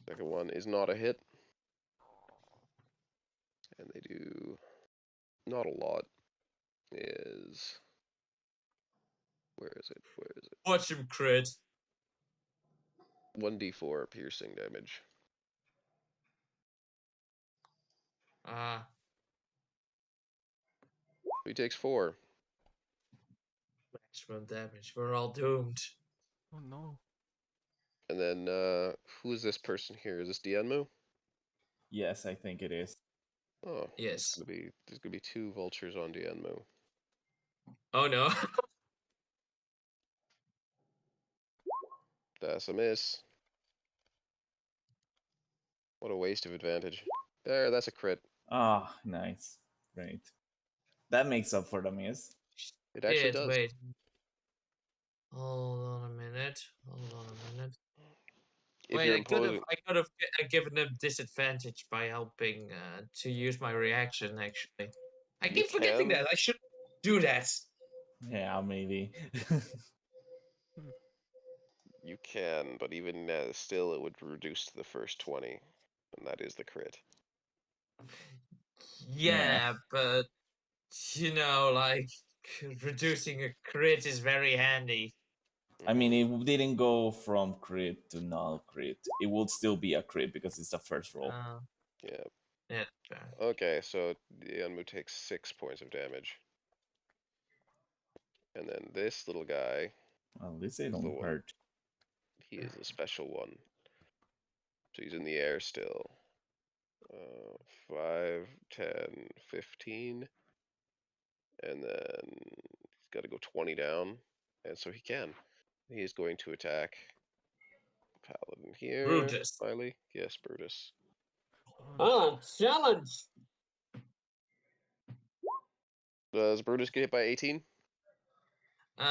Second one is not a hit. And they do not a lot. Is where is it? Where is it? Watch him crit. 1d4 piercing damage. He takes 4. Maximum damage. We're all doomed. Oh no. And then who is this person here? Is this Dianmu? Yes, I think it is. Oh, Yes. there's gonna be 2 vultures on Dianmu. Oh no. That's a miss. What a waste of advantage. There, that's a crit. Ah, nice. Great. That makes up for the miss. It actually does. Wait. Hold on a minute. Hold on a minute. If you're Wait, imposing, I could have given them disadvantage by helping to use my reaction. Actually, I You keep forgetting can. that. I should do that. Yeah, maybe. You can, but even still, it would reduce to the first 20, and that is the crit. Yeah, but you know, like reducing a crit is very handy. I mean, it didn't go from crit to null crit. It would still be a crit because it's the first roll. Yeah. Yeah. Okay, so Dianmu takes 6 points of damage. And then this little guy, Well, at least they is the don't one. hurt. He is a special one. So he's in the air still. 5, 10, 15. And then he's got to go 20 down. And so he can. He is going to attack Paladin here. Brutus. Smiley? Yes, Brutus. Oh, challenge! Does Brutus get hit by 18? Let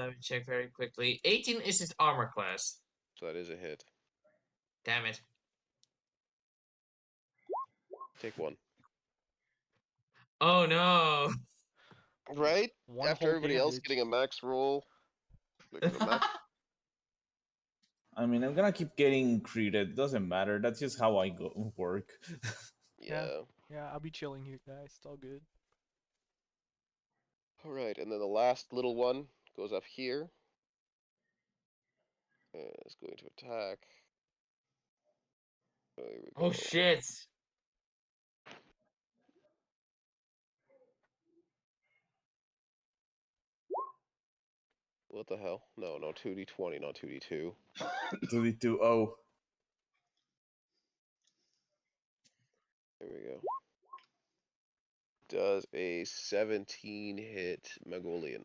me check very quickly. 18 is his armor class. So that is a hit. Damn it. Take 1. Oh no. Right? One After whole everybody else damage. getting a max roll. Like a max. I mean, I'm gonna keep getting critted. Doesn't matter. That's just how I go work. Yeah. Yeah, I'll be chilling here, guys. It's all good. Alright, and then the last little one goes up here. And is going to attack. Oh, here we Oh go. shit. What the hell? No, 2d20, not 2d2. 2d2. Oh. There we go. Does a 17 hit Magolian?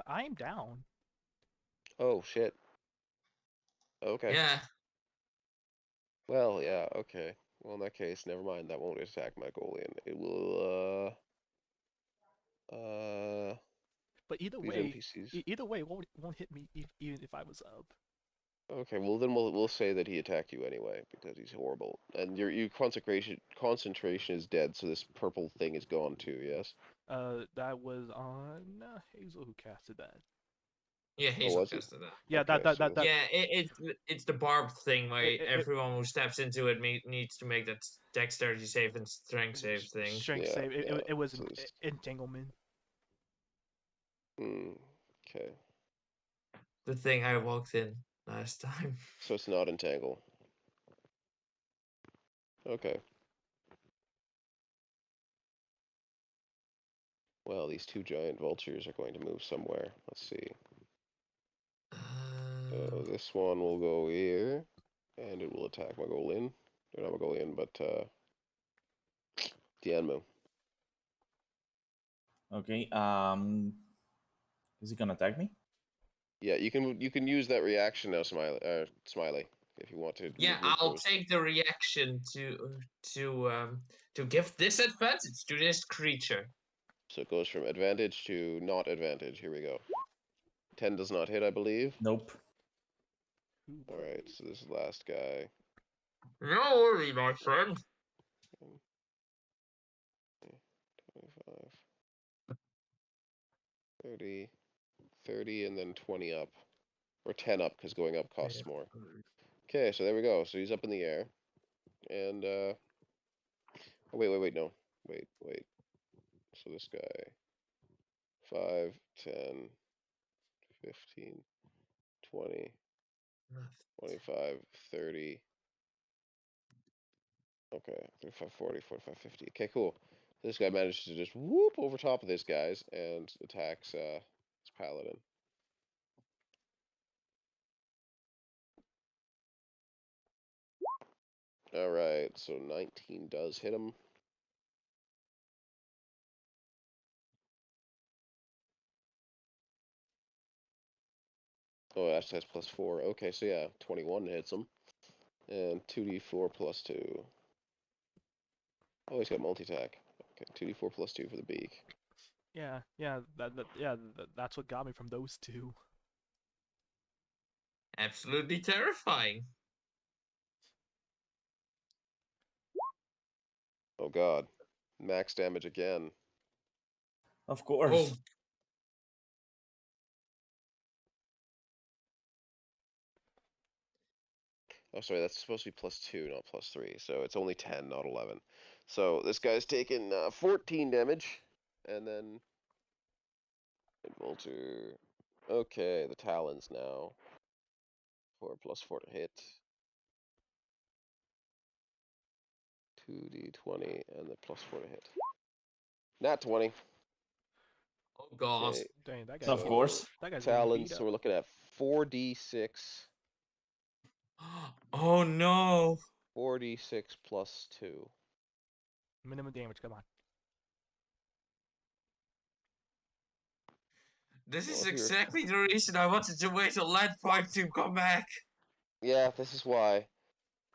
I'm down. Oh shit. Okay. Yeah. Well, yeah, okay. Well, in that case, never mind. That won't attack Magolian. It will, But either these way, NPCs. either way, won't hit me even if I was up. Okay, well then we'll say that he attacked you anyway because he's horrible, and your concentration is dead, so this purple thing is gone too. Yes. That was on Hazel who casted that. Yeah, Oh, Hazel was it? casted that. Yeah, Okay, that Yeah, it's the barb thing where it- everyone who steps into it needs to make that dexterity save and strength save thing. strength Yeah, save. It was so this- entanglement. Okay. The thing I walked in last time. So it's not entangle. Okay. Well, these 2 giant vultures are going to move somewhere. Let's see. So this one will go here, and it will attack Magolian. Or not Magolian, but Dianmu. Okay. Is he gonna attack me? Yeah, you can use that reaction now, Smiley, if you want to. Yeah, move I'll those. take the reaction to give disadvantage to this creature. So it goes from advantage to not advantage. Here we go. 10 does not hit, I believe. Nope. Alright, so this is the last guy. No worry, my friend. 25, 30, and then 20 up. Or 10 up, because going up costs more. Okay, so there we go. So he's up in the air. And, oh, wait, no. Wait. So this guy, 5, 10, 15, 20, 25, 30. Okay, 35, 40, 45, 50. Okay, cool. This guy manages to just whoop over top of this guy's and attacks his paladin. Alright, so 19 does hit him. Oh, that has +4. Okay, so yeah, 21 hits him. And 2d4 plus 2. Oh, he's got multi-attack. Okay, 2d4 plus 2 for the beak. Yeah, that's what got me from those two. Absolutely terrifying. Oh god. Max damage again. Of course. Oh, Oh, sorry, that's supposed to be +2, not +3. So it's only 10, not 11. So this guy's taken 14 damage. And then... Vulture. Okay, the talons now. 4 plus 4 to hit. 2d20 and the +4 to hit. Nat 20. oh god. Okay, Dang, that guy's Of so course. that guy's getting talons, beat so we're up. looking at 4d6. Oh no. 4d6 plus 2. Minimum damage, come on. This Well, is if you're... exactly the reason I wanted to wait till Leadpipe to come back. Yeah, this is why.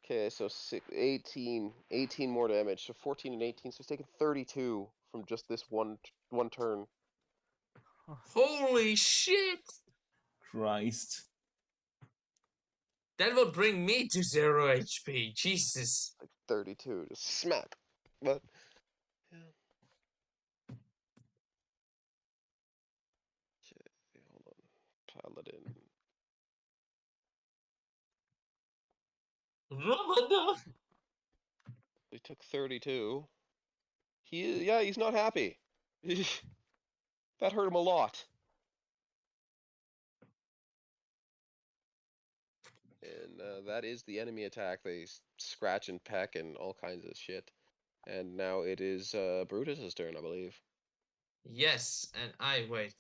Okay, so 18 more damage. So 14 and 18, so he's taking 32 from just this one turn. Holy shit. Christ. That will bring me to 0 HP. Jesus. Like 32, just smack. But, yeah. Okay, hold on. Paladin. He took 32. He's not happy. That hurt him a lot. And that is the enemy attack. They scratch and peck and all kinds of shit. And now it is Brutus's turn, I believe. Yes, and wait,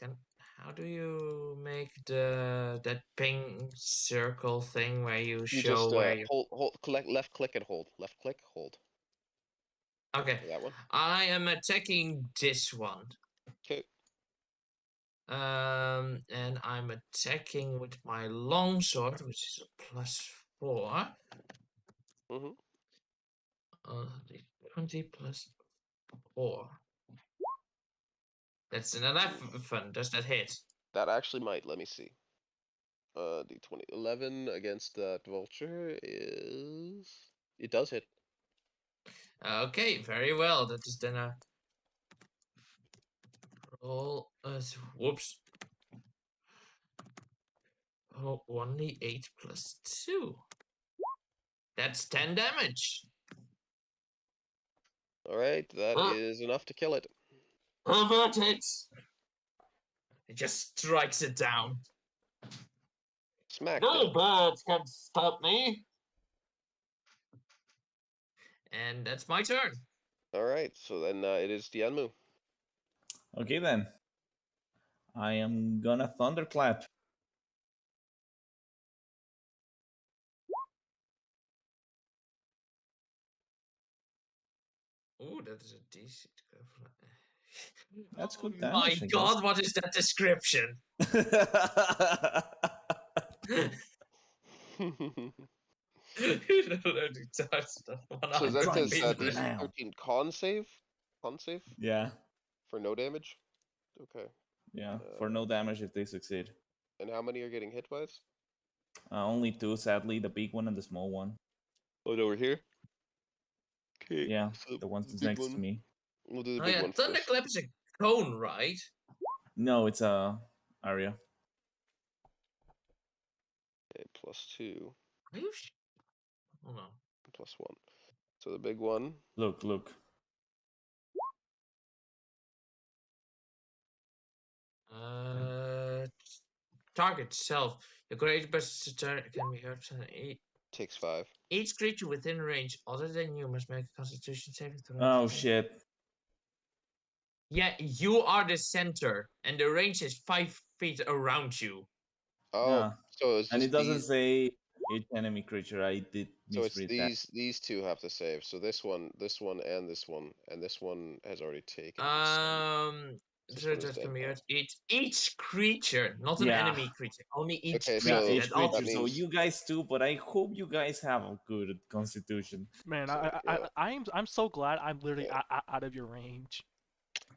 how do you make that ping circle thing where you You show just where you... left click and hold. Left click, hold. Okay, That one. I am attacking this one. Okay. And I'm attacking with my longsword, which is a +4. Mhm. 20 plus 4. That's an 11. Does that hit? That actually might. Let me see. D20. 11 against that vulture is... It does hit. Okay, very well. That is then a roll. Whoops. Oh, 1d8 plus 2. That's 10 damage. Alright, that is enough to kill it. Avert it. It just strikes it down. Smacked No it. birds can stop me. And that's my turn. Alright, so then it is Dianmu. Okay then. I am gonna thunderclap. Oh, that is a decent. That's Oh good my damage, I guess. god, what is that description? You're not allowed to touch that one. So I'm that's his Christ, forbidden. DC now. 13 con save? Con save? Yeah, For no damage? Okay. yeah. For no damage if they succeed. And how many are getting hit by this? Only two, sadly, the big one and the small one. Oh, over here? Okay, Yeah, so the one's big next to one. me. We'll do the Oh big yeah, one first. Thunderclap is a cone, right? No, it's a area. Okay, +2. Are you Hold on. +1. So the big one. Look, look. Target self. The great best can be hurt. Takes 5. Each creature within range other than you must make a Constitution saving throw. Oh shit. Yeah, you are the center, and the range is 5 feet around you. Oh, Yeah. so it's And just it doesn't these. say each enemy creature. I did So it's misread that. these two have to save. So this one, and this one has already taken. This So one is that dead can be now. hurt. Each creature, not an Yeah. enemy creature, only each Okay, creature. Yeah, so each That's all. creature. that So means- you guys too, but I hope you guys have a good constitution. Man, So, yeah. I'm so glad I'm literally Yeah. out of your range.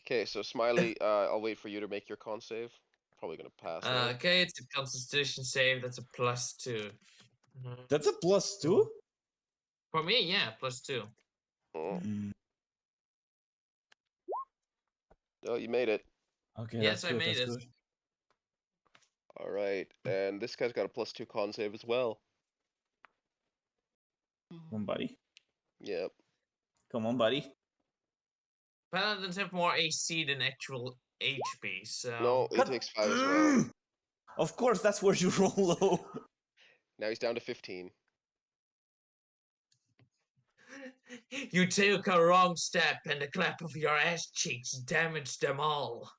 Okay, so Smiley, I'll wait for you to make your con save. Probably gonna pass though. Okay, it's a Constitution save. That's a +2. That's a +2? For me, yeah, +2. Oh, Mm, oh, you made it. okay, Yes, that's I good. made That's it. good. All right, and this guy's got a +2 con save as well. Come on, buddy. Yep. Come on, buddy. Paladins have more AC than actual HP, so. No, he takes 5 as well. Of course, that's where you roll low. Now he's down to 15. You took a wrong step, and the clap of your ass cheeks damaged them all.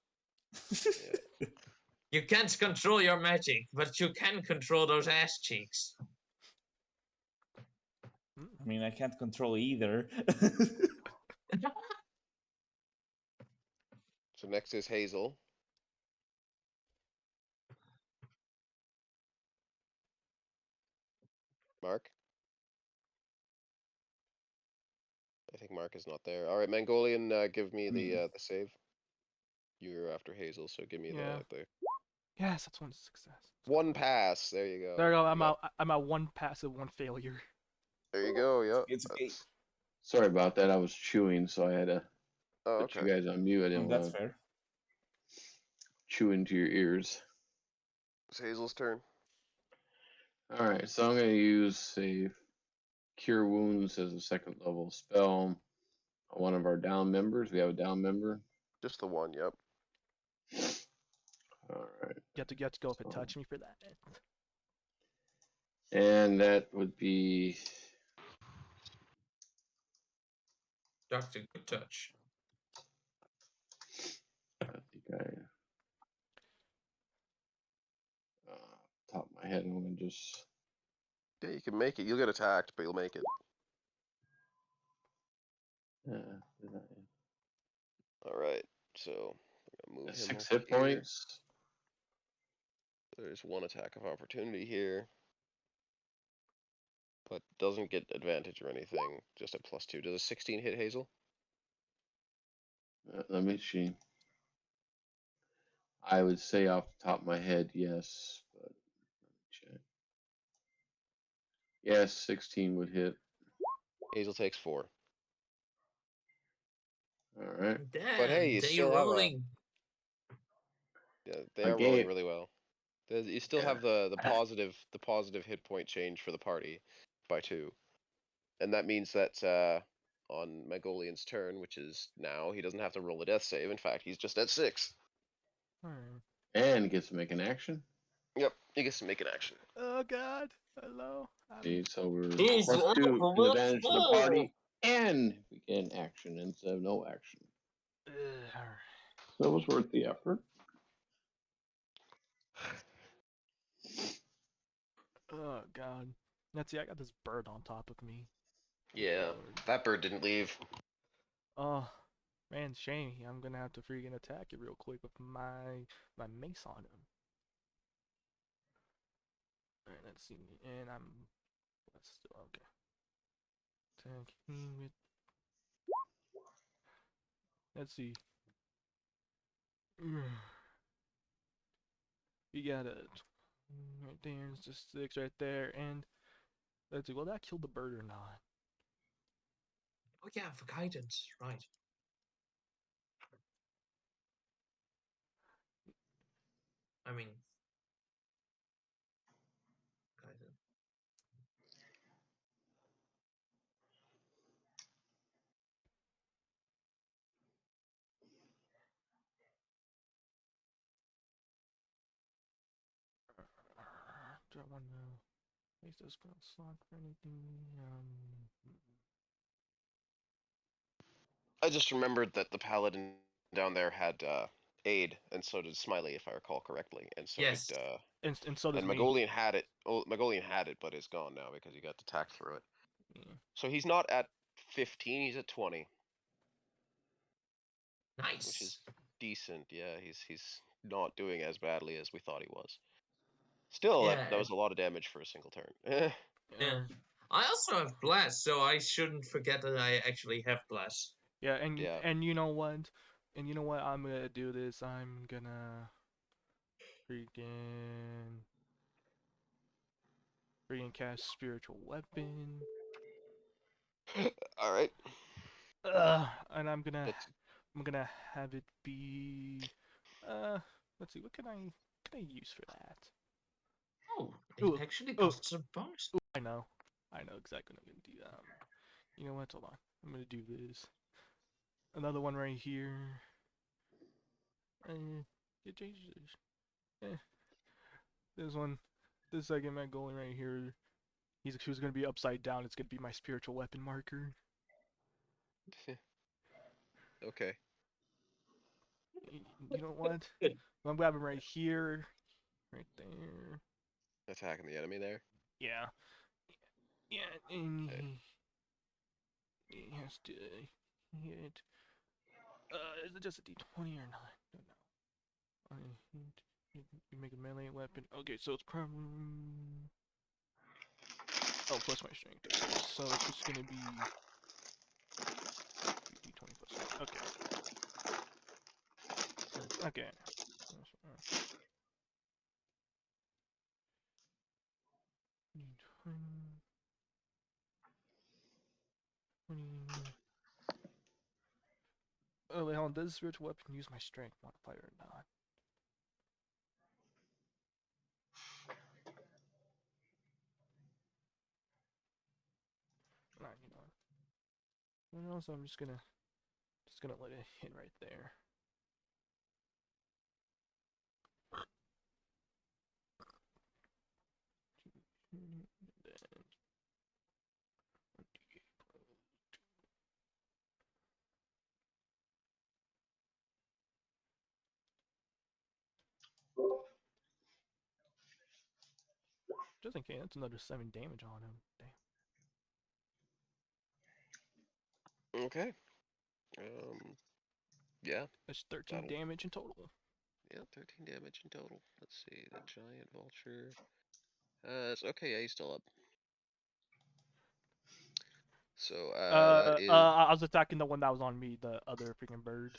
Yeah. You can't control your magic, but you can control those ass cheeks. I mean, I can't control either. So next is Hazel. Mark. I think Mark is not there. All right, Mongolian, give me the save. You're after Hazel, so give me Yeah. the Yes, that's one success. one pass. There you go. There you go. You got- I'm at one passive, one failure. There you go. Yep. It's okay. that's- Sorry about that. I was chewing, so I had to Oh, put okay. you guys on mute. I didn't That's want to fair. chew into your ears. It's Hazel's turn. All right, so I'm going to use a Cure Wounds as a second level spell on one of our down members. We have a down member. Just the one. Yep. All right, You have to go up and So- touch me for that. and that would be Dr. Good Touch. I think top of my head. I'm going to just Yeah, you can make it. You'll get attacked, but you'll make it. did All right. So I'm gonna move him 6 over hit here. points. There's one attack of opportunity here, but doesn't get advantage or anything. Just a +2. Does a 16 hit Hazel? Let me see. I would say off the top of my head, yes, but let me check. Yes, 16 would hit. Hazel takes 4. All right. Damn, hey, you they still have a- rolling. Yeah, they I are rolling gave- really well. You still Yeah. have the positive hit point change for the party by 2, and that means that on Magolian's turn, which is now, he doesn't have to roll a death save. In fact, he's just at 6. Alright. And gets to make an action. Yep, he gets to make an action. Oh God. Hello. See, so we're He's +2 over an advantage to the full. party, and we get an action instead of no action. Alright. So it was worth the effort. Oh God. Let's see. I got this bird on top of me. Yeah, Lord. that bird didn't leave. Oh man, shame. I'm gonna have to freaking attack it real quick with my mace on him. Alright, let's see. And that's still okay. Attack him with. Let's see. We got a right there. It's just 6 right there, and let's see. Will that kill the bird or not? Oh yeah, for guidance, right. I mean, guidance. do I want to place this slot for anything? I just remembered that the paladin down there had aid, and so did Smiley, if I recall correctly, and so Yes. did And so does and me. Magolian had it. Oh, Magolian had it, but it's gone now because he got attacked through it. Yeah. So he's not at 15; he's at 20, which Nice. is decent. Yeah, he's not doing as badly as we thought he was. Still, that Yeah. was a lot of damage for a single turn. Yeah. Yeah. I also have blast, so I shouldn't forget that I actually have blast. Yeah, Yeah. and you know what? And you know what? I'm gonna do this. I'm gonna freaking cast spiritual weapon. All right. And I'm gonna That's have it be let's see, what can I use for that? Oh, it Ooh, actually ooh. costs a bonus. Ooh, I know exactly what I'm gonna do. You know what? Hold on. I'm gonna do this. Another one right here. It changes. This one, this second Magolian right here. Who's gonna be upside down. It's gonna be my spiritual weapon marker. okay. You know what? Good. I'm gonna have him right here, right there. Attacking the enemy there. Yeah, yeah, and Okay. he has to hit. Is it just a D20 or not? No. You make a melee weapon. Okay, so it's probably. Oh, plus my strength. Okay, so it's just gonna be D20 plus strength. Okay. Okay. D20. 20. Oh wait, hold on. Does spiritual weapon use my strength modifier or not? Nah, you know what? What else? I'm just gonna let it hit right there. And then 1d8 plus 2. Just in case, that's another 7 damage on him. Damn. Okay. Yeah. That's 13 That'll. damage in total. Yeah, 13 damage in total. Let's see, the giant vulture. It's okay, yeah, he's still up. So, that is. I was attacking the one that was on me, the other freaking bird.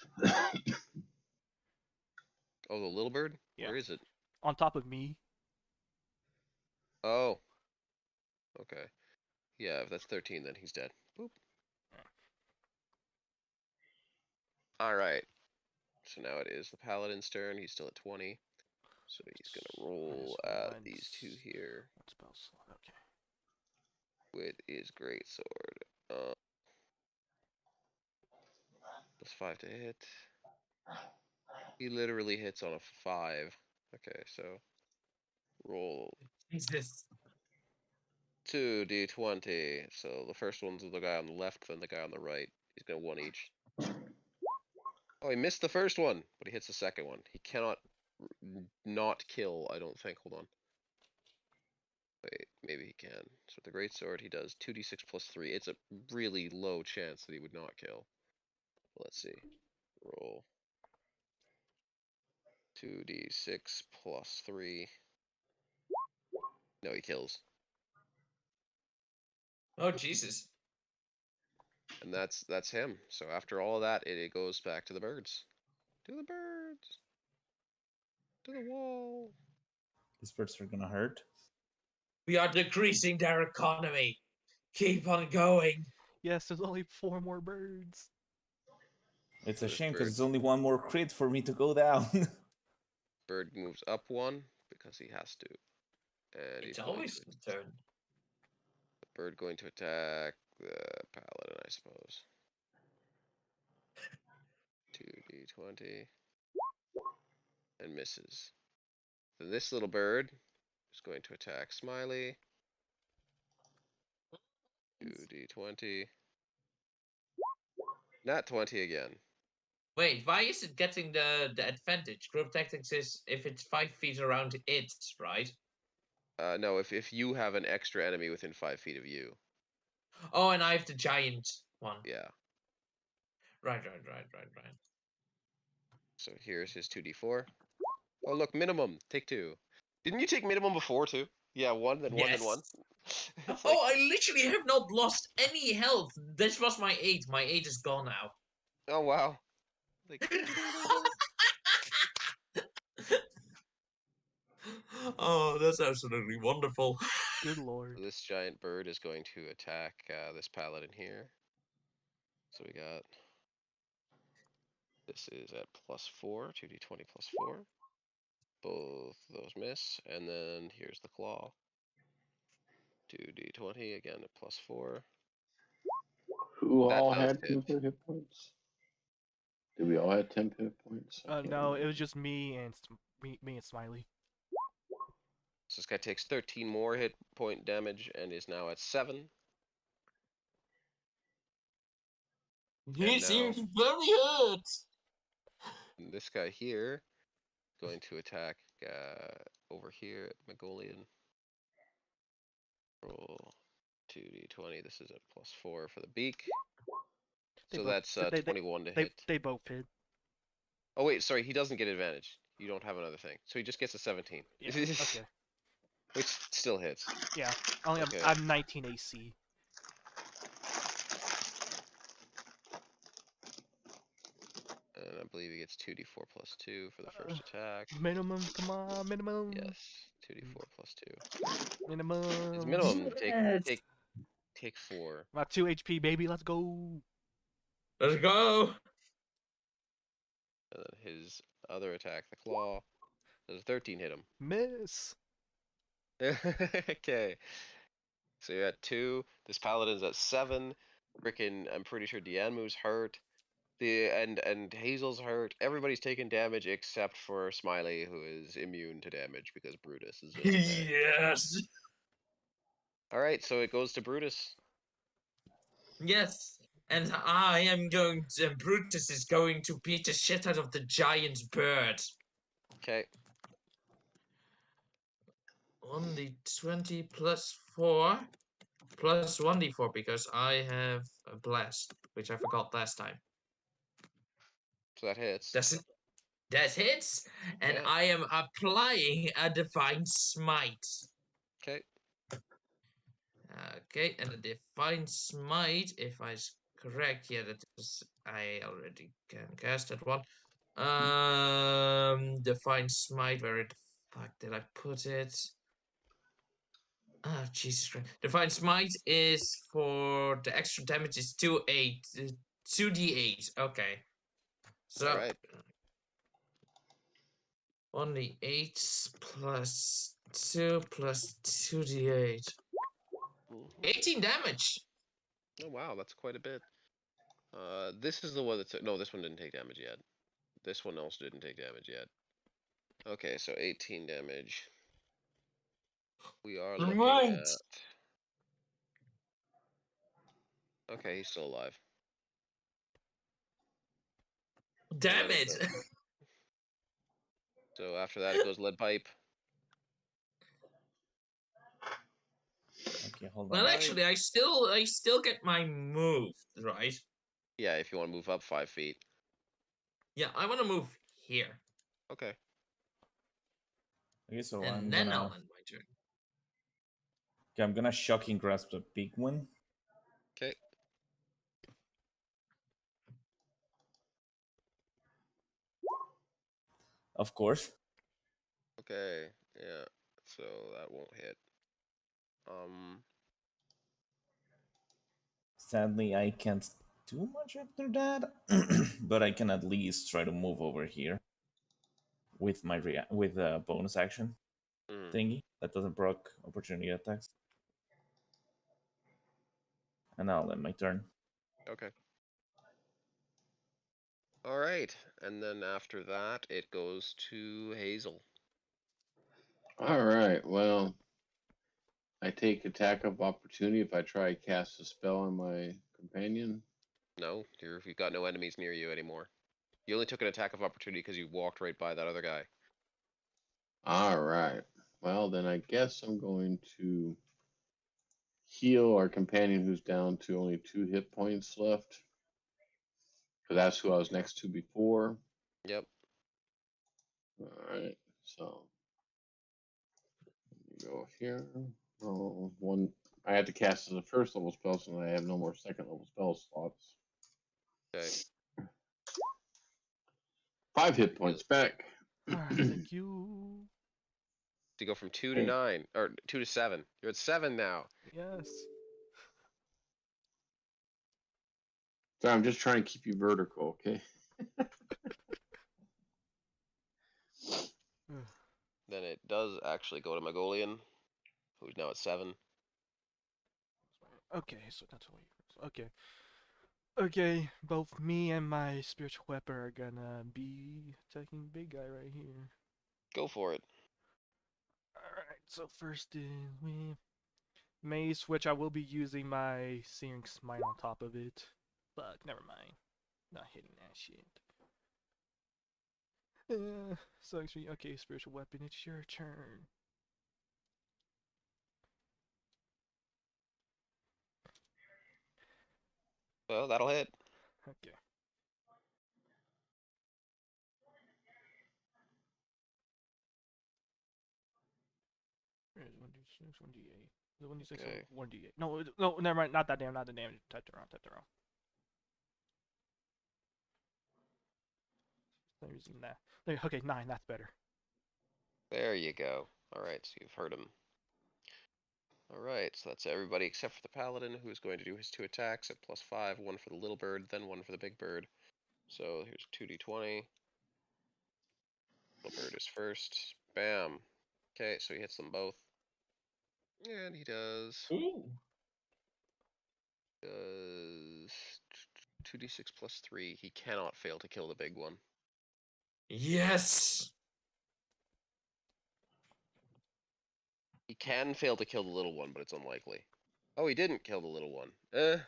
Oh, the little bird? Yeah. Where is it? On top of me. Oh. Okay. Yeah, if that's 13, then he's dead. Boop. Alright. So now it is the paladin's turn. He's still at 20. So he's gonna roll at these two here One spell slot, okay. with his greatsword. Plus 5 to hit. He literally hits on a 5. Okay, so roll Jesus. 2d20. So the first one's the guy on the left, then the guy on the right. He's gonna 1 each. Oh, he missed the first one, but he hits the second one. He cannot not kill, I don't think. Hold on. Wait, maybe he can. So with the greatsword, he does 2d6 plus 3. It's a really low chance that he would not kill. Let's see. Roll 2d6 plus 3. No, he kills. Oh, Jesus. And that's him. So after all of that, it goes back to the birds. To the birds. To the wall. These birds are gonna hurt. We are decreasing their economy. Keep on going. Yes, there's only 4 more birds. It's So a this shame because bird- it's only one more crit for me to go down. Bird moves up 1 because he has to. And It's he's going always to. the turn. The bird going to attack the paladin, I suppose. 2d20. And misses. Then this little bird is going to attack Smiley. 2d20. Nat 20 again. Wait, why is it getting the advantage? Group tactics is if it's 5 feet around it, right? No, if you have an extra enemy within 5 feet of you. Oh, and I have the giant one. Yeah. Right. So here's his 2d4. Oh, look, minimum. Take 2. Didn't you take minimum before, too? Yeah, 1, then 1, then 1. Yes. It's Oh, like, I literally have not lost any health. This was my 8. My 8 is gone now. oh, wow. Like, Oh, that's absolutely wonderful. Good lord. this giant bird is going to attack this paladin here. So we got... This is at +4, 2d20 +4. Both those miss. And then here's the claw. 2d20, again at +4. Who That all does had hit. 10 hit points? Did we all have 10 hit points? I can't No, it remember. was just me and me and Smiley. So this guy takes 13 more hit point damage and is now at 7. He And now seems very hurt. this guy here is going to attack over here at Magolian. Roll 2d20. This is at +4 for the beak. They So both, that's they, 21 to they, hit. they both hit. Oh wait, sorry, he doesn't get advantage. You don't have another thing. So he just gets a 17. Yeah. Okay. Which still hits. Yeah. Only Okay. I'm 19 AC. And I believe he gets 2d4 +2 for the first attack. Minimum, come on, minimum. Yes, 2d4 +2. Minimum. His minimum, Yes. take 4. My 2 HP, baby. Let's go. Let's go. And then his other attack, the claw, does 13 hit him. Miss. Okay. So you're at 2. This paladin's at 7. Frickin', I'm pretty sure Dianmu's hurt. And Hazel's hurt. Everybody's taking damage except for Smiley, who is immune to damage because Brutus is just a tank. Yes. Alright, so it goes to Brutus. Yes. And I am going to. Brutus is going to beat the shit out of the giant bird. Okay. Only 20 +4 plus 1d4 because I have a blast, which I forgot last time. So that hits. That hits, and Yeah. I am applying a divine smite. Okay. Okay, and a divine smite, if I correct, yeah, that is I already can cast that one. Divine smite, where the fuck did I put it? Ah, Jesus Christ. Divine smite is for the extra damage is 2d8. Okay. So Alright. 1d8 plus 2 plus 2d8. 18 damage. Oh wow, that's quite a bit. This is the one that's no, this one didn't take damage yet. This one also didn't take damage yet. Okay, so 18 damage. We are looking Right. at. Okay, he's still alive. Damn And it. so after that, it goes Leadpipe. Okay, hold Well, on. actually, I still get my move, right? Yeah, if you want to move up 5 feet. Yeah, I want to move here, Okay. Okay, so and I'm then gonna. I'll end my turn. Okay, I'm gonna shocking grasp the big one. Okay. Of course. Okay. Yeah. So that won't hit. Sadly, I can't do much after that, but I can at least try to move over here with my with a bonus action thingy that doesn't proc opportunity attacks. And I'll end my turn. Okay. All right, and then after that, it goes to Hazel. All right. Well, I take attack of opportunity if I try to cast a spell on my companion. No, you've got no enemies near you anymore. You only took an attack of opportunity because you walked right by that other guy. All right. Well, then I guess I'm going to heal our companion who's down to only 2 hit points left. Because that's who I was next to before. Yep. All right. So you go here. Roll one. I had to cast as a first level spell, so I have no more second level spell slots. Okay. 5 hit points back. Alright, thank you. To go from 2 to 9, or 2 to 7. You're at 7 now. Yes. So I'm just trying to keep you vertical, okay? Then it does actually go to Magolian, who's now at 7. Okay, so that's what you. Okay. Okay, both me and my spiritual weapon are gonna be attacking big guy right here. Go for it. Alright, so first is with mace, which I will be using my searing smite on top of it. But never mind. Not hitting that shit. So actually, okay, spiritual weapon, it's your turn. Well, that'll hit. Okay. Where's 1d6, 1d8? The 1d6 Okay. or 1d8? No, no, never mind. Not that damn. Not the damage. Typed it wrong. Typed it wrong. I'm using that. Okay, 9. That's better. There you go. Alright, so you've heard him. Alright, so that's everybody except for the paladin, who's going to do his 2 attacks at +5, 1 for the little bird, then 1 for the big bird. So here's 2d20. Little bird is first. Bam. Okay, so he hits them both. And he does Ooh. 2d6 plus 3. He cannot fail to kill the big one. Yes. He can fail to kill the little one, but it's unlikely. Oh, he didn't kill the little one. Well,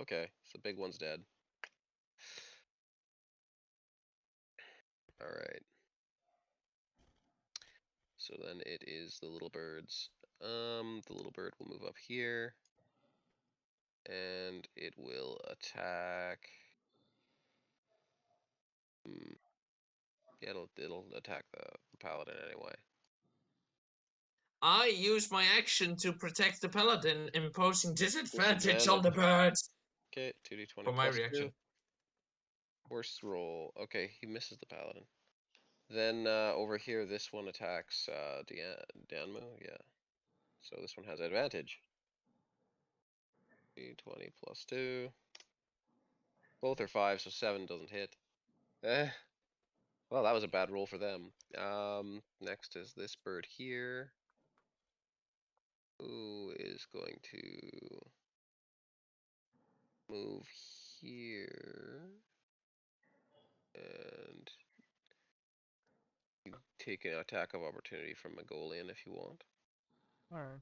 okay. So the big one's dead. Alright. So then it is the little birds. The little bird will move up here. And it will attack. Yeah, it'll attack the paladin anyway. I use my action to protect the paladin, imposing disadvantage on Disadvantage. the birds. Okay, 2d20 For my plus reaction. 2. Horse roll. Okay, he misses the paladin. Then over here, this one attacks Dianmu. Yeah. So this one has advantage. 20 plus 2. Both are 5, so 7 doesn't hit. Well, that was a bad roll for them. Next is this bird here, who is going to move here. And you take an attack of opportunity from Magolian if you want. Alright.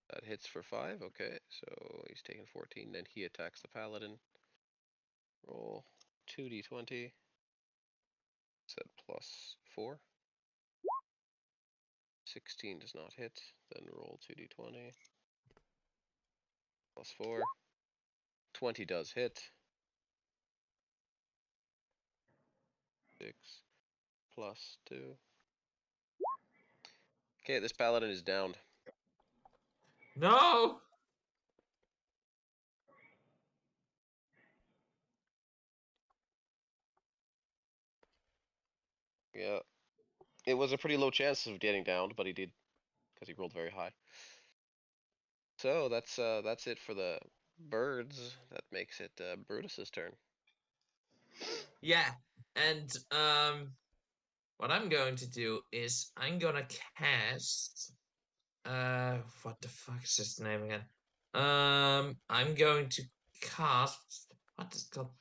That hits for 5, okay, so he's taking 14, then he attacks the paladin. Roll 2d20. Set plus 4. 16 does not hit, then roll 2d20. Plus 4. 20 does hit. 6 plus 2. Okay, this paladin is downed. No. Yeah. It was a pretty low chance of getting downed, but he did, because he rolled very high. So that's it for the birds. That makes it Brutus's turn. Yeah, and what I'm going to do is I'm gonna cast. What the fuck is his name again? I'm going to cast. What is it called?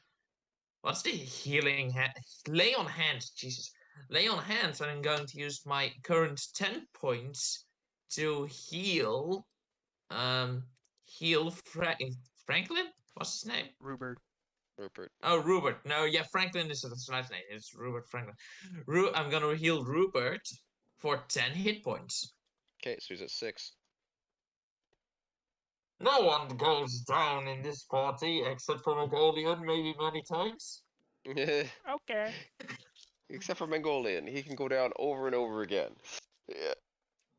what's the healing hand? Lay on hands, Jesus. Lay on hands, and I'm going to use my current 10 points to heal. Heal Franklin. What's his name? Rupert. Rupert. Oh, Rupert. No, yeah, Franklin is his last name. It's Rupert Franklin. I'm gonna heal Rupert for 10 hit points. Okay, so he's at 6. No one goes down in this party except for Magolian, maybe many times. Okay. Except for Mongolian, he can go down over and over again. Yeah.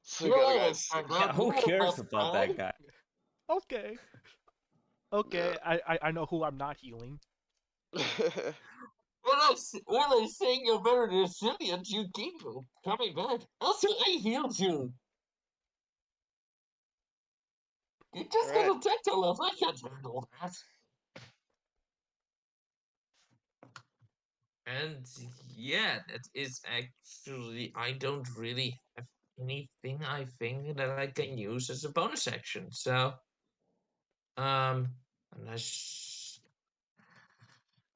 So You got a know guy. this, Yeah, who cares about that guy? Okay. Okay. I know who I'm not healing. When I say you're very resilient, you keep coming back. Also, I healed you. You just Alright. got attacked a lot. I can't handle that. And yeah, that is actually, I don't really have anything I think that I can use as a bonus action. So, unless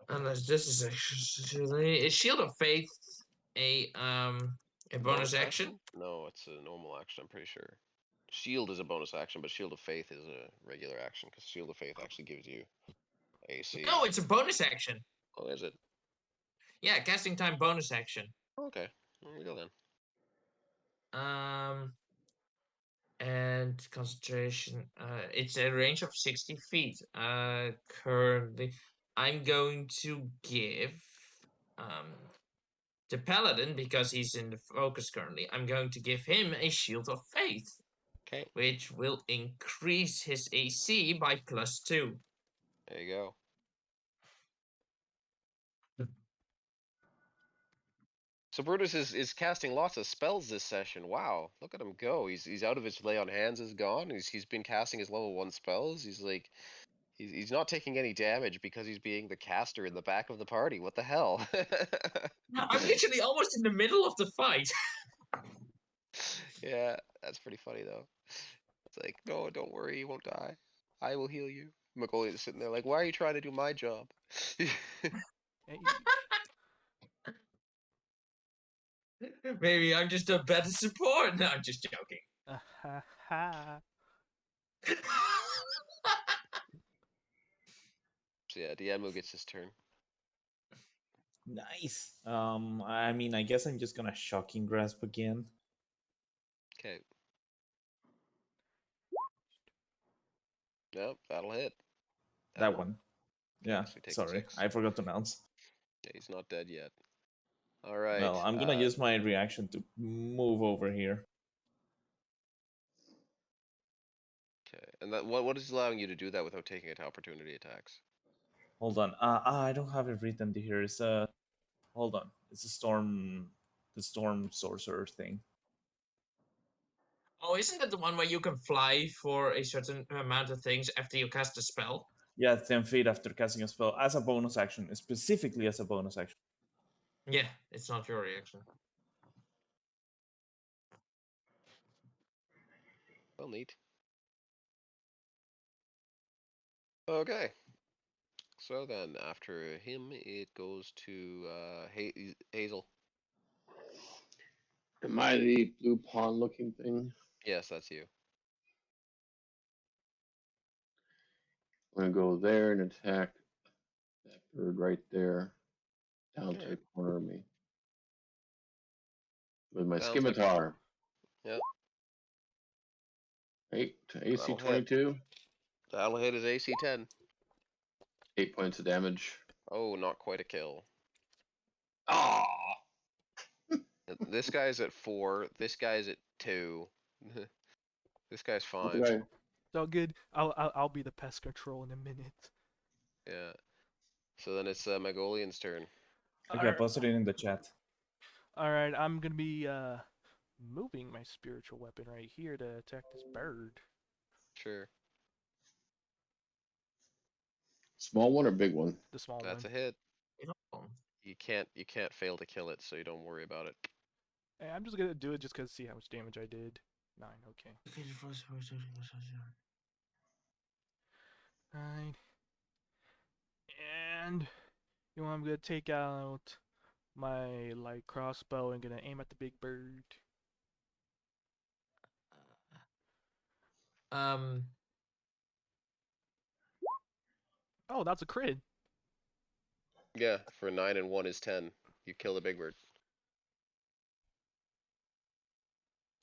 this is actually a Shield of Faith, a bonus action. No, it's a normal action, I'm pretty sure. Shield is a bonus action, but Shield of Faith is a regular action, because Shield of Faith actually gives you AC. No, it's a bonus action. Oh, is it? Yeah, casting time bonus action. Okay, there we go then. And concentration. It's a range of 60 feet. Currently, I'm going to give the paladin, because he's in the focus currently. I'm going to give him a Shield of Faith, Okay, which will increase his AC by +2. there you go. So Brutus is casting lots of spells this session. Wow, look at him go. He's out of his lay on hands is gone. He's been casting his level 1 spells. He's like he's not taking any damage because he's being the caster in the back of the party. What the hell? I'm literally almost in the middle of the fight. Yeah, that's pretty funny though. It's like, no, don't worry, you won't die. I will heal you. Magolian's sitting there like, why are you trying to do my job? Hey. Maybe I'm just a better support. No, I'm just joking. Ha ha. So yeah, Dianmu gets his turn. Nice. I mean, I guess I'm just gonna shocking grasp again. Okay. Nope, that'll hit. That one. Yeah, so he takes sorry, 6. I forgot to announce. Yeah, he's not dead yet. All right. Well, I'm gonna use my reaction to move over here. Okay, and that what is allowing you to do that without taking it to opportunity attacks? Hold on. I don't have it written here. It's hold on. It's the storm sorcerer thing. Oh, isn't that the one where you can fly for a certain amount of things after you cast a spell? Yeah, 10 feet after casting a spell as a bonus action, specifically as a bonus action. Yeah, it's not your reaction. Well, neat. Okay. So then, after him, it goes to Hazel. Am I the blue pawn looking thing? Yes, that's you. I'm gonna go there and attack that bird right there, down to the Alright. corner of me. With my Sounds like- scimitar. Yep. 8 to AC That'll hit. 22. That'll hit his AC 10. 8 points of damage. Oh, not quite a kill. Ah! This guy's at 4. This guy's at 2. This guy's 5. Okay. It's all good. I'll be the pest control in a minute. Yeah. So then it's Magolian's turn. Okay, I posted it in the chat. All right, I'm gonna be moving my spiritual weapon right here to attack this bird. Sure. Small one or big one? The small That's one. a hit. Oh. You can't fail to kill it, so you don't worry about it. Hey, I'm just gonna do it just cause see how much damage I did. 9. Okay. 9. And You know, I'm gonna take out my like crossbow and gonna aim at the big bird. Um, Oh, that's a crit. Yeah, for 9 and 1 is 10. You kill the big bird.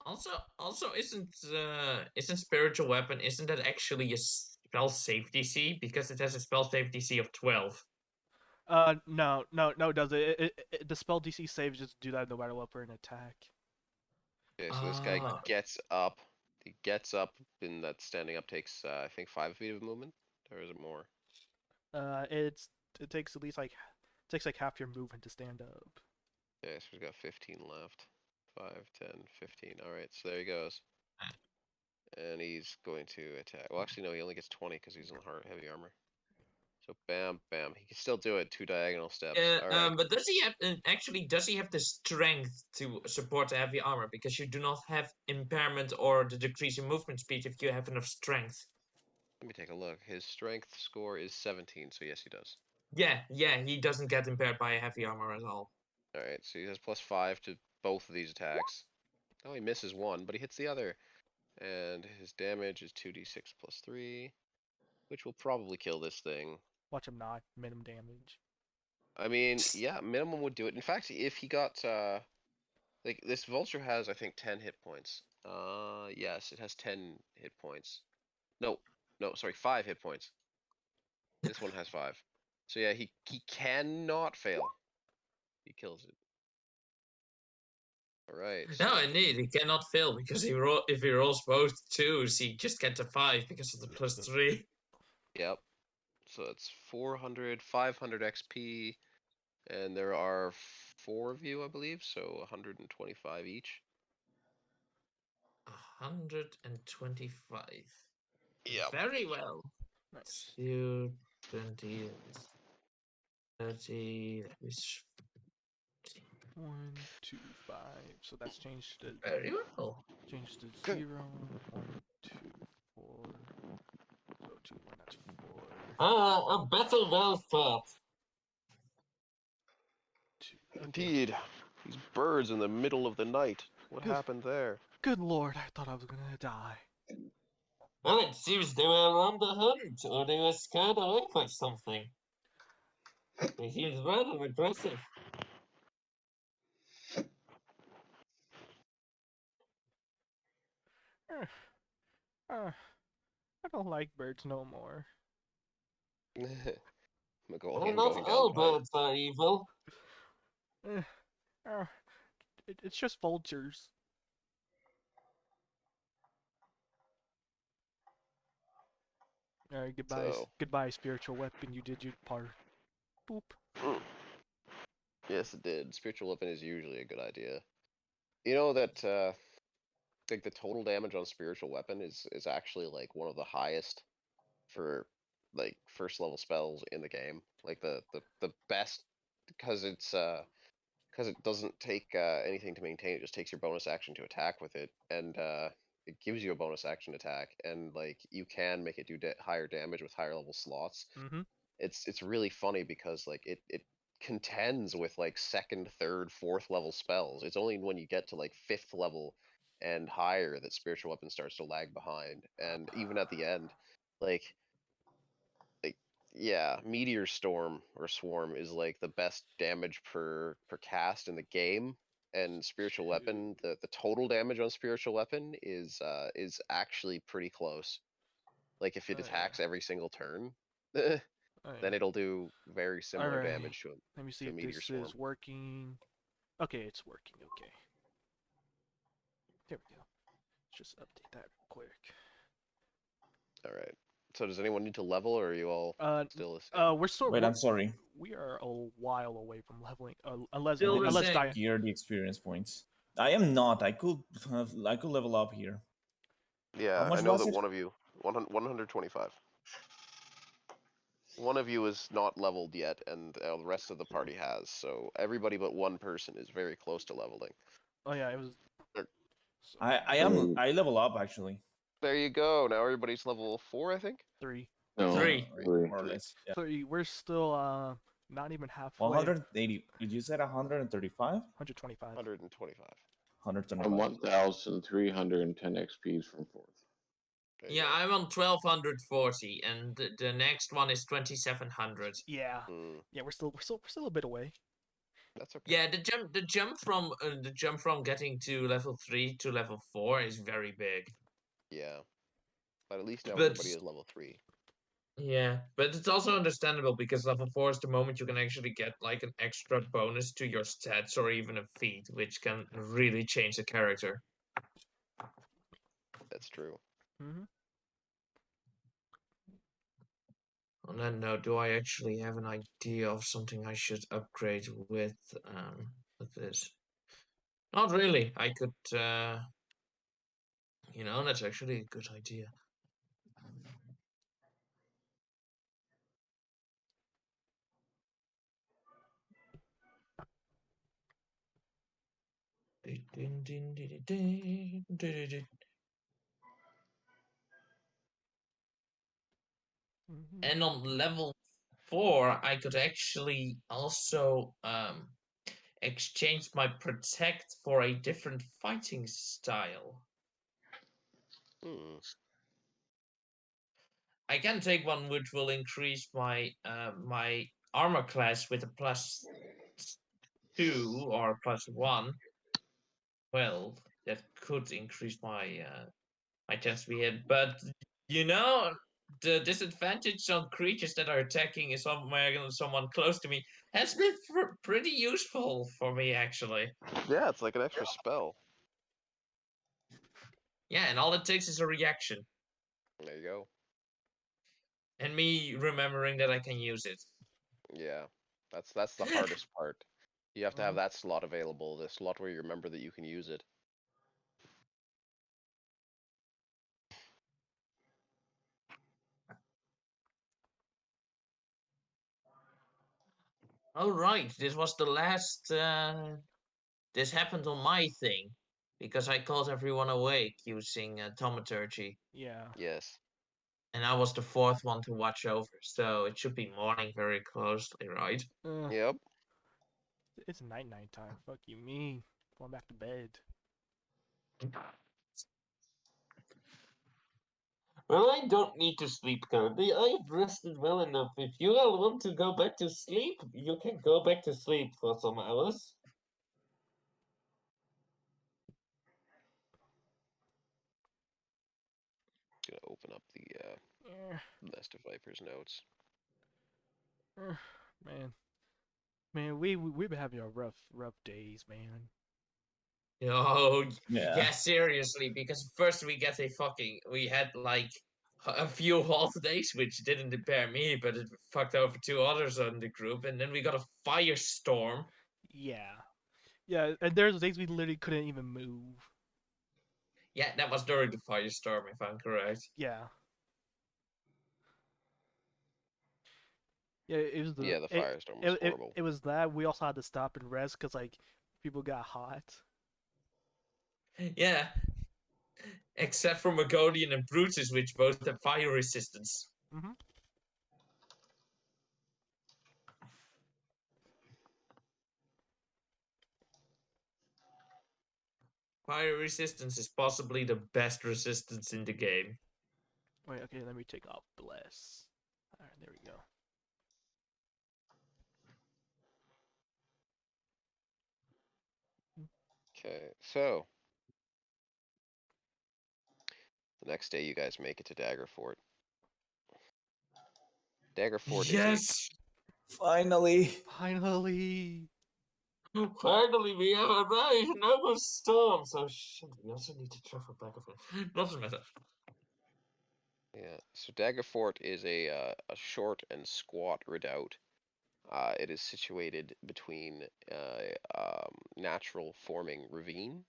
also, isn't spiritual weapon, isn't that actually a spell save DC because it has a spell save DC of 12? No, it doesn't. The spell DC saves just do that no matter what for an attack. Okay, so this guy Ah, gets up. He gets up, and that standing up takes, I think, 5 feet of movement? Or is it more? It takes at least like half your movement to stand up. Okay, so he's got 15 left. 5, 10, 15. Alright, so there he goes. And he's going to attack. Well, actually, no, he only gets 20 because he's in heavy armor. So bam, bam. He can still do it. 2 diagonal steps. Alright. but does he have does he have the strength to support the heavy armor? Because you do not have impairment or the decrease in movement speed if you have enough strength. Let me take a look. His strength score is 17, so yes, he does. Yeah, he doesn't get impaired by heavy armor at all. Alright, so he has +5 to both of these attacks. Oh, he misses one, but he hits the other. And his damage is 2d6 plus 3, which will probably kill this thing. Watch him not minimum damage. I mean, yeah, minimum would do it. In fact, if he got, like, this vulture has, I think, 10 hit points. Yes, it has 10 hit points. No, sorry, 5 hit points. This one has 5. So yeah, he cannot fail. He kills it. Alright. No, indeed, he cannot fail because if he rolls both twos, he just gets a 5 because of the +3. Yep. So it's 400, 500 XP, and there are 4 of you, I believe, so 125 each. 125. Yep. Very well. Nice. 2, 20, 30. That is 1, 2, 5. So that's changed to very well. 0. 1, 2, 4. So 2, 1. That's 4. A battle well fought. 2. Indeed. These birds in the middle of the night. What Good. happened there? Good lord, I thought I was gonna die. Well, it seems they were on the hunt, or they were scared away by something. They seemed rather aggressive. I don't like birds no more. Magolian Not going all Downtime. birds are evil. It's just vultures. Alright, goodbye, So. goodbye, spiritual weapon. You did your part. Boop. Yes, it did. Spiritual weapon is usually a good idea. You know that, like, the total damage on spiritual weapon is actually, like, one of the highest for, like, first level spells in the game. Like, the best, because it's, because it doesn't take anything to maintain, it just takes your bonus action to attack with it, and it gives you a bonus action attack, and like you can make it do higher damage with higher level slots. Mm-hmm. It's really funny because like it contends with like second, third, fourth level spells. It's only when you get to like fifth level and higher that spiritual weapon starts to lag behind, and even at the end, like yeah, Meteor Storm or Swarm is like the best damage per cast in the game, and Spiritual Weapon, the total damage on Spiritual Weapon is actually pretty close. Like if it attacks every single turn, then it'll do very similar Alright. damage to Let me see a if Meteor this Swarm. is working. Okay, it's working. Okay. There we go. Let's just update that real quick. All right. So does anyone need to level, or are you all still the same? We're still. Wait, I'm sorry. We are a while away from leveling. Unless Still the unless same. Dianmu. Here are the experience points. I am not. I could level up here. Yeah, much I know was that it? one of you, 125. One of you is not leveled yet, and the rest of the party has. So everybody but one person is very close to leveling. Oh yeah, it was. Er, So, I level up actually. There you go. Now everybody's level 4, I think. 3. No, 3. three. More or less. Yeah. 3. We're still Not even halfway. 180. Did you say 135? 125. 125. I'm 125. 1,310 XPs from fourth. There you Yeah, go. I'm on 1240, and the next one is 2700. Yeah. Yeah, we're still a bit away. That's okay. Yeah, the jump from getting to level 3 to level 4 is very big. Yeah. But at least now But everybody is level 3. yeah, but it's also understandable because level 4 is the moment you can actually get like an extra bonus to your stats or even a feat, which can really change the character. That's true. Mm-hmm. On that note, do I actually have an idea of something I should upgrade with this? Not really. I could, that's actually a good idea. And on level 4, I could actually also exchange my protect for a different fighting style. I can take one which will increase my my armor class with a +2 or +1. Well, that could increase my my chance to be hit, but the disadvantage on creatures that are attacking is someone close to me has been pretty useful for me actually. Yeah, it's like an extra spell. Yeah, and all it takes is a reaction. There you go. And me remembering that I can use it. Yeah. That's the hardest part. You have to have that slot available, the slot where you remember that you can use it. All right, this was the last. This happened on my thing because I called everyone awake using thaumaturgy. Yeah. Yes. And I was the fourth one to watch over, so it should be morning very closely, right? Yep. It's night time. Fuck you, me. Going back to bed. Well, I don't need to sleep currently. I've rested well enough. If you all want to go back to sleep, you can go back to sleep for some hours. Gonna open up the Nest of Vipers notes. Man, we've been having a rough days, man. Oh, Yeah. yeah, seriously, because first we had like a few holidays, which didn't impair me, but it fucked over two others on the group, and then we got a firestorm. Yeah. Yeah, and there's days we literally couldn't even move. Yeah, that was during the firestorm, if I'm correct. Yeah. Yeah, it was Yeah, the firestorm was horrible. It was that. We also had to stop and rest because like people got hot. Yeah, except for Magolian and Brutus, which both have fire resistance. Mm-hmm. Fire resistance is possibly the best resistance in the game. Wait, okay, let me take off bless. Alright, there we go. Okay, so the next day you guys make it to Dagger Fort. Dagger Fort Yes! Finally. Finally! Finally, we have arrived! No more storms! Oh shit, we also need to travel back of it. Doesn't matter. Yeah, so Dagger Fort is a short and squat redoubt. It is situated between natural forming ravine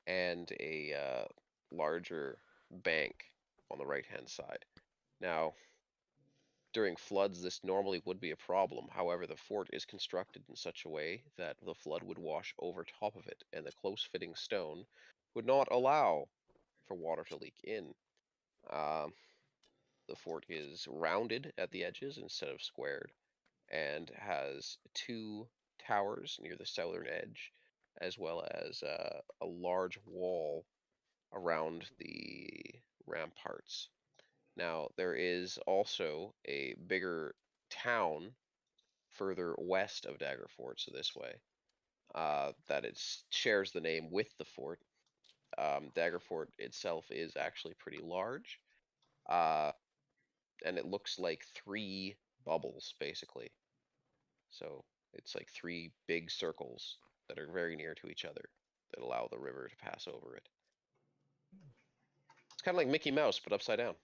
and a larger bank on the right-hand side. Now, during floods, this normally would be a problem. However, the fort is constructed in such a way that the flood would wash over top of it, and the close-fitting stone would not allow for water to leak in. The fort is rounded at the edges instead of squared, and has 2 towers near the southern edge, as well as a large wall around the ramparts. Now, there is also a bigger town further west of Dagger Fort, so this way, that it shares the name with the fort. Dagger Fort itself is actually pretty large, and it looks like 3 bubbles, basically. So it's like 3 big circles that are very near to each other that allow the river to pass over it. It's kind of like Mickey Mouse, but upside down.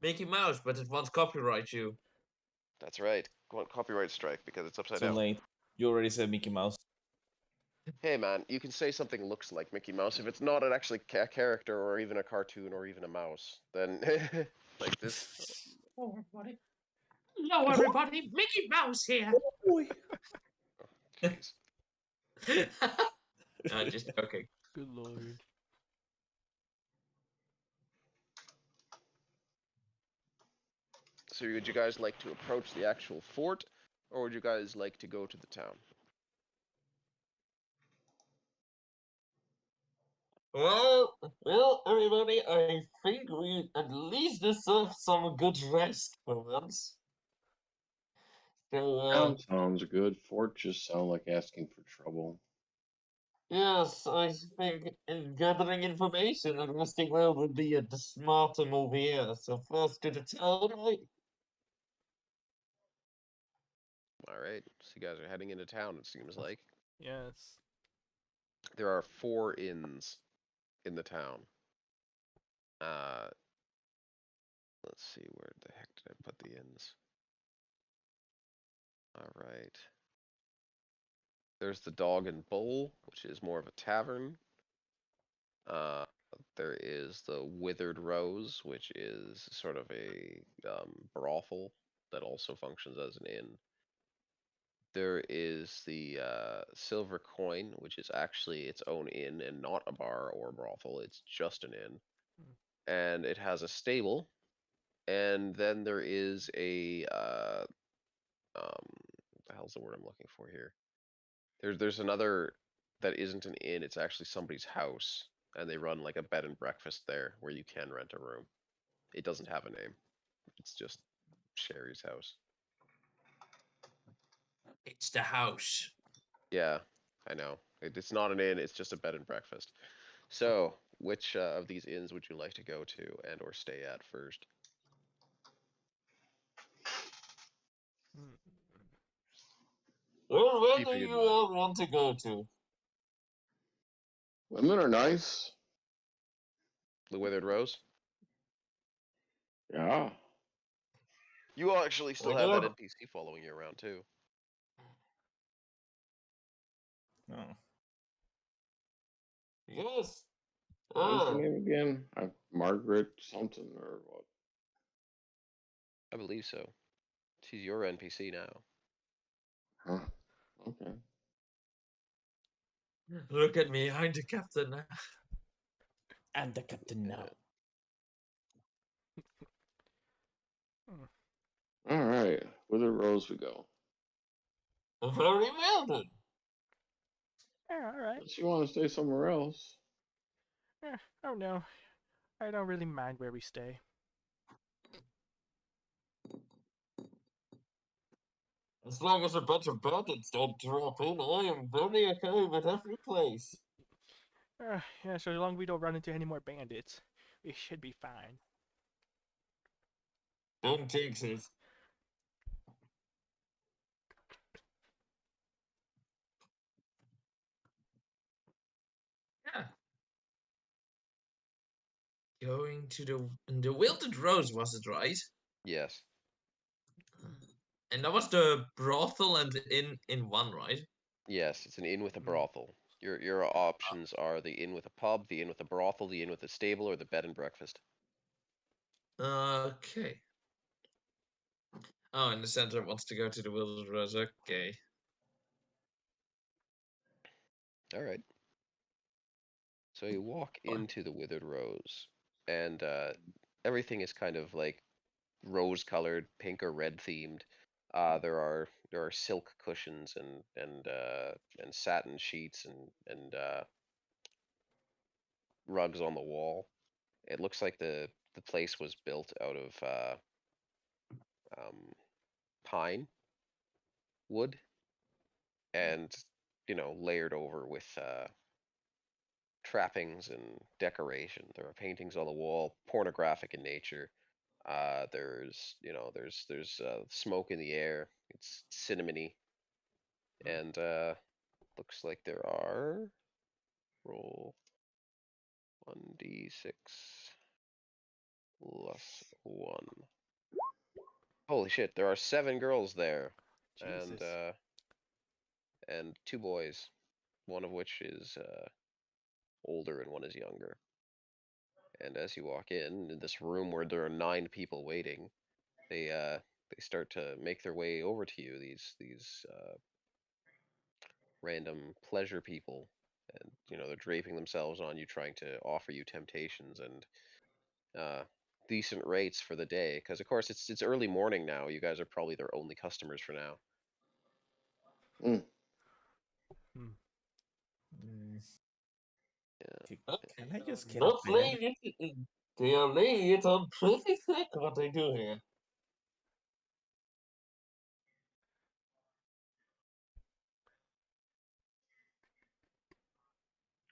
Mickey Mouse, but it won't copyright you. That's right. Go on, copyright strike because it's upside Too down. late. You already said Mickey Mouse. Hey man, you can say something looks like Mickey Mouse if it's not an actually a character or even a cartoon or even a mouse. Then like this. Hello, everybody. Hello, everybody. Mickey Mouse here. Jeez. No, just joking. Good lord. So would you guys like to approach the actual fort, or would you guys like to go to the town? Well, everybody, I think we at least deserve some good rest for once. So, Town sounds good. Fort just sound like asking for trouble. yes, I think in gathering information and resting well would be the smarter move here. So first to the town, right? All right. So you guys are heading into town. It seems like Yes. there are 4 inns in the town. Uh, let's see, where the heck did I put the inns? All right. There's the Dog and Bull, which is more of a tavern. Uh, there is the Withered Rose, which is sort of a brothel that also functions as an inn. There is the Silver Coin, which is actually its own inn and not a bar or a brothel. It's just an inn. And it has a stable. And then there is a what the hell's the word I'm looking for here? There's another that isn't an inn. It's actually somebody's house, and they run like a bed and breakfast there where you can rent a room. It doesn't have a name. It's just Sherry's house. It's the house. Yeah, I know. It's not an inn. It's just a bed and breakfast. So, which of these inns would you like to go to and or stay at first? Hmm. Well, where do Keeping in you mind. all want to go to? Women are nice. The Withered Rose? Yeah. You actually still Why have that not? NPC following you around too. Oh. Yes. What's her Ah, name again? Margaret something or what? I believe so. She's your NPC now. Huh. Okay. look at me. I'm the captain. I'm the captain now. All right. Wither Rose we go. Very well then. Yeah, alright. Unless you want to stay somewhere else. Yeah, oh no. I don't really mind where we stay. As long as a bunch of bandits don't drop in, I am very okay with every place. Yeah, so as long as we don't run into any more bandits, we should be fine. Don't jinx it. Yeah. Going to the Wilted Rose, was it right? Yes. And that was the brothel and the inn in one, right? Yes, it's an inn with a brothel. Your options are the inn with a pub, the inn with a brothel, the inn with a stable, or the bed and breakfast. Okay. Oh, and the center wants to go to the Wilted Rose. Okay. All right. So you walk Fine. into the Withered Rose. and everything is kind of like rose-colored, pink or red themed. There are silk cushions and satin sheets and rugs on the wall. It looks like the place was built out of pine wood and layered over with trappings and decoration. There are paintings on the wall, pornographic in nature. There's smoke in the air. It's cinnamony, and looks like there are roll 1d6 plus 1. Holy shit! There are 7 girls there, and Jesus. and 2 boys, one of which is older and one is younger. And as you walk in this room where there are 9 people waiting, they start to make their way over to you. These random pleasure people, and they're draping themselves on you, trying to offer you temptations and decent rates for the day. Because of course it's early morning now. You guys are probably their only customers for now. Mm. Hmm. Mm, Yeah. Can I just get a Not bed? playing it. They are laying it on pretty thick. What they do here.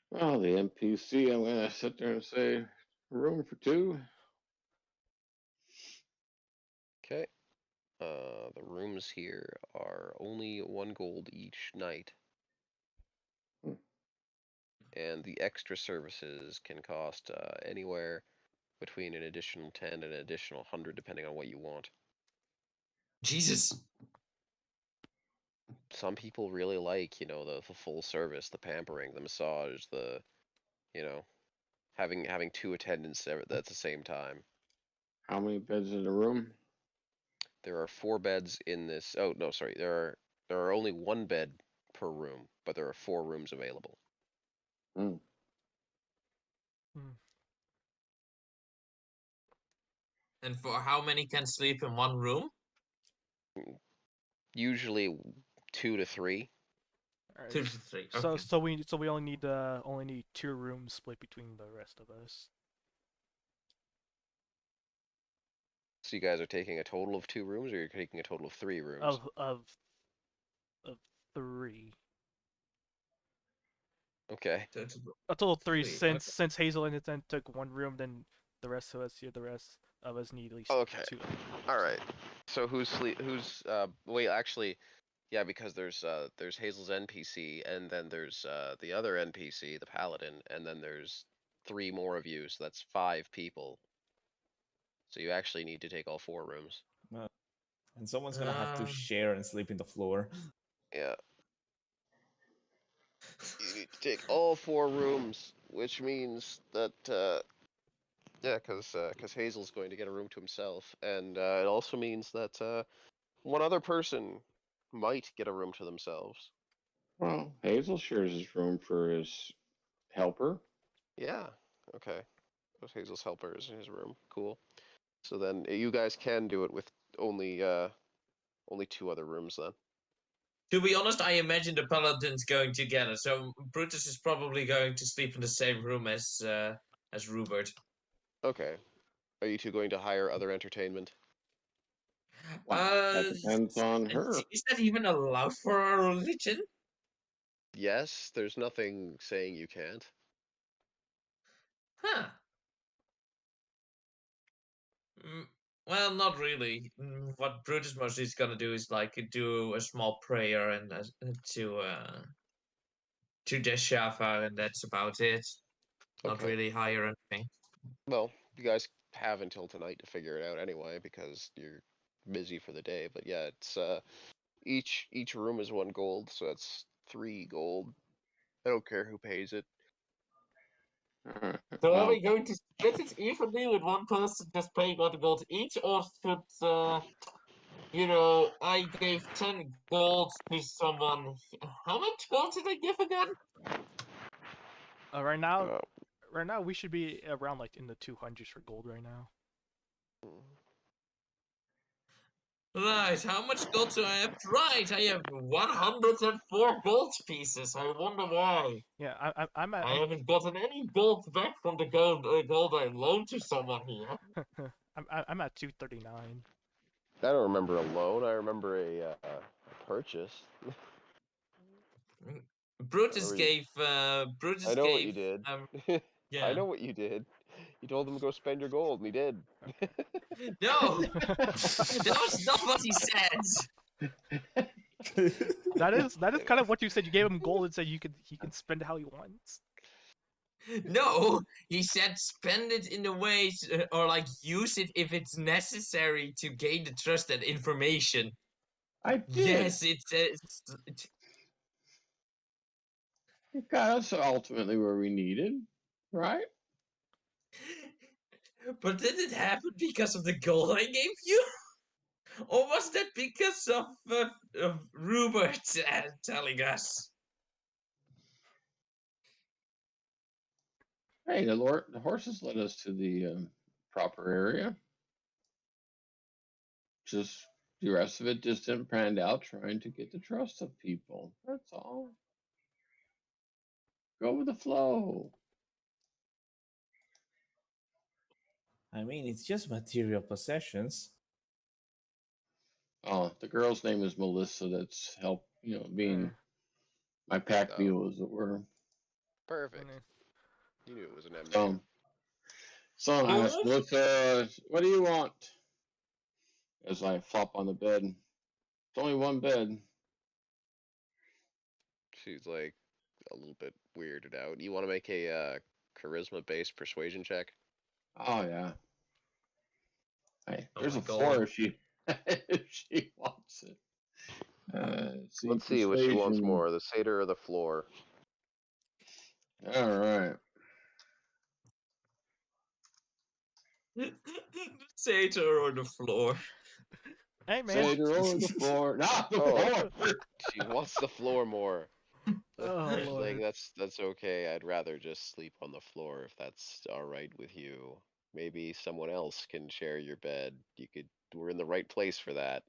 Well, the NPC, I'm gonna sit there and say, room for 2. Okay. The rooms here are only 1 gold each night. Hmm. And the extra services can cost anywhere between an additional 10 and an additional 100, depending on what you want. Jesus. Some people really like, the full service, the pampering, the massage, you know, having 2 attendants at the same time. How many beds in the room? There are 4 beds in this. Oh no, sorry. There are only 1 bed per room, but there are 4 rooms available. Hmm. Hmm. And for how many can sleep in one room? Usually 2 to 3. Alright. 2 to 3. So Okay. we only need 2 rooms split between the rest of us. So you guys are taking a total of 2 rooms, or you're taking a total of 3 rooms? Of 3. Okay. A total of 3 3. since Okay. since Hazel and then took 1 room, then the rest of us need at least Okay. 2 rooms. All right. So wait, actually, yeah, because there's Hazel's NPC, and then there's the other NPC, the Paladin, and then there's 3 more of you, so that's 5 people. So you actually need to take all 4 rooms. And someone's gonna have to Um, share and sleep in the floor. Yeah. You need to take all 4 rooms, which means that yeah, because Hazel's going to get a room to himself, and it also means that one other person might get a room to themselves. Well, Hazel shares his room for his helper. Yeah. Okay. Those Hazel's helper is in his room. Cool. So then you guys can do it with only 2 other rooms then. to be honest, I imagine the paladins going together. So Brutus is probably going to sleep in the same room as Rupert. Okay. Are you 2 going to hire other entertainment? Well, that depends on her. Is that even allowed for our religion? Yes. There's nothing saying you can't. Huh. Mm, well, not really. What Brutus mostly is gonna do is like do a small prayer and to Deshafa, and that's about it. Not Okay. really hire anything. Well, you guys have until tonight to figure it out anyway, because you're busy for the day. But yeah, it's each room is 1 gold, so that's 3 gold. I don't care who pays it. All right. So are Well, we going to split it evenly with one person just paying 1 gold each, or should I gave 10 gold to someone. How much gold did I give again? Uh, right now, Uh, right now we should be around like in the 200s for gold right now. Right, how much gold do I have? Right, I have 104 gold pieces. I wonder why. Yeah, I'm at I haven't gotten any gold back from the gold I loaned to someone here. I'm at 239. I don't remember a loan. I remember a purchase. Brutus remember gave I know what you did. I yeah. know what you did. You told him to go spend your gold, and he did. No, that was not what he said. That is kind of what you said. You gave him gold and said he can spend it how he wants. No, he said spend it in a way or like use it if it's necessary to gain the trust and information. I did. Yes, it says. It got us ultimately where we needed, right? But did it happen because of the gold I gave you? Or was that because of Rupert telling us? Hey, the horses led us to the proper area. Just the rest of it just didn't pan out trying to get the trust of people. That's all. Go with the flow. I mean, it's just material possessions. Oh, the girl's name is Melissa. That's helped, being my pack Oh. mule, as it were. Perfect. You knew it was an M So, name. so I asked Melissa, "What do you want?" As I flop on the bed. It's only one bed. She's like a little bit weirded out. You want to make a charisma-based persuasion check? Oh yeah. Hey, Oh there's my a God. floor if she if she wants it. Let's see what she wants persuasion. more, the satyr or the floor. All right. Satyr on the floor. Hey man. Satyr over the floor, not the Oh. floor. She wants the floor more. Oh She's like, lord. that's okay. I'd rather just sleep on the floor if that's all right with you. Maybe someone else can share your bed. We're in the right place for that.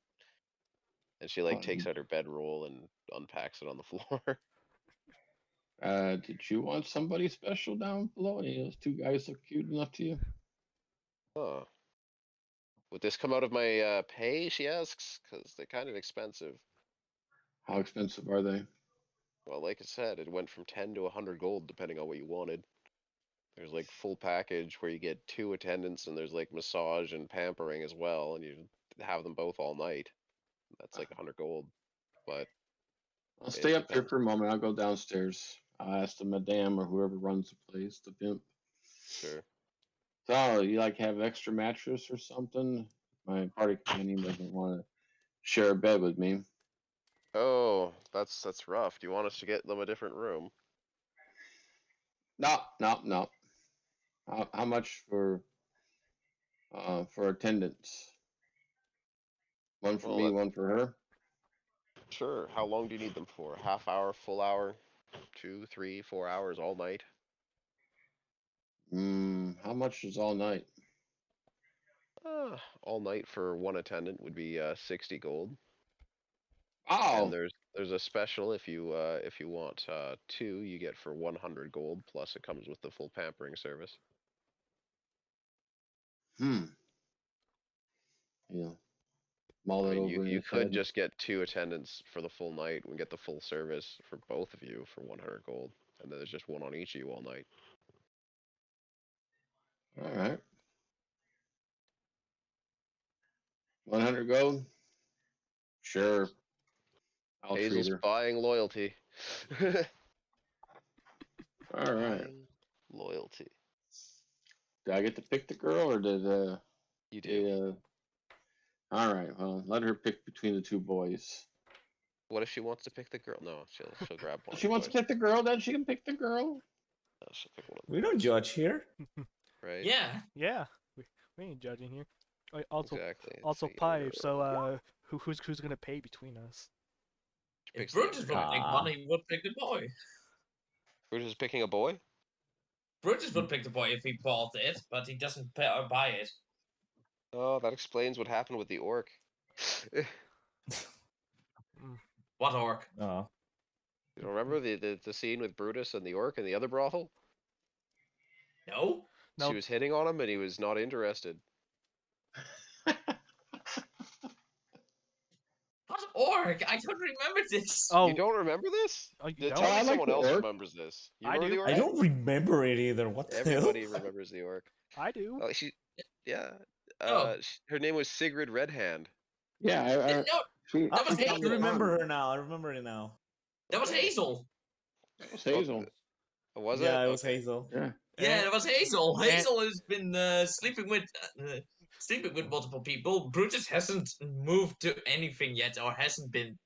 And she like takes out her bedroll and unpacks it on the floor. Did you want somebody special down below? Any of those two guys look cute enough to you? Huh. Would this come out of my pay? She asks, because they're kind of expensive. How expensive are they? Well, like I said, it went from 10 to 100 gold depending on what you wanted. There's like full package where you get 2 attendants and there's like massage and pampering as well, and you have them both all night. That's like 100 gold. But I'll it stay up here depends. for a moment. I'll go downstairs. I'll ask the madame or whoever runs the place, the pimp. Sure. So, you like have extra mattress or something? My party companion doesn't want to share a bed with me. Oh, that's rough. Do you want us to get them a different room? No, no, no. How much for attendance? One for Well, me, one for her. sure. How long do you need them for? Half hour, full hour, 2, 3, 4 hours all night? How much is all night? All night for one attendant would be 60 gold. Oh, And there's a special if you want 2, you get for 100 gold, plus it comes with the full pampering service. Yeah. Mull I it mean, over in you his could head. just get 2 attendants for the full night and get the full service for both of you for 100 gold, and then there's just one on each of you all night. All right. 100 gold? Sure. I'll treat Hazel's her. buying loyalty. All right. Buying loyalty. Did I get to pick the girl or did You do. all right, well, let her pick between the two boys. What if she wants to pick the girl? No, she'll grab one If of she the wants boys. to pick the girl, then she can pick the girl. No, she'll pick one of the We don't judge here. right? Yeah. Yeah. We ain't judging here. Wait, also Exactly. also See, Pipe. So who's gonna pay between us? she If picks the Brutus younger would guy. pick one, he would pick the boy. Brutus is picking a boy? Brutus would pick the boy if he bought it, but he doesn't buy it. Oh, that explains what happened with the orc. What orc? Oh. You remember the scene with Brutus and the orc in the other brothel? No? She Nope. was hitting on him and he was not interested. What orc? I don't remember this. Oh, You don't remember this? oh, you Tell don't? me I like someone the else orc. remembers this. You I remember do. the I orc? don't remember it either. What the Everybody hell? remembers the orc. I do. Oh, yeah. Oh. Her name was Sigrid Redhand. Yeah, No, she, That was she I found the remember farm. her now. I remember it now. that was Okay. Hazel. It was Hazel. Was it? Yeah, it was Okay. Hazel. Yeah. Yeah, And- that was Hazel. and- Hazel has been sleeping with multiple people. Brutus hasn't moved to anything yet, or hasn't been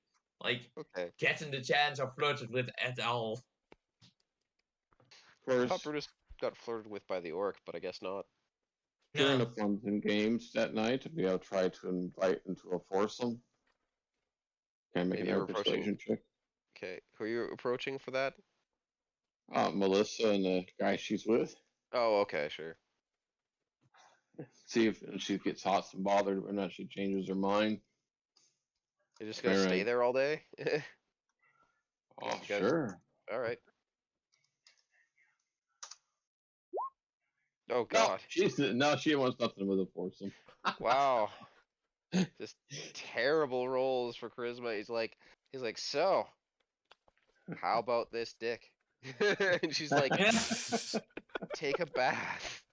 like Okay. getting the chance or flirted with at all. Of I thought course, Brutus got flirted with by the orc, but I guess not. during No. the fun and games that night, we all tried to invite into a foursome. Can I make Maybe another you're approaching. persuasion check? Okay. Who are you approaching for that? Melissa and the guy she's with. Oh, okay, sure. See if she gets hot and bothered or not. She changes her mind. You're just gonna Alright. stay there all day? Oh, You guys- sure. All right. Oh No, God. she wants nothing with a foursome. Wow. Just terrible rolls for charisma. He's like, so how about this dick? And she's like, take a bath.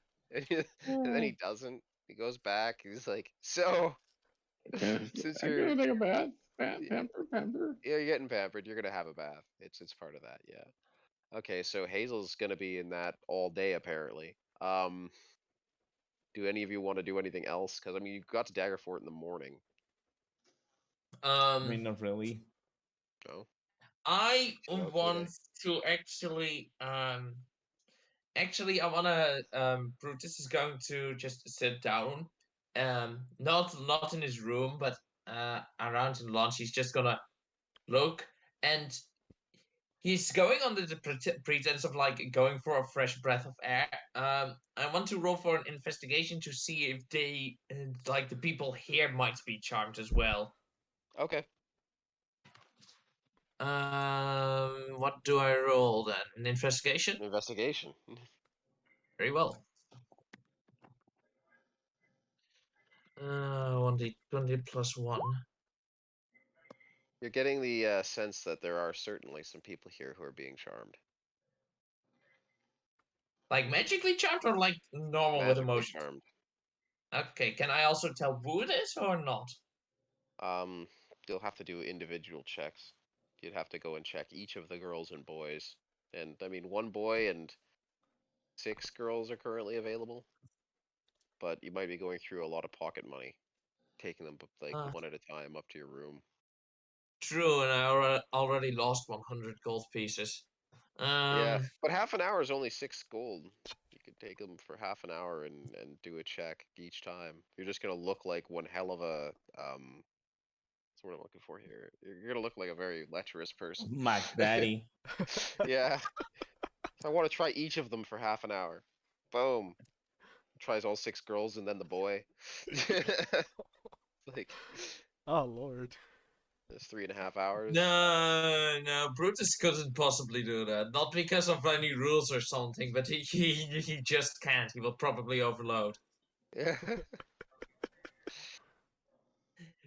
And then he doesn't. He goes back. He's like, so since I'm you're gonna take a bath. Pamper. yeah, you're getting pampered, you're gonna have a bath. It's part of that, yeah. Okay, so Hazel's gonna be in that all day apparently. Do any of you want to do anything else? Because I mean, you got to Daggerfort in the morning. I mean, not really. No. I Chill out want today. to actually I wanna Brutus is going to just sit down. Not in his room, but around in lunch. He's just gonna look, and he's going under the pretense of like going for a fresh breath of air. I want to roll for an investigation to see if they like the people here might be charmed as well. Okay. What do I roll then? An investigation? Investigation. Very well. 1d20 plus 1. You're getting the sense that there are certainly some people here who are being charmed. Like magically charmed or like normal with Magically emotions? charmed. Okay, can I also tell who it is or not? You'll have to do individual checks. You'd have to go and check each of the girls and boys. And I mean, one boy and 6 girls are currently available. But you might be going through a lot of pocket money, taking them like one at a time up to your room. True, and I already lost 100 gold pieces. Yeah, but half an hour is only 6 gold. You could take them for half an hour and do a check each time. You're just gonna look like one hell of a That's what I'm looking for here. You're gonna look like a very lecherous person. Mac Daddy. Yeah. So I want to try each of them for half an hour. Boom. Tries all 6 girls and then the boy. Like, Oh Lord. it's 3.5 hours. No, Brutus couldn't possibly do that. Not because of any rules or something, but he just can't. He will probably overload. Yeah.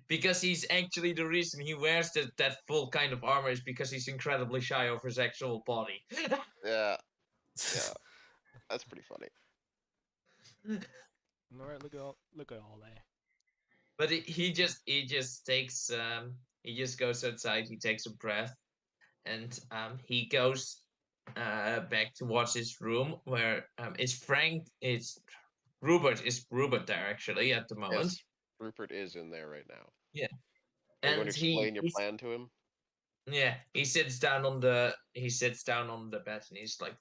Because he's actually the reason he wears that full kind of armor is because he's incredibly shy of his actual body. Yeah. Yeah. That's pretty funny. Alright, look at all that. But he just takes he just goes outside. He takes a breath, and he goes back towards his room where it's Rupert there actually at the moment. Yes. Rupert is in there right now. Yeah. Are you going And to explain your plan to him? Yeah, he sits down on the bed and he's like,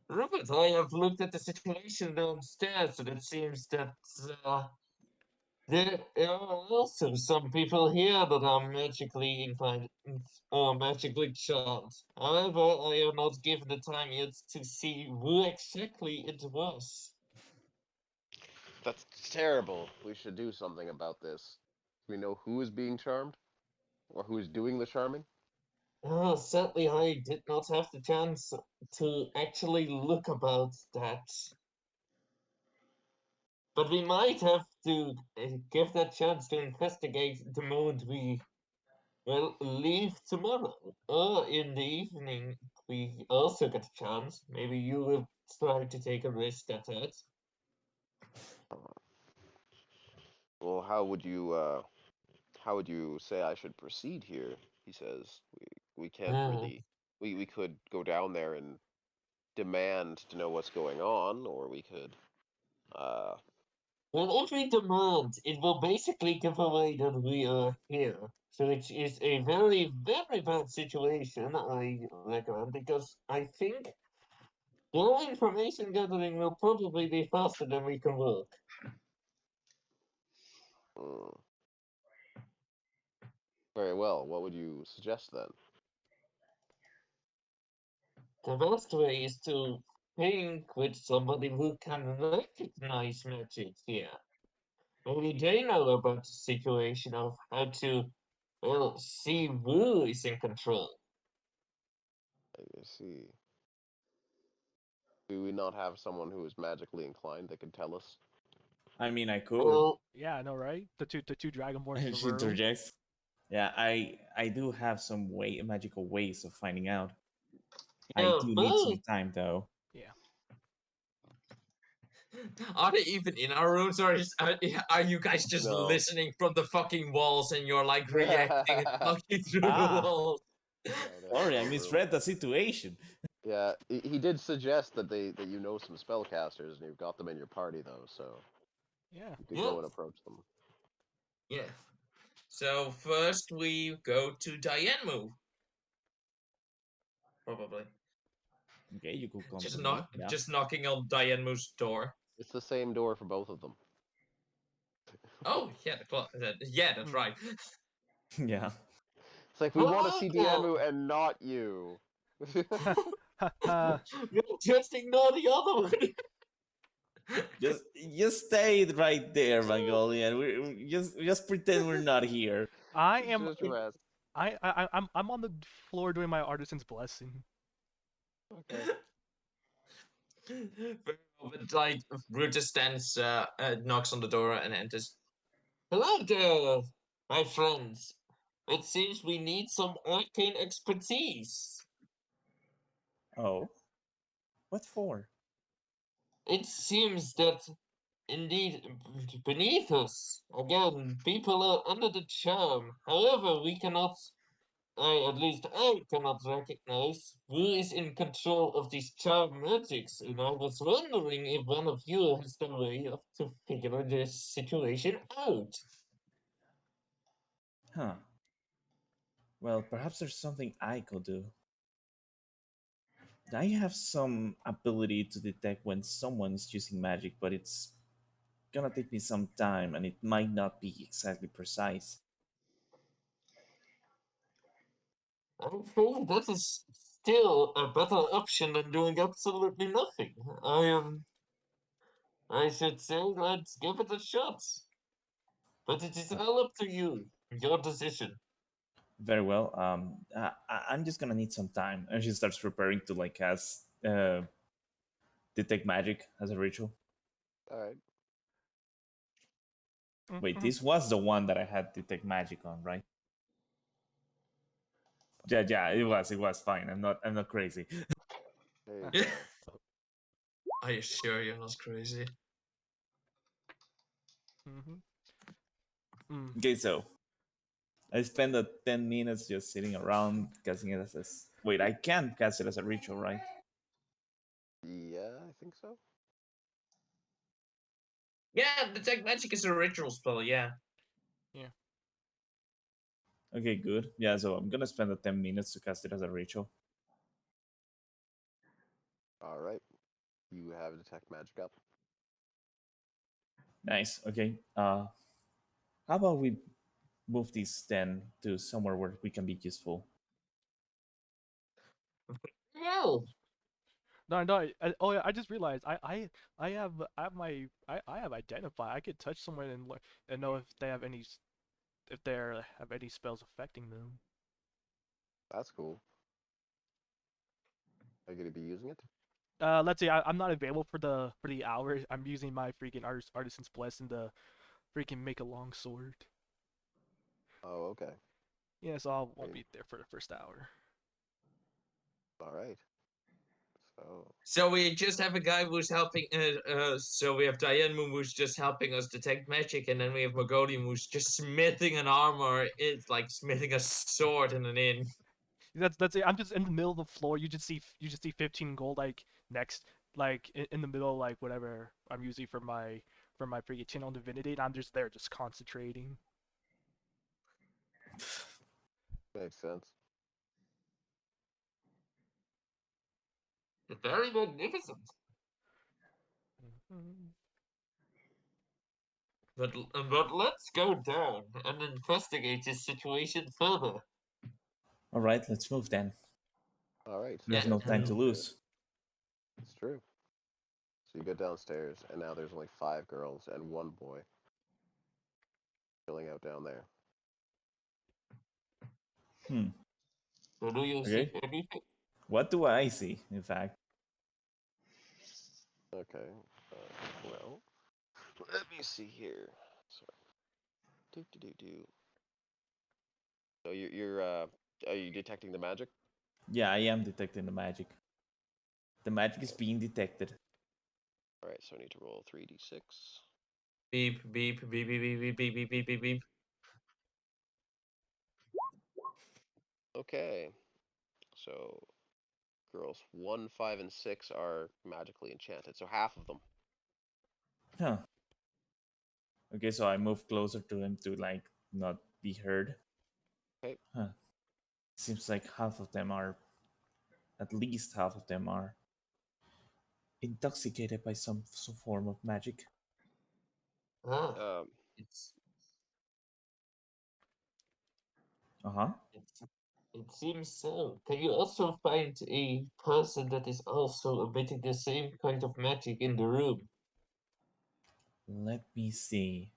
Rupert, I have looked at the situation downstairs and it seems that There are also some people here that are magically inclined or magically charmed. However, I have not given the time yet to see who exactly it was. That's terrible. We should do something about this. Do we know who is being charmed? Or who is doing the charming? Sadly, I did not have the chance to actually look about that. But we might have to give that chance to investigate the moment we, well, leave tomorrow. Or in the evening, we also get a chance. Maybe you will try to take a risk at it. Well, how would you say I should proceed here? He says we can't Hmm. really we could go down there and demand to know what's going on, or we could uh Well, if we demand, it will basically give away that we are here. So it is a very, very bad situation, I reckon, because I think the information gathering will probably be faster than we can work. mm, very well. What would you suggest then? The best way is to think with somebody who can recognize magic here. Maybe they know about the situation of how to, well, see who is in control. I see. Do we not have someone who is magically inclined that could tell us? I mean, I could. Well, Yeah, I know, right? The two dragonborns in the She room. interjects. Yeah, I do have some magical ways of finding out. I yeah, do need but some time though. Yeah. are they even in our rooms, or are you guys just No. listening from the fucking walls and you're like reacting and talking through the Ah, walls? No, they're in sorry, I our room. misread the situation. Yeah, he did suggest that that you know some spellcasters and you've got them in your party though, so Yeah. you could Yeah, go and approach them. yeah. So first we go to Dianmu, probably. Okay, you could come to Just me. Yeah. knocking on Dianmu's door. It's the same door for both of them. Oh yeah, yeah, that's Hmm. right. Yeah. It's like we want to see Hello Dianmu and not you. there. Just ignore the other one. Just stay right there, Magolian. We just pretend we're not here. I am. Just rest. I'm on the floor doing my artisan's blessing. Okay. But like Brutus stands, knocks on the door and enters. Hello there, my friends. It seems we need some arcane expertise. Oh, what for? It seems that indeed beneath us, again, people are under the charm. However, we cannot, at least I cannot recognize who is in control of these charm magics, and I was wondering if one of you has the way of to figure this situation out. Huh. Well, perhaps there's something I could do. I have some ability to detect when someone is using magic, but it's gonna take me some time and it might not be exactly precise. I think that is still a better option than doing absolutely nothing. I should say, let's give it a shot. But it is Uh, all up to you, your decision. Very well. I'm just gonna need some time. And she starts preparing to like cast detect magic as a ritual. All right. Wait, Mm-hmm. this was the one that I had detect magic on, right? Yeah, yeah, it was. It was fine. I'm not crazy. There you Yeah. go. Are you sure you're not crazy? Mm-hmm. Mm. Okay, so I spend the 10 minutes just sitting around casting it as wait, I can cast it as a ritual, right? Yeah, I think so. Yeah, detect magic is a ritual spell, yeah. Yeah. Okay, good. Yeah, so I'm gonna spend the 10 minutes to cast it as a ritual. All right. You have detect magic up. Nice. Okay. How about we move this then to somewhere where we can be useful? No. No. Oh yeah, I just realized I have identify. I could touch someone and know if they have if they have any spells affecting them. That's cool. Are you gonna be using it? Let's see. I'm not available for the hour. I'm using my freaking artisan's blessing to freaking make a long sword. Oh, okay. Yeah, so I won't Great. be there for the first hour. All right. So So we just have a guy who's helping. So we have Dianmu who's just helping us detect magic, and then we have Magolian who's just smithing an armor. It's like smithing a sword in an inn. That's it. I'm just in the middle of the floor. You just see 15 gold like next like in the middle like whatever I'm using for my freaking channel divinity. And I'm just there just concentrating. makes sense. Very magnificent. But let's go down and investigate this situation further. All right, let's move then. All right. So We have you no guys time go to downstairs. lose. It's true. So you go downstairs, and now there's only 5 girls and 1 boy chilling out down there. So do you see Okay. anything? What do I see, in fact? Okay. Well, let me see here. So, do. So are you detecting the magic? Yeah, I am detecting the magic. The magic is being detected. All right. So I need to roll 3d6. Beep beep beep beep beep beep beep beep beep beep beep. Okay. So girls 1, 5, and 6 are magically enchanted. So half of them. Huh. Okay, so I move closer to him to like not be heard. Okay. Huh. Seems like half of them are, at least half of them are intoxicated by some form of magic. Ah, Um. it's Uh-huh. it's it seems so. Can you also find a person that is also emitting the same kind of magic in the room? Let me see.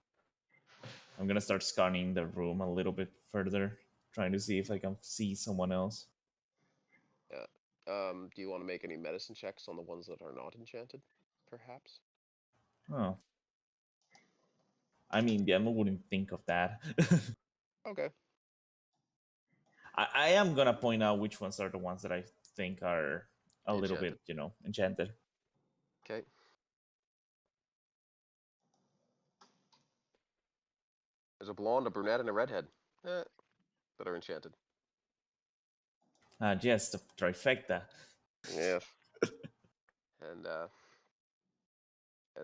I'm gonna start scanning the room a little bit further, trying to see if I can see someone else. Yeah. Do you want to make any medicine checks on the ones that are not enchanted? Perhaps. Oh. I mean, Dianmu wouldn't think of that. Okay. I am gonna point out which ones are the ones that I think are a little Enchanted. bit, enchanted. Okay. There's a blonde, a brunette, and a redhead. That are enchanted. Yes, the trifecta. Yes. And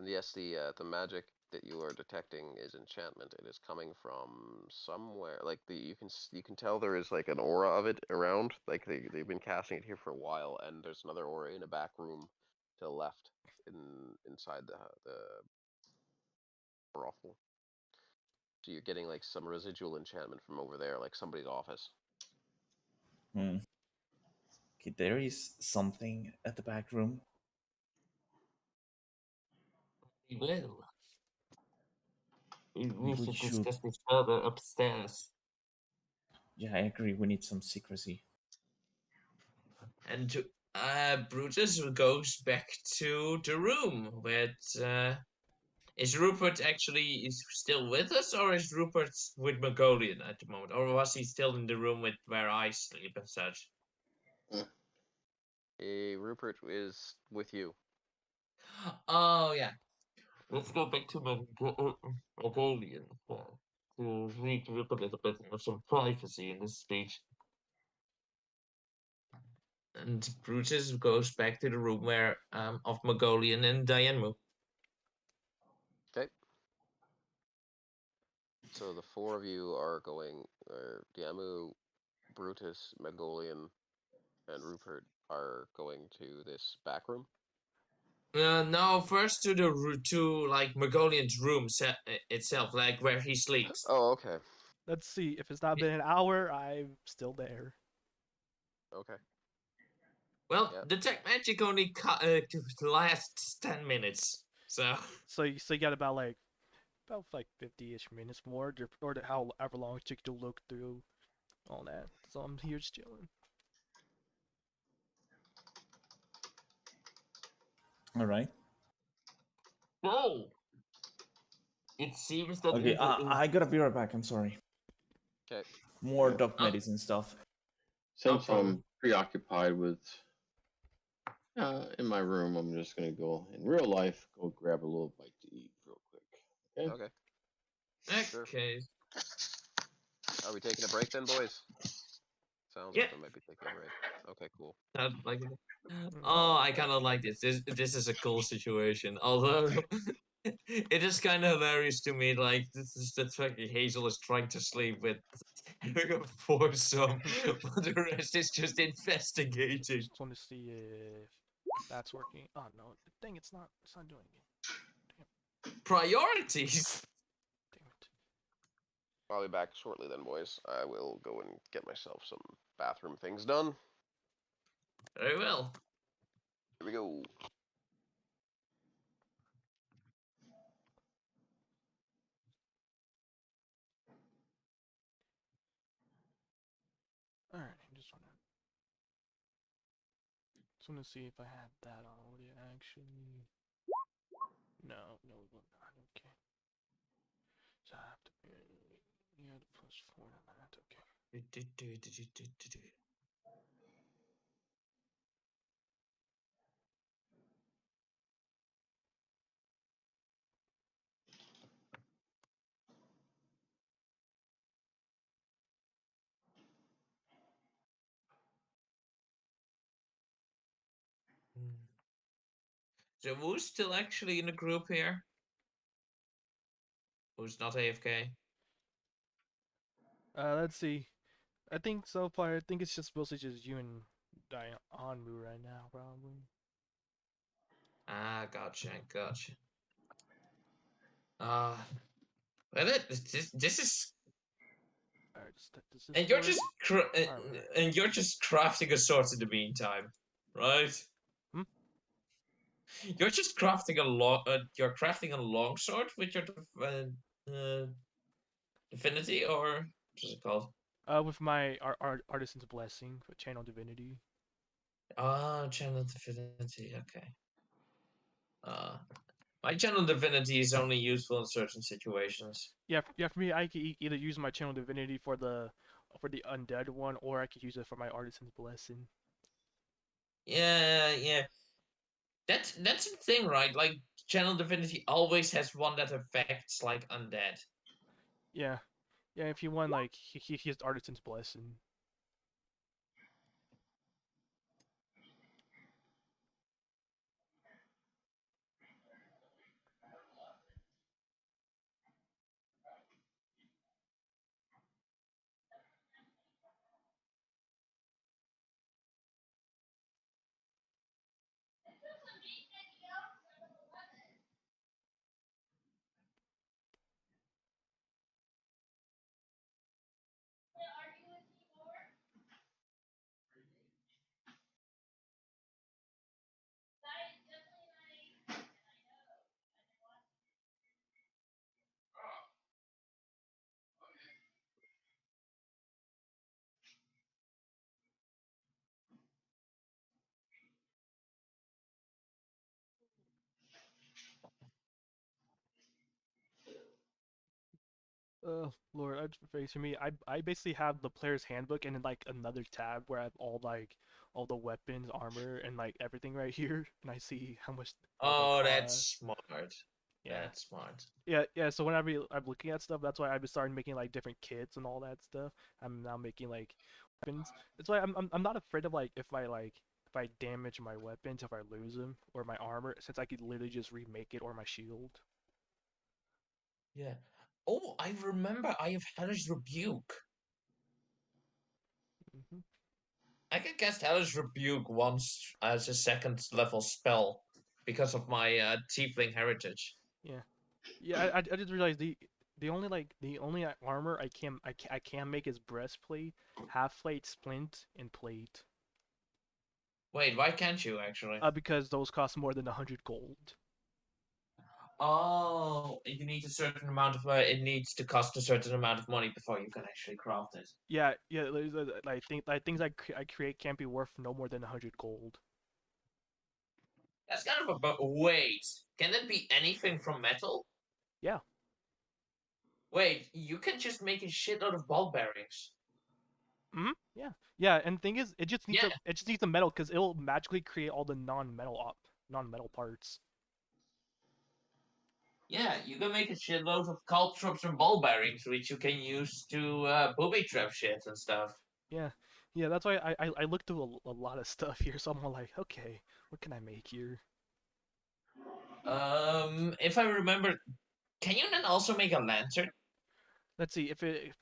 yes, the magic that you are detecting is enchantment. It is coming from somewhere. Like you can tell there is like an aura of it around. Like they've been casting it here for a while, and there's another aura in a back room to the left inside the brothel. So you're getting like some residual enchantment from over there, like somebody's office. Hmm. Okay, there is something at the back room. Well, we We should should. discuss this further upstairs. Yeah, I agree. We need some secrecy. And Brutus goes back to the room where is Rupert actually is still with us, or is Rupert with Magolian at the moment, or was he still in the room with where I sleep and such? Rupert is with you. Oh yeah, let's go back to Magolian to read Rupert a little bit more some privacy in this speech. And Brutus goes back to the room where of Magolian and Dianmu. Okay. So the 4 of you are going, Diamu, Brutus, Magolian, and Rupert are going to this back room. No, first to like Magolian's room itself, like where he sleeps. Oh, okay. Let's see. If it's not been an hour, I'm still there. Okay. Well, Yep. detect magic only lasts 10 minutes, so So you got about 50-ish minutes more, or however long it took to look through all that. So I'm here just chilling. All right. oh, it seems that Okay, I gotta be right back. I'm sorry. Okay. More Yeah. dog medicine stuff. No Since problem. I'm preoccupied with in my room, I'm just gonna go in real life, go grab a little bite to eat real quick. Okay. Okay. Sure. Okay. Are we taking a break then, boys? Sounds Yeah. like we might be taking a break. Okay, cool. Like it. Oh, I kind of like this. This is a cool situation. Although it is kind of hilarious to me. Like this is the fucking Hazel is trying to sleep with foursome, but the rest is just investigating. Just want to see if that's working. Oh no, dang! It's not. It's not doing it. Priorities. Damn it. I'll be back shortly then, boys. I will go and get myself some bathroom things done. Very well. Here we go. All right. Just want to see if I had that already. Actually, no, it will not. Okay. So I have to be. Yeah, the +4 on that. Okay. So who's still actually in the group here? Who's not AFK? Let's see. I think so far. I think it's just mostly just you and Dianmu right now, probably. Ah, gotcha. Uh, well, this is, All right. Does this and you're work? just Armor. and you're just crafting a sword in the meantime, right? Hmm? You're just crafting you're crafting a longsword with your divinity, or what's it called? With my artisan's blessing for channel divinity. Ah, channel divinity. Okay. Uh, my channel divinity is only useful in certain situations. Yeah, for me, I could either use my channel divinity for the undead one, or I could use it for my artisan's blessing. Yeah. That's the thing, right? Like channel divinity always has one that affects like undead. Yeah, if you want, like, he has artisan's blessing. Lord, I just face me. I basically have the player's handbook and then like another tab where I have all the weapons, armor, and like everything right here, and I see how much all that Oh, that's costs. smart. Yeah, That's smart. yeah. So whenever I'm looking at stuff, that's why I've started making like different kits and all that stuff. I'm now making like weapons. That's why I'm not afraid of like if I damage my weapons, if I lose them, or my armor, since I could literally just remake it, or my shield. Yeah. Oh, I remember I have Hellish Rebuke. Hmm. I can cast Hellish Rebuke once as a second level spell because of my tiefling heritage. Yeah. I just realized the only armor I can make is breastplate, half plate, splint, and plate. Wait, why can't you actually? Because those cost more than 100 gold. Oh, you need a certain amount of. It needs to cost a certain amount of money before you can actually craft it. Yeah. Things I create can't be worth no more than 100 gold. That's kind of a. But wait, can it be anything from metal? Yeah. Wait, you can just make a shitload of ball bearings. Yeah. Yeah. And the thing is, Yeah. it just needs a metal because it'll magically create all the non-metal parts. Yeah, you can make a shitload of caltrops and ball bearings, which you can use to booby trap shit and stuff. Yeah. Yeah. That's why I looked through a lot of stuff here. So I'm all like, okay, what can I make here? If I remember, can you then also make a lantern? Let's see if it.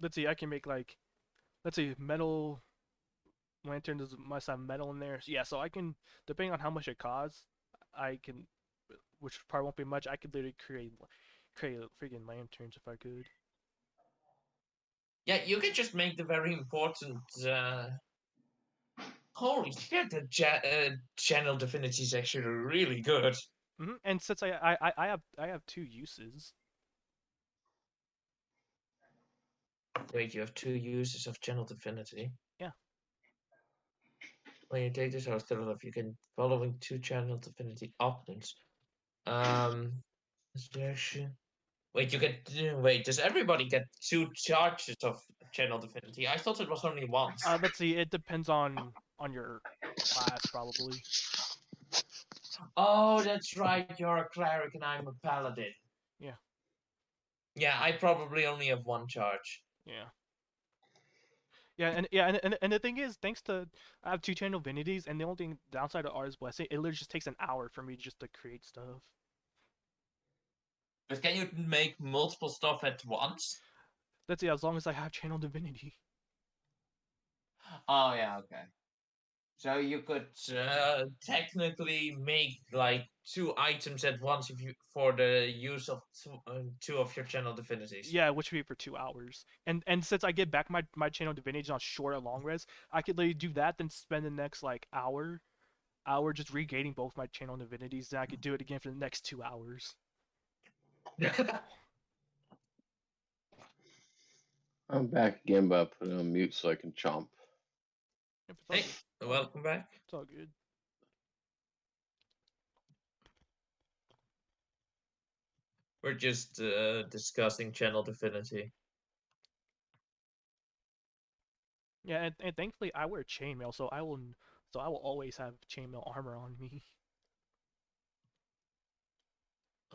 Let's see. I can make like, let's see, metal lantern must have metal in there. So yeah, so I can, depending on how much it costs, I can, which probably won't be much. I could literally create freaking lanterns if I could. Yeah, you can just make the very important. Holy shit, the channel divinity is actually really good. And since I have two uses. Wait, you have two uses of channel divinity. Yeah. When you take this out of you can following two channel divinity options. Wait, you get wait. Does everybody get two charges of channel divinity? I thought it was only once. Let's see. It depends on your class probably. Oh, that's right. You're a cleric and I'm a paladin. Yeah. Yeah, I probably only have one charge. Yeah. And the thing is, thanks to I have two channel divinities, and the only thing downside of ours blessing, it literally just takes an hour for me just to create stuff. But can you make multiple stuff at once? Let's see, as long as I have channel divinity. Oh yeah, okay. So you could technically make like two items at once if you for the use of two of your channel divinities. Yeah, which would be for 2 hours. And since I get back my channel divinities on short and long res, I could literally do that, then spend the next like hour just regaining both my channel divinities, then I could do it again for the next 2 hours. I'm back again, but I put it on mute so I can chomp. Hey, welcome back. It's all good. We're just discussing channel divinity. Yeah, and thankfully I wear chainmail, so I will always have chainmail armor on me.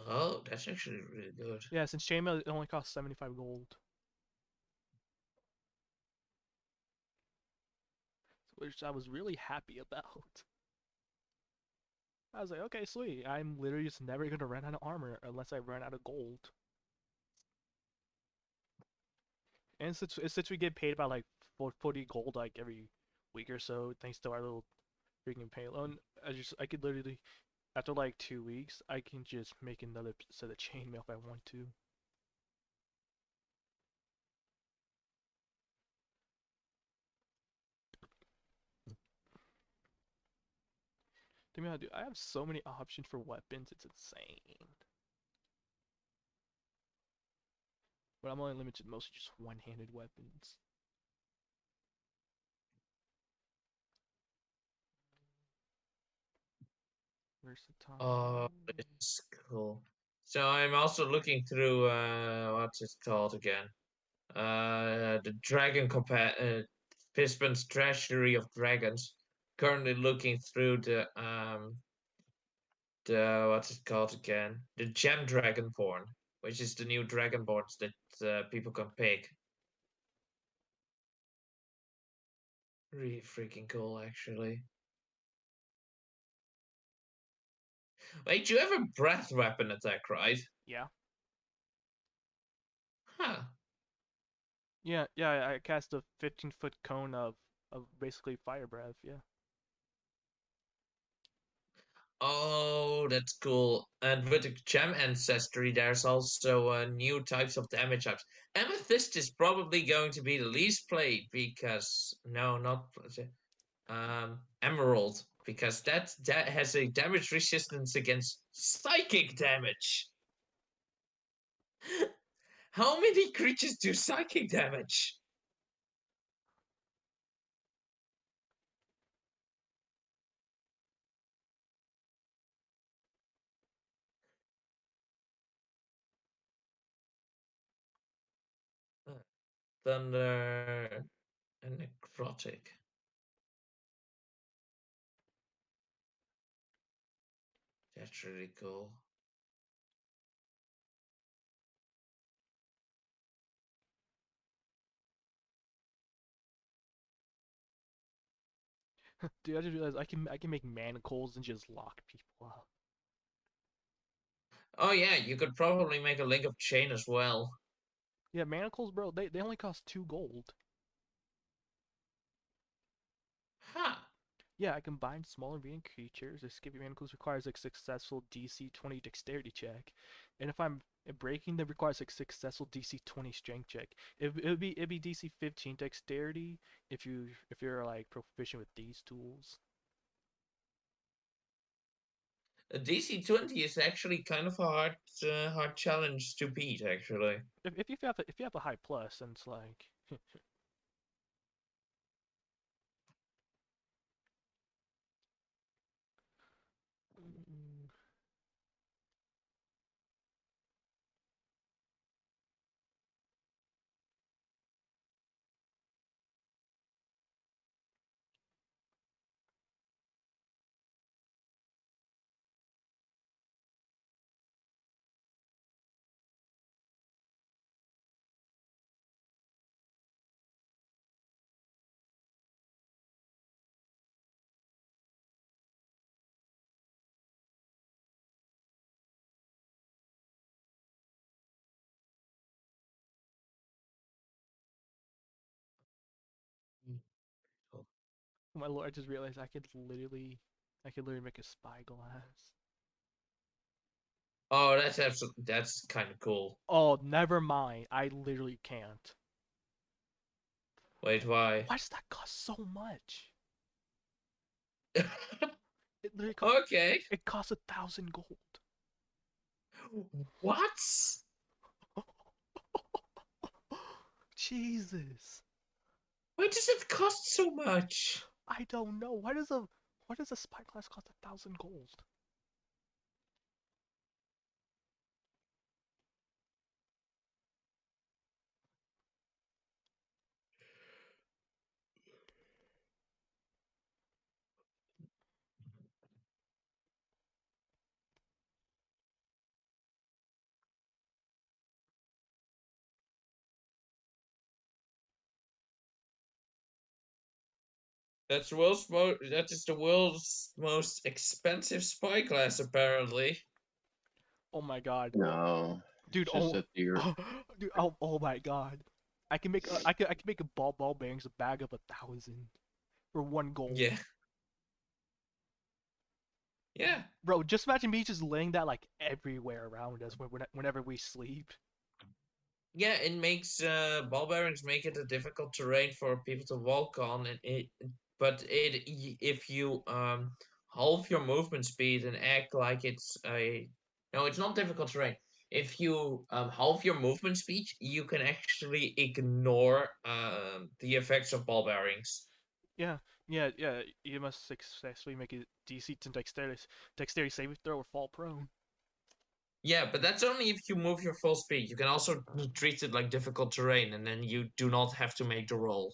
Oh, that's actually really good. Yeah, since chainmail it only costs 75 gold. Which I was really happy about. I was like, okay, sweet. I'm literally just never gonna run out of armor unless I run out of gold. And since we get paid about like 40 gold like every week or so, thanks to our little freaking payload, I could literally, after like 2 weeks, I can just make another set of chainmail if I want to. Dude, I have so many options for weapons, it's insane. But I'm only limited to mostly just one-handed weapons. Oh, it's cool. So I'm also looking through what's it called again? The Dragon Participants Treasury of Dragons. Currently looking through the what's it called again? The Gem Dragonborn, which is the new Dragonborns that people can pick. Really freaking cool, actually. Wait, you have a breath weapon attack, right? Yeah. Huh. Yeah, I cast a 15-foot cone of basically fire breath, yeah. Oh, that's cool. And with the gem ancestry, there's also new types of damage ups. Amethyst is probably going to be the least played because no, not Emerald, because that has a damage resistance against psychic damage. How many creatures do psychic damage? Thunder and necrotic. That's really cool. Dude, I just realized I can make manacles and just lock people up. Oh yeah, you could probably make a link of chain as well. Yeah, manacles, bro. They only cost 2 gold. Huh. Yeah, I combine smaller being creatures. Escaping manacles requires a successful DC 20 dexterity check, and if I'm breaking them requires a successful DC 20 strength check. It'd be DC 15 dexterity if you're like proficient with these tools. A DC 20 is actually kind of a hard challenge to beat, actually. If you have a high plus, then it's like. My lord, I just realized I could literally make a spyglass. Oh, that's kind of cool. Oh, never mind. I literally can't. Wait, why? Why does that cost so much? It literally Okay. it costs 1,000 gold. What? Jesus. Why does it cost so much? I don't know. Why does a spyglass cost 1,000 gold? That is the world's most expensive spyglass, apparently. Oh my god. No, Dude, it's just that you're. dude, oh my god. I can make a ball bearings a bag of 1,000 for 1 gold. Yeah. Yeah. Bro, just imagine me just laying that like everywhere around us whenever we sleep. Yeah, it makes ball bearings make it a difficult terrain for people to walk on, and if you halve your movement speed and act like it's a no, it's not difficult terrain. If you halve your movement speed, you can actually ignore the effects of ball bearings. Yeah, yeah. You must successfully make a DC to dexterity saving throw or fall prone. Yeah, but that's only if you move your full speed. You can also treat it like difficult terrain, and then you do not have to make the roll.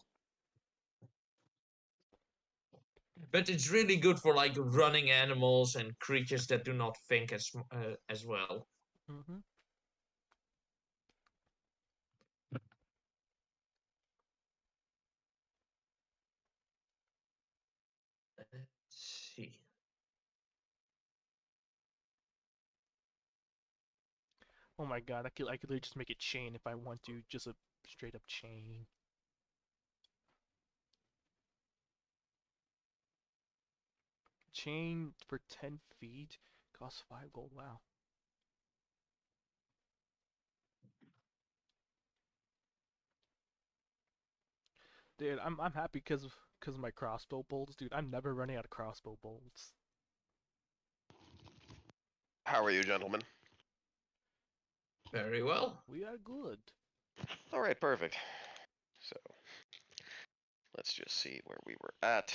But it's really good for like running animals and creatures that do not think as well. Mm-hmm. Let's see. Oh my god, I could literally just make a chain if I want to, just a straight up chain. chain for 10 feet costs 5 gold. Wow. Dude, I'm happy because of my crossbow bolts, dude. I'm never running out of crossbow bolts. How are you, gentlemen? Very well. We are good. All right, perfect. So, let's just see where we were at.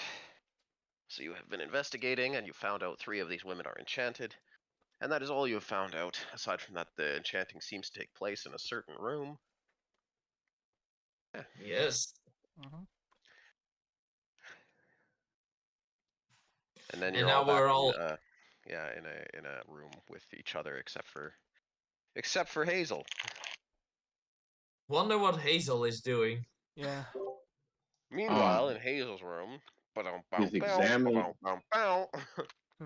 So you have been investigating, and you found out 3 of these women are enchanted. And that is all you have found out. Aside from that, the enchanting seems to take place in a certain room. Yeah. Yes. Uh-huh. And then And you're now all back we're all in a room with each other, except for Hazel. wonder what Hazel is doing. Yeah. Meanwhile, in Hazel's room, He's examining.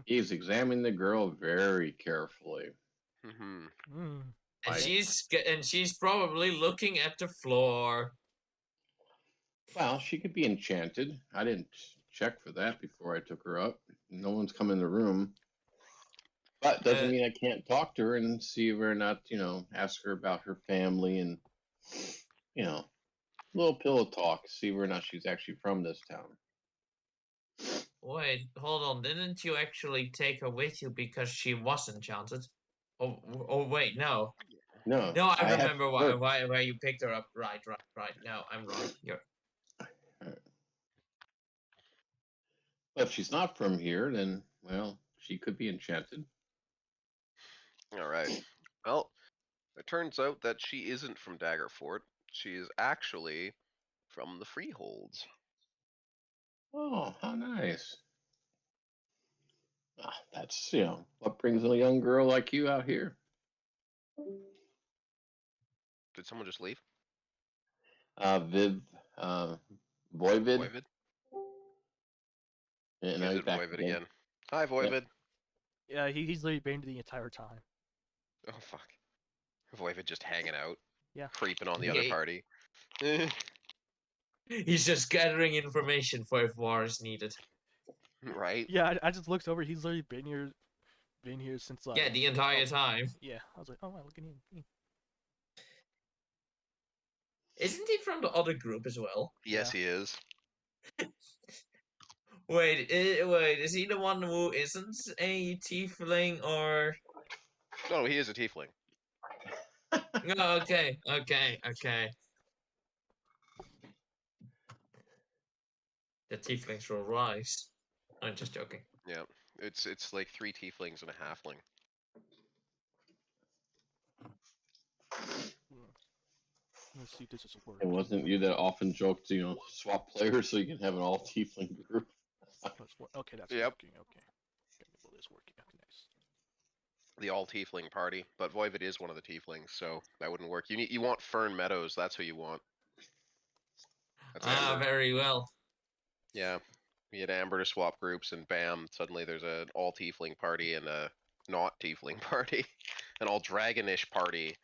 He's examining the girl very carefully. Mm-hmm. Mm. And Like, she's probably looking at the floor. well, she could be enchanted. I didn't check for that before I took her up. No one's come in the room. But doesn't mean I can't talk to her and see whether or not, ask her about her family and, little pillow talk, see whether or not she's actually from this town. Wait, hold on. Didn't you actually take her with you because she was enchanted? Oh wait, no. No, No, I have remember why you picked her up. Right. No, I'm wrong. You're... But if she's not from here, then, well, she could be enchanted. All right. Well, it turns out that she isn't from Daggerfort. She is actually from the Freeholds. Oh, how nice. That's, what brings a young girl like you out here? Did someone just leave? Viv, Voivid. Voivid? And Is he's it back Voivid again. again? Hi, Voivid. Yeah, he's literally been the entire time. Oh, fuck. Voivid just hanging out. Yeah. Creeping on the other party. He's just gathering information for if war is needed. Right? Yeah, I just looked over. He's literally been here since like. Yeah, the entire time. Yeah, I was like, oh wow, look at him. Isn't he from the other group as well? Yes, Yeah. he is. Wait, is he the one who isn't a tiefling or? No, he is a tiefling. Oh, okay. The tieflings will rise. I'm just joking. Yeah, it's like 3 tieflings and a halfling. Let's see if this is It working. wasn't you that often joked, swap players so you can have an all tiefling group. Okay, that's Yep. working. Okay. Well, it's working. Okay, nice. The all tiefling party, but Voivid is one of the tieflings, so that wouldn't work. You want Fern Meadows. That's who you want. That's Amber. Very well. Yeah, we had Amber to swap groups, and bam, suddenly there's an all tiefling party and a not tiefling party, an all dragonish party,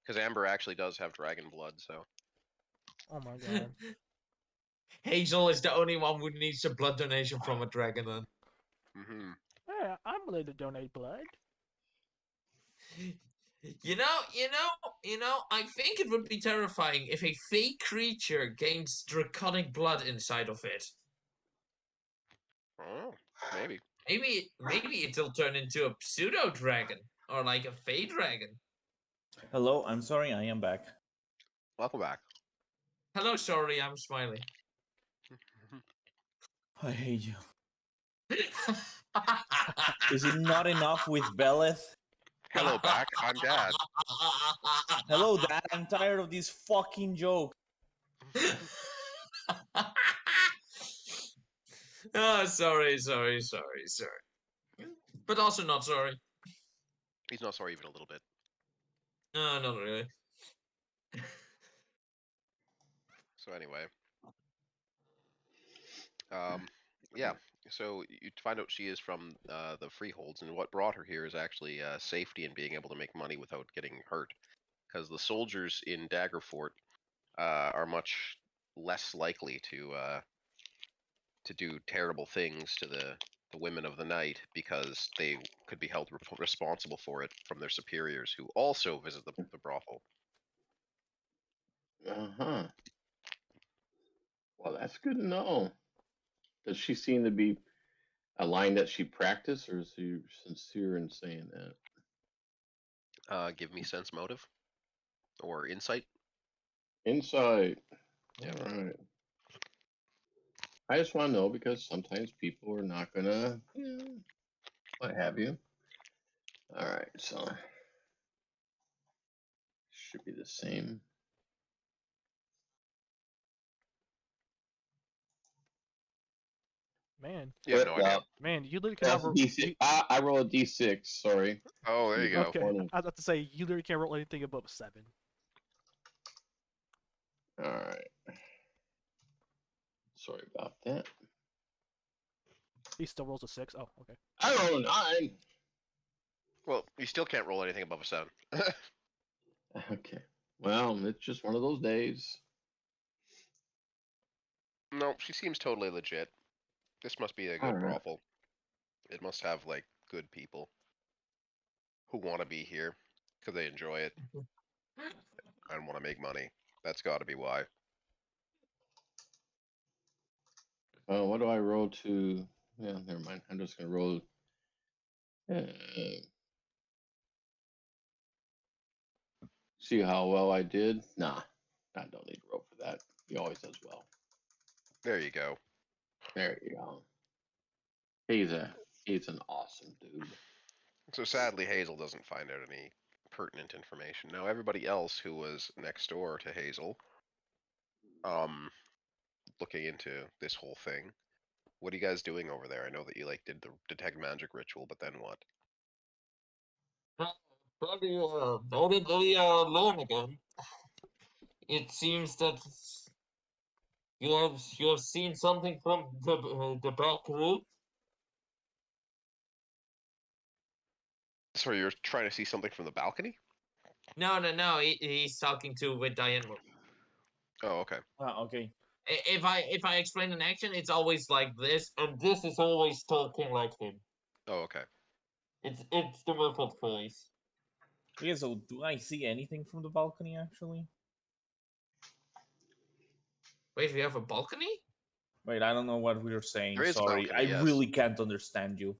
because Amber actually does have dragon blood. So. Oh my god. Hazel is the only one who needs a blood donation from a dragon. Then. Mm-hmm. Hey, I'm willing to donate blood. You know, I think it would be terrifying if a fake creature gains draconic blood inside of it. Oh, maybe. Maybe it'll turn into a pseudo dragon or like a fey dragon. Hello, I'm sorry, I am back. Welcome back. Hello, sorry, I'm Smiley. I hate you. Is it not enough with Beleth? Hello, back. I'm Dad. Hello, Dad. I'm tired of these fucking jokes. Oh, sorry. But also not sorry. He's not sorry even a little bit. No, not really. So anyway, yeah. So you find out she is from the Freeholds, and what brought her here is actually safety and being able to make money without getting hurt. Because the soldiers in Daggerfort are much less likely to do terrible things to the women of the night because they could be held responsible for it from their superiors who also visit the brothel. Uh-huh. Well, that's good to know. Does she seem to be a line that she practiced, or is she sincere in saying that? Give me sense motive or insight. Insight. Yeah. All right. I just want to know because sometimes people are not gonna, what have you. All right, so should be the same. Man, You have no idea. man, you literally That's cannot. a D6. I roll a D6. Sorry. Oh, there you go. Okay, Funny. I was about to say you literally can't roll anything above a 7. All right. Sorry about that. He still rolls a 6. Oh, okay. I roll a 9. Well, you still can't roll anything above a 7. Okay. Well, it's just one of those days. No, she seems totally legit. This must be a good Alright. brothel. It must have, like, good people who want to be here because they enjoy it and want to make money. That's got to be why. What do I roll to? Yeah, never mind. I'm just gonna roll. See how well I did. Nah, I don't need to roll for that. He always does well. There you go. There you go. He's an awesome dude. So sadly, Hazel doesn't find out any pertinent information. Now, everybody else who was next door to Hazel, looking into this whole thing, what are you guys doing over there? I know that you like did the detect magic ritual, but then what? Probably alone again. It seems that you have seen something from the back room. So you're trying to see something from the balcony? No. He's talking with Dianmu. Oh, okay. Okay. If I explain an action, it's always like this, and this is always talking like him. Oh, okay. It's the muffled voice. Okay, so do I see anything from the balcony actually? Wait, we have a balcony? Wait, I don't know what we are saying. There is a Sorry, balcony, I yes. really can't understand you.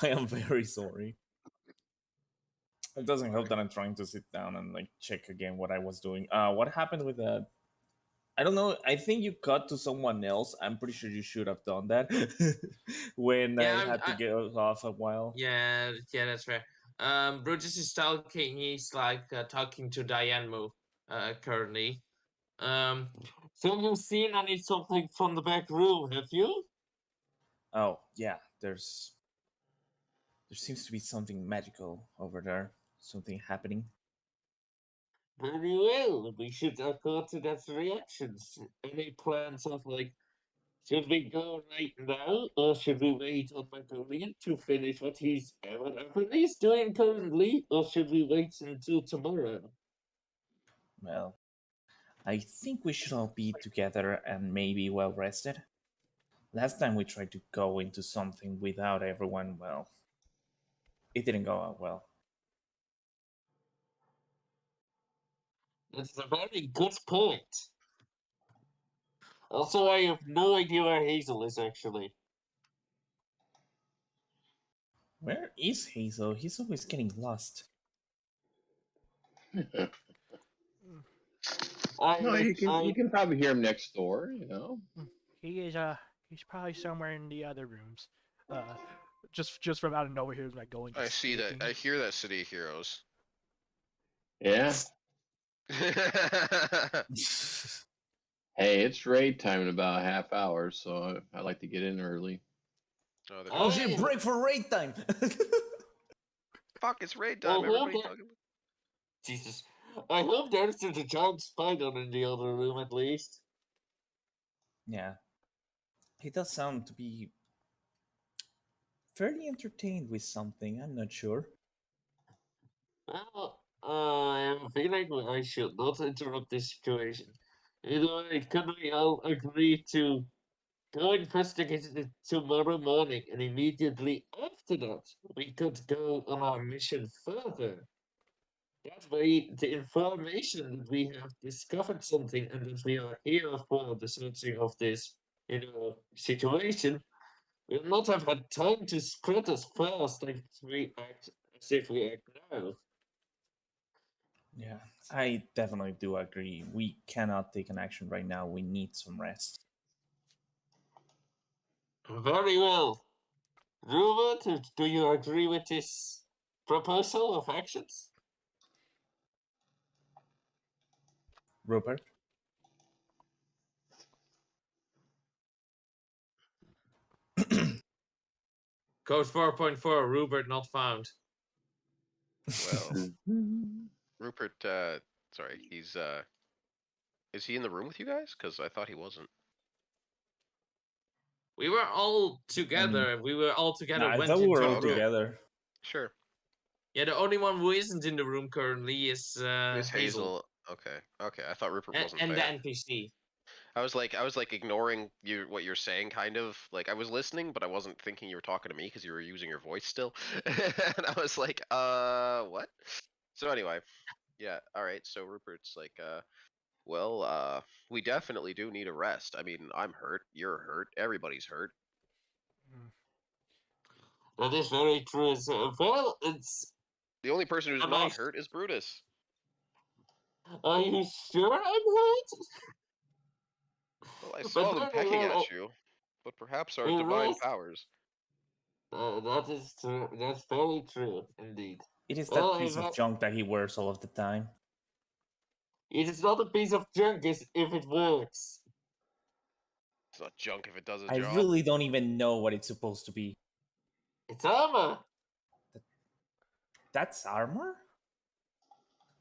I am very sorry. It doesn't help that I'm trying to sit down and like check again what I was doing. What happened with that? I don't know. I think you cut to someone else. I'm pretty sure you should have done that when I had to get off a while. Yeah, that's fair. Brutus is talking. He's like talking to Dianmu currently. So you've seen something from the back room, have you? Oh yeah, there seems to be something magical over there. Something happening. Very well. We should go to that reactions. Any plans of like, should we go right now, or should we wait on Magolian to finish whatever he's doing currently, or should we wait until tomorrow? Well, I think we should all be together and maybe well rested. Last time we tried to go into something without everyone, well, it didn't go out well. That's a very good point. Also, I have no idea where Hazel is actually. Where is Hazel? He's always getting lost. No, you can probably hear him next door. He's probably somewhere in the other rooms. Just from out of nowhere, here's like going. I see that. I hear that, City of Heroes. Yeah. Hey, it's raid time in about a half hour, so I like to get in early. Oh shit, break for raid time! Fuck, it's raid time. Everybody talking about... Jesus. I hope there's a giant spider in the other room at least. Yeah. He does sound to be fairly entertained with something, I'm not sure. Well, I am feeling I should not interrupt this situation. Either way, can we all agree to go investigate it tomorrow morning, and immediately after that, we could go on our mission further. That way, the information that we have discovered something and that we are here for the searching of this, situation, will not have had time to spread as fast as if we act now. Yeah, I definitely do agree. We cannot take an action right now. We need some rest. Very well. Rupert, do you agree with this proposal of actions? Rupert? Code 4.4, Rupert not found. Well, Rupert, sorry, he's, is he in the room with you guys? Because I thought he wasn't. We were all together. We were all No, together. I Went thought we into were the all okay. room. together. Sure. Yeah, the only one who isn't in the room currently is Miss Hazel. Hazel. Okay. Okay. I thought Rupert wasn't And the there. NPC. I was like ignoring what you're saying, kind of. Like I was listening, but I wasn't thinking you were talking to me because you were using your voice still. And I was like, what? So anyway, yeah. All right. So Rupert's like, well, we definitely do need a rest. I mean, I'm hurt. You're hurt. Everybody's hurt. That is very true. So, well, it's. The only person who's Am not I- hurt is Brutus. Are you sure I'm hurt? Well, I But saw them very pecking well, at you, but perhaps our a divine rest. powers. That is true. That's very true, indeed. It is Well, that piece of junk that he wears all of the time. It is not a piece of junk if it works. It's not junk if it does a I job. really don't even know what it's supposed to be. It's armor. That's armor?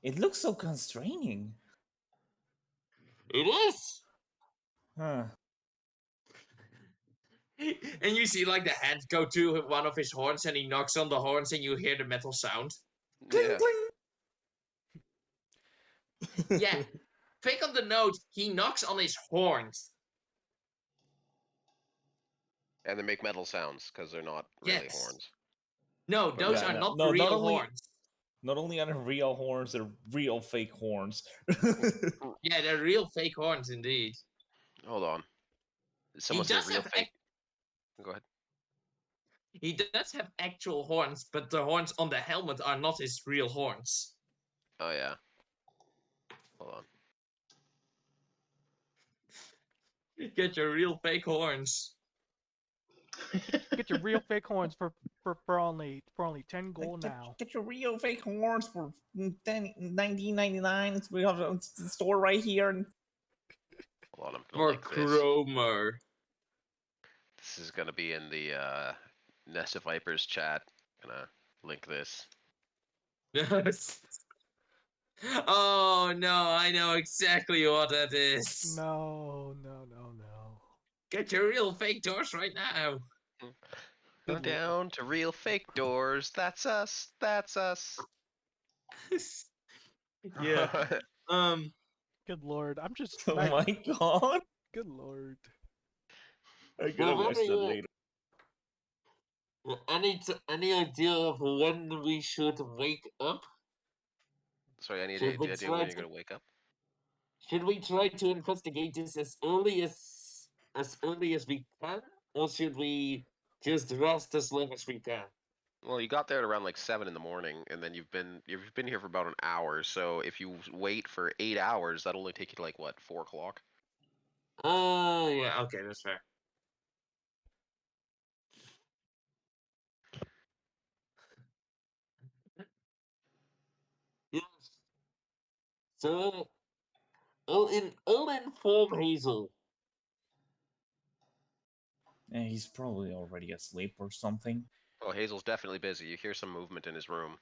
It looks so constraining. It is. Huh. And you see, like, the hand go to one of his horns, and he knocks on the horns, and you hear the metal sound. Cling, Yeah. cling. Yeah. Take on the note, he knocks on his horns. And they make metal sounds because they're not really Yes. horns. No, those Yeah, are not no, real horns. Not only are they real horns, they're real fake horns. Yeah, they're real fake horns indeed. Hold on. Someone He say does real have fake. Go ahead. He does have actual horns, but the horns on the helmet are not his real horns. Oh yeah. Hold on. Get your real fake horns. Get your real fake horns for only 10 gold now. Get your real fake horns for $19.99. We have a store right here. Hold on. I'm gonna More link this. Chromer. This is gonna be in the Nest of Vipers chat. Gonna link this. Yes. Oh no, I know exactly what that is. No. Get your real fake doors right now. Go down to real fake doors. That's us. That's us. Yeah. Good lord, I'm just. Oh my god. Good lord. I gotta watch that later. Any idea of when we should wake up? Sorry, I need Should an we idea when try you're to- gonna wake up. Should we try to investigate this as early as we can, or should we just rest as long as we can? Well, you got there at around like 7 in the morning, and then you've been here for about an hour. So if you wait for 8 hours, that'll only take you to like what, 4 o'clock? Yeah, okay, that's fair. Yes. So, I'll inform Hazel. Yeah, he's probably already asleep or something. Well, Hazel's definitely busy. You hear some movement in his room.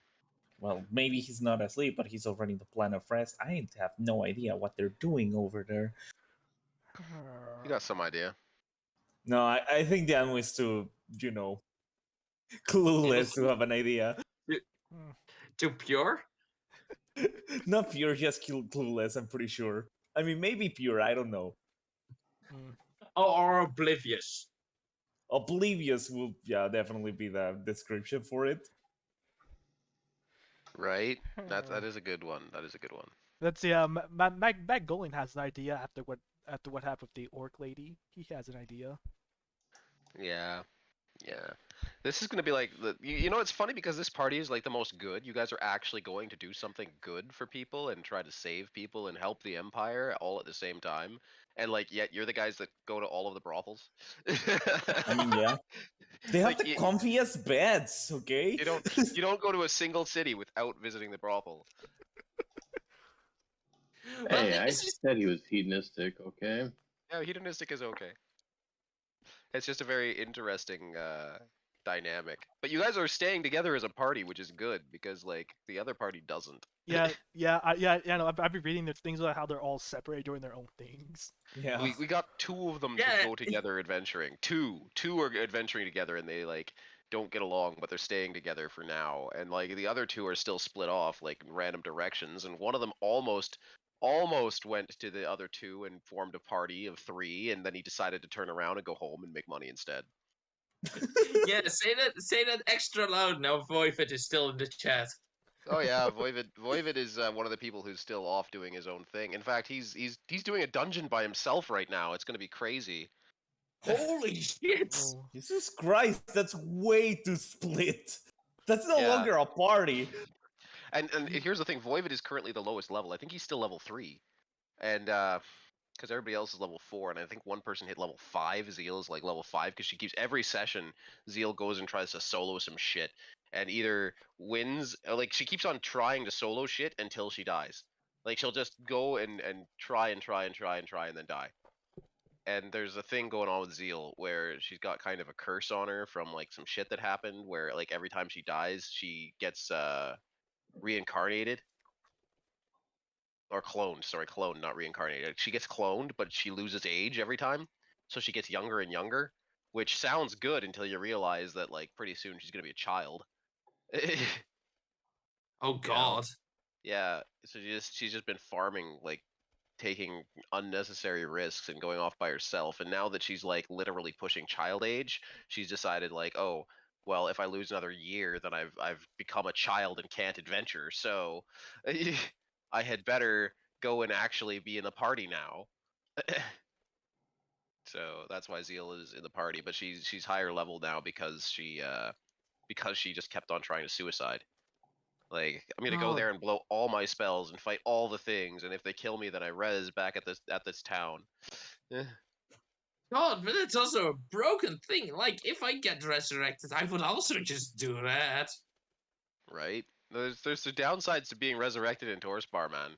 Well, maybe he's not asleep, but he's already in the plan of rest. I have no idea what they're doing over there. You got some idea. No, I think Dianmu is too, clueless to have an idea. Too pure? Not pure, just clueless, I'm pretty sure. I mean, maybe pure, I don't know. or oblivious. Oblivious will, definitely be the description for it. Right? That is a good one. That is a good one. Let's see. Magolian has an idea after what happened with the orc lady. He has an idea. Yeah. Yeah. This is gonna be like you know it's funny because this party is like the most good. You guys are actually going to do something good for people and try to save people and help the empire all at the same time. And like yet you're the guys that go to all of the brothels. I mean, yeah. They have Like, the comfiest beds, okay? you don't go to a single city without visiting the brothel. Well, Hey, I this is said he was hedonistic, okay? Yeah, hedonistic is okay. It's just a very interesting dynamic. But you guys are staying together as a party, which is good because like the other party doesn't. Yeah. No, I've been reading there's things about how they're all separate doing their own things. Yeah. We got two of them to Yeah. go together adventuring. Two are adventuring together and they like don't get along, but they're staying together for now. And like the other two are still split off like in random directions, and one of them almost went to the other two and formed a party of 3, and then he decided to turn around and go home and make money instead. yeah. Say that extra loud now. Voivod is still in the chat. Oh yeah, Voivod is one of the people who's still off doing his own thing. In fact, he's doing a dungeon by himself right now. It's gonna be crazy. Holy shit! Oh. Jesus Christ, that's way too split. That's no Yeah. longer a party. And here's the thing: Voivod is currently the lowest level. I think he's still level 3, and because everybody else is level 4, and I think one person hit level 5. Zeal is like level 5 because she keeps every session. Zeal goes and tries to solo some shit, and either wins, or like she keeps on trying to solo shit until she dies. Like she'll just go and try and then die. And there's a thing going on with Zeal where she's got kind of a curse on her from like some shit that happened where like every time she dies she gets reincarnated or cloned. Sorry, cloned, not reincarnated. She gets cloned, but she loses age every time, so she gets younger and younger, which sounds good until you realize that like pretty soon she's gonna be a child. Oh god. Yeah, so she's just been farming, like taking unnecessary risks and going off by herself, and now that she's like literally pushing child age, she's decided like, oh well, if I lose another year then I've become a child and can't adventure, so I had better go and actually be in the party now. So that's why Zeal is in the party, but she's higher level now because she just kept on trying to suicide. Like, I'm gonna go Oh. there and blow all my spells and fight all the things, and if they kill me, then I res back at this town. God, but it's also a broken thing. Like, if I get resurrected, I would also just do that. Right? There's the downsides to being resurrected in Torspar, man.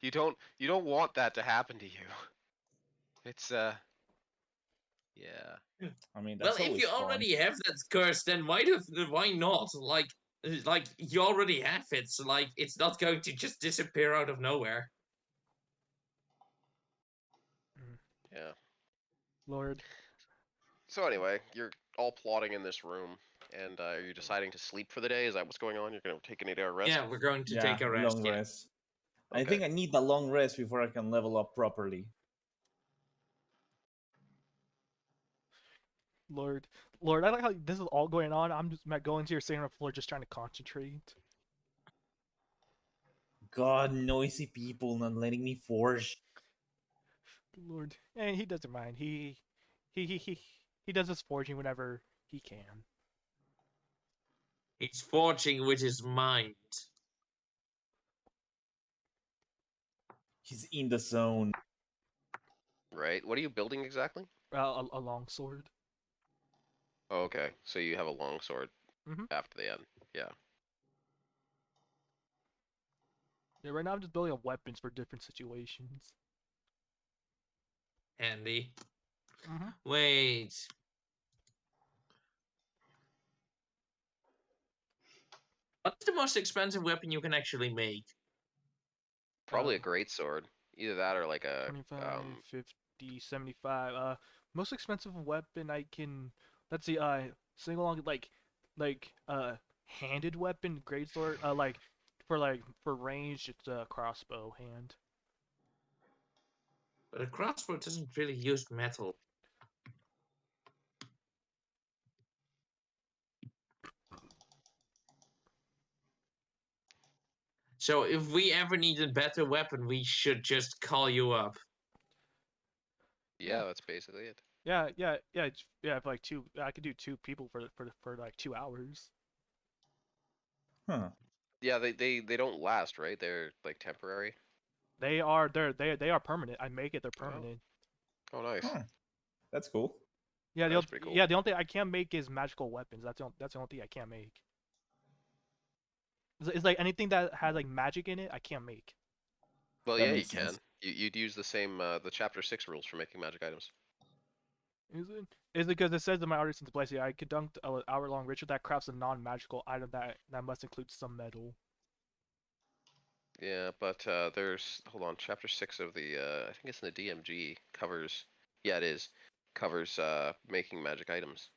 you don't want that to happen to you. It's yeah. I mean, Well, that's if always you fun. already have that curse, then why not? Like you already have it, so like it's not going to just disappear out of nowhere. Yeah. Lord. So anyway, you're all plotting in this room, and are you deciding to sleep for the day? Is that what's going on? You're gonna take an 8-hour rest? Yeah, we're going to take a rest. long Yeah. rest. I Okay. think I need a long rest before I can level up properly. Lord, I like how this is all going on. I'm just going here sitting on the floor just trying to concentrate. God, noisy people not letting me forge. Lord, and he doesn't mind. He does his forging whenever he can. He's forging with his mind. He's in the zone. Right. What are you building exactly? A long sword. Oh, okay. So you have a longsword Mhm. after the end. Yeah. Yeah, right now I'm just building up weapons for different situations. Handy. Mhm. Wait. What's the most expensive weapon you can actually make? Probably a great sword. Either that or like a 25, 50, 75. Most expensive weapon I can. Let's see. Sing along like handed weapon, greatsword. For range, it's a crossbow hand. But a crossbow doesn't really use metal. So if we ever need a better weapon, we should just call you up. Yeah, that's basically it. Yeah. For like I could do 2 people for like 2 hours. Huh. Yeah, they don't last, right? They're like temporary. They are permanent. I make it. They're Oh. permanent. Oh, nice. Huh. That's cool. Yeah, That's pretty cool. yeah. The only thing I can't make is magical weapons. That's the only thing I can't make. It's like anything that has like magic in it, I can't make. Well, That yeah, you makes can. sense. You'd use the same the chapter 6 rules for making magic items. Is it? Is it because it says in my artisan's place, I conduct an hour-long ritual that crafts a non-magical item that must include some metal. Yeah, but there's hold on, chapter 6 of the I think it's in the DMG covers. Yeah, it is covers making magic items.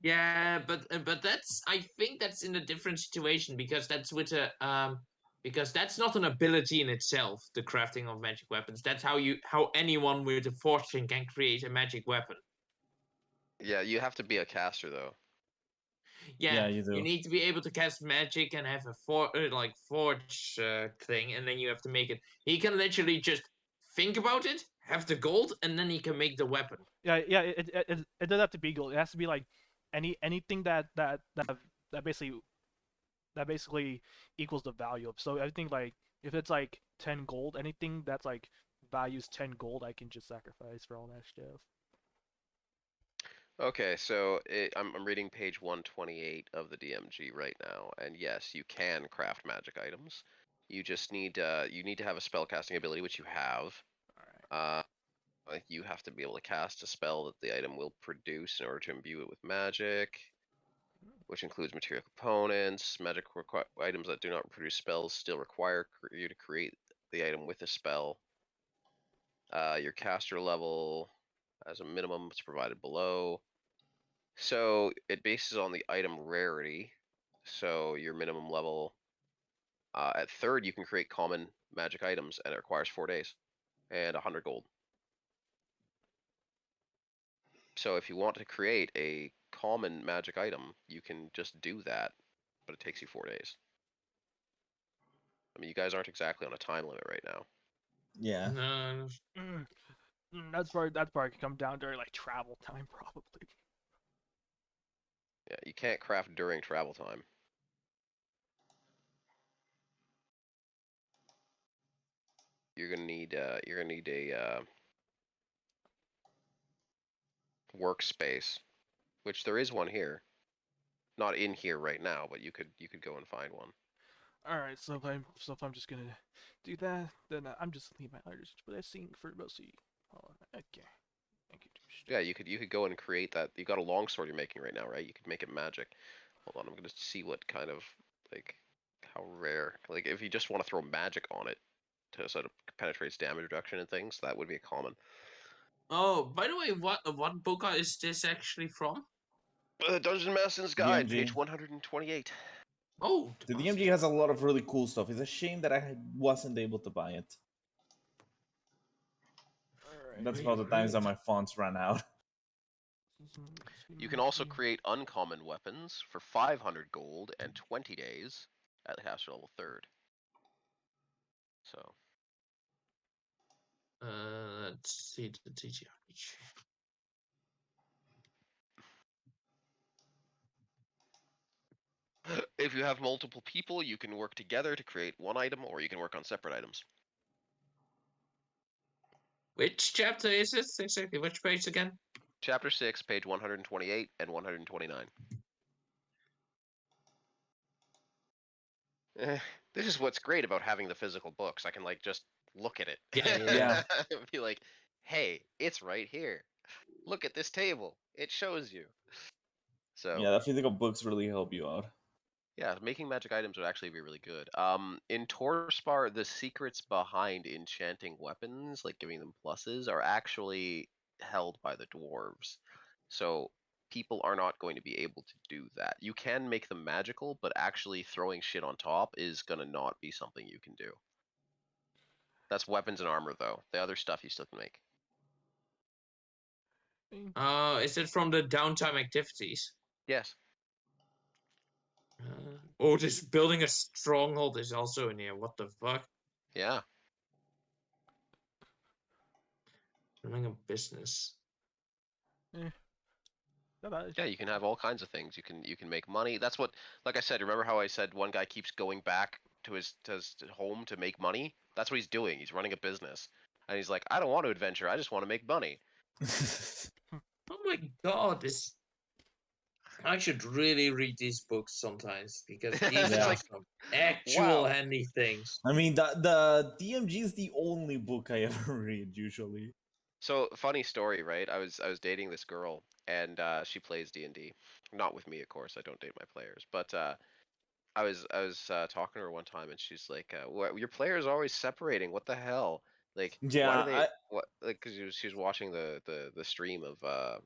Yeah, but that's I think that's in a different situation because that's with a because that's not an ability in itself, the crafting of magic weapons. That's how anyone with a fortune can create a magic weapon. Yeah, you have to be a caster though. Yeah, You do. you need to be able to cast magic and have a forge thing, and then you have to make it. He can literally just think about it, have the gold, and then he can make the weapon. Yeah. It doesn't have to be gold. It has to be like anything that basically equals the value of. So I think like if it's like 10 gold, anything that's like values 10 gold, I can just sacrifice for all that stuff. Okay, so I'm reading page 128 of the DMG right now, and yes, you can craft magic items. You just need you need to have a spellcasting ability, which you have. All You have to be able to cast a spell that the item will produce in order to imbue it with magic, which includes material components. Magic items that do not produce spells still require you to create the item with a spell. Your caster level, as a minimum, is provided below. So it bases on the item rarity. So your minimum level at 3rd, you can create common magic items, and it requires 4 days and 100 gold. So if you want to create a common magic item, you can just do that, but it takes you 4 days. I mean, you guys aren't exactly on a time limit right now. Yeah. No, That's probably come down during like travel time probably. Yeah, you can't craft during travel time. You're gonna need a workspace, which there is one here. Not in here right now, but you could go and find one. All right, so if I'm just gonna do that, then I'm just leave my artist. But I think for mostly, okay. Thank you. Yeah, you could go and create that. You got a longsword you're making right now, right? You could make it magic. Hold on, I'm gonna see what kind of like how rare. Like if you just want to throw magic on it to sort of penetrates damage reduction and things, that would be a common. Oh, by the way, what book is this actually from? Dungeon Master's Guide, DMG. page 128. Oh, The DMG has a lot of really cool stuff. It's a shame that I wasn't able to buy it. All That's right. about the times that my fonts ran out. You can also create uncommon weapons for 500 gold and 20 days at the caster level 3rd. So. Let's see the TTRPG. If you have multiple people, you can work together to create one item, or you can work on separate items. Which chapter is it exactly? Which page again? Chapter 6, page 128 and 129. This is what's great about having the physical books. I can like just look at it. Yeah. Be like, hey, it's right here. Look at this table. It shows you. So Yeah, the physical books really help you out. yeah, making magic items would actually be really good. In Torspar, the secrets behind enchanting weapons, like giving them pluses, are actually held by the dwarves. So people are not going to be able to do that. You can make them magical, but actually throwing shit on top is gonna not be something you can do. That's weapons and armor, though. The other stuff you still can make. Is it from the downtime activities? Yes. Oh, this building a stronghold is also in here. What the fuck? Yeah. Running a business. Yeah, you can have all kinds of things. You can make money. That's what, like I said. Remember how I said one guy keeps going back to his home to make money? That's what he's doing. He's running a business, and he's like, I don't want to adventure. I just want to make money. Oh my god, this. I should really read these books sometimes because these It's are like, some actual wow. handy things. I mean, the DMG is the only book I ever read usually. So funny story, right? I was dating this girl, and she plays D&D. Not with me, of course. I don't date my players, but I was talking to her one time, and she's like, "Your players are always separating. What the hell? Like, why do they Yeah, what? Like, because she was watching the stream of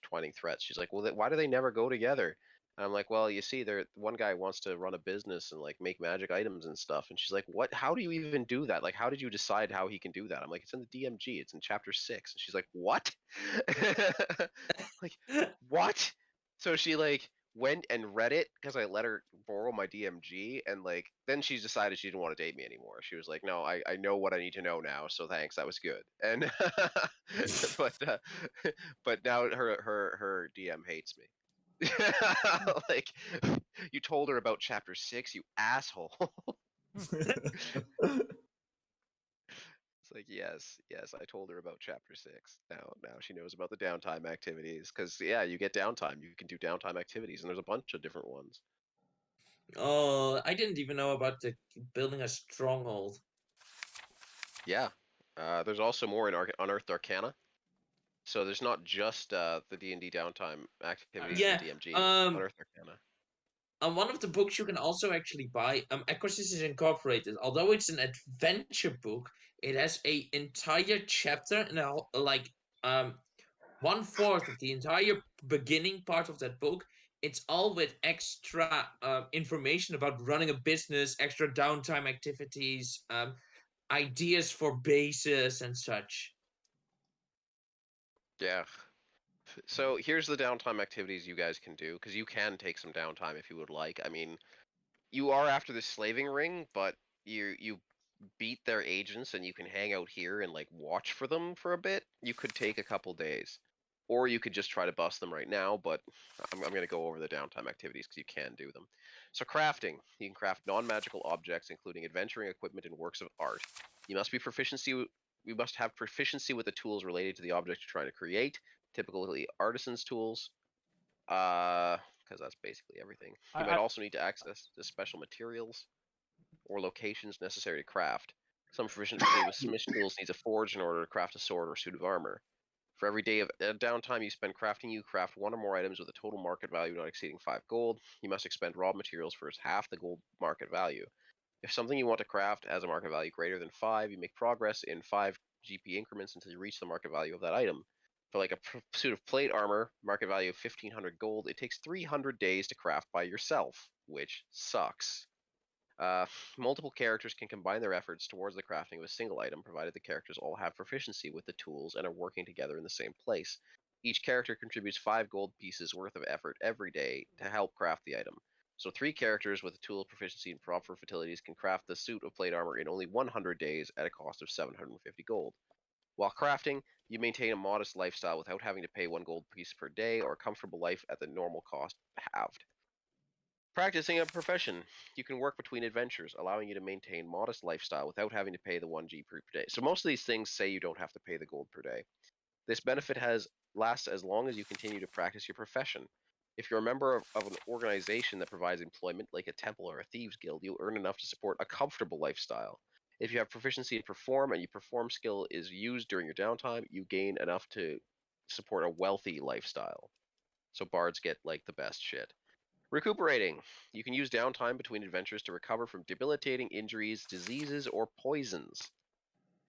Twining Threats. She's like, well, why do they never go together? And I'm like, well, you see, one guy wants to run a business and like make magic items and stuff. And she's like, what? How do you even do that? Like, how did you decide how he can do that? I'm like, it's in the DMG. It's in chapter 6. And she's like, what? Like, what? So she like went and read it because I let her borrow my DMG, and like then she decided she didn't want to date me anymore. She was like, "No, I know what I need to know now, so thanks, that was good." And but but now her DM hates me. Like, you told her about chapter 6, you asshole. It's like, yes, I told her about chapter 6. Now she knows about the downtime activities, because yeah, you get downtime. You can do downtime activities, and there's a bunch of different ones. Oh, I didn't even know about the building a stronghold. Yeah. There's also more in Unearthed Arcana. So there's not just the D&D downtime activities in Yeah, the DMG. um, Unearthed Arcana. one of the books you can also actually buy, Acanous is Incorporated. Although it's an adventure book, it has a entire chapter and like 1/4 of the entire beginning part of that book. It's all with extra information about running a business, extra downtime activities, ideas for bases and such. Yeah. So here's the downtime activities you guys can do, because you can take some downtime if you would like. I mean, you are after the slaving ring, but you beat their agents and you can hang out here and like watch for them for a bit. You could take a couple days, or you could just try to bust them right now. But I'm going to go over the downtime activities because you can do them. So crafting, you can craft non-magical objects, including adventuring equipment and works of art. You must have proficiency with the tools related to the object you're trying to create, typically artisan's tools. Because that's basically everything. You might also need to access the special materials or locations necessary to craft. Some proficiency with smith tools needs a forge in order to craft a sword or suit of armor. For every day of downtime you spend crafting, you craft one or more items with a total market value not exceeding 5 gold. You must expend raw materials for half the gold market value. If something you want to craft has a market value greater than 5, you make progress in 5 GP increments until you reach the market value of that item. For like a suit of plate armor, market value of 1500 gold, it takes 300 days to craft by yourself, which sucks. Multiple characters can combine their efforts towards the crafting of a single item, provided the characters all have proficiency with the tools and are working together in the same place. Each character contributes 5 gold pieces worth of effort every day to help craft the item. So 3 characters with a tool proficiency and proper fatalities can craft the suit of plate armor in only 100 days at a cost of 750 gold. While crafting, you maintain a modest lifestyle without having to pay 1 gold piece per day, or a comfortable life at the normal cost halved. Practicing a profession. You can work between adventures, allowing you to maintain modest lifestyle without having to pay the 1G per day. So most of these things say you don't have to pay the gold per day. This benefit lasts as long as you continue to practice your profession. If you're a member of an organization that provides employment, like a temple or a thieves guild, you'll earn enough to support a comfortable lifestyle. If you have proficiency in perform and your perform skill is used during your downtime, you gain enough to support a wealthy lifestyle. So bards get like the best shit. Recuperating. You can use downtime between adventures to recover from debilitating injuries, diseases, or poisons.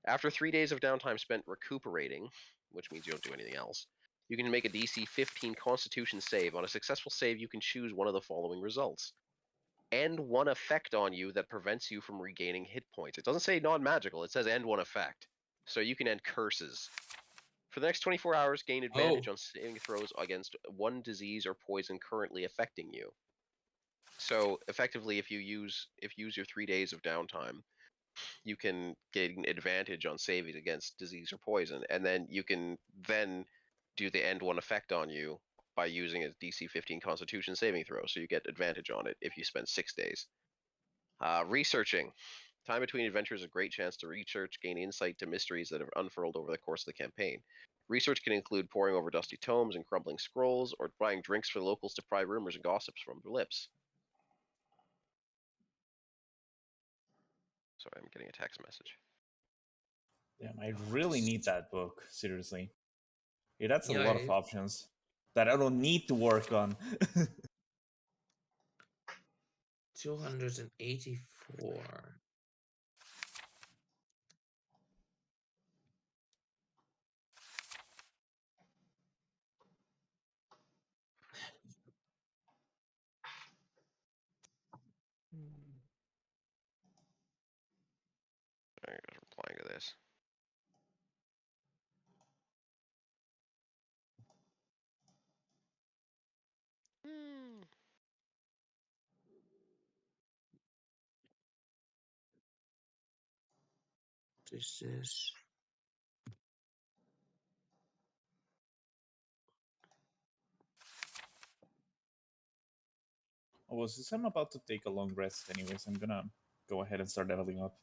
After 3 days of downtime spent recuperating, which means you don't do anything else, you can make a DC 15 Constitution save. On a successful save, you can choose one of the following results. end one effect on you that prevents you from regaining hit points. It doesn't say non-magical, it says end one effect. So you can end curses. For the next 24 hours, gain advantage on saving throws against one disease or poison currently affecting you. So effectively, if you use your 3 days of downtime, you can gain advantage on saving against disease or poison, and then you can do the end one effect on you by using a DC 15 Constitution saving throw. So you get advantage on it if you spend 6 days. Researching. Time between adventures is a great chance to research, gain insight to mysteries that have unfurled over the course of the campaign. Research can include poring over dusty tomes and crumbling scrolls, or buying drinks for the locals to pry rumors and gossips from their lips. Sorry, I'm getting a text message. Damn, I really need that book, seriously. It adds a Yeah, lot of options that I don't need to work on. 284. I'm replying to this. This is Oh, since I'm about to take a long rest anyways, I'm gonna go ahead and start leveling up.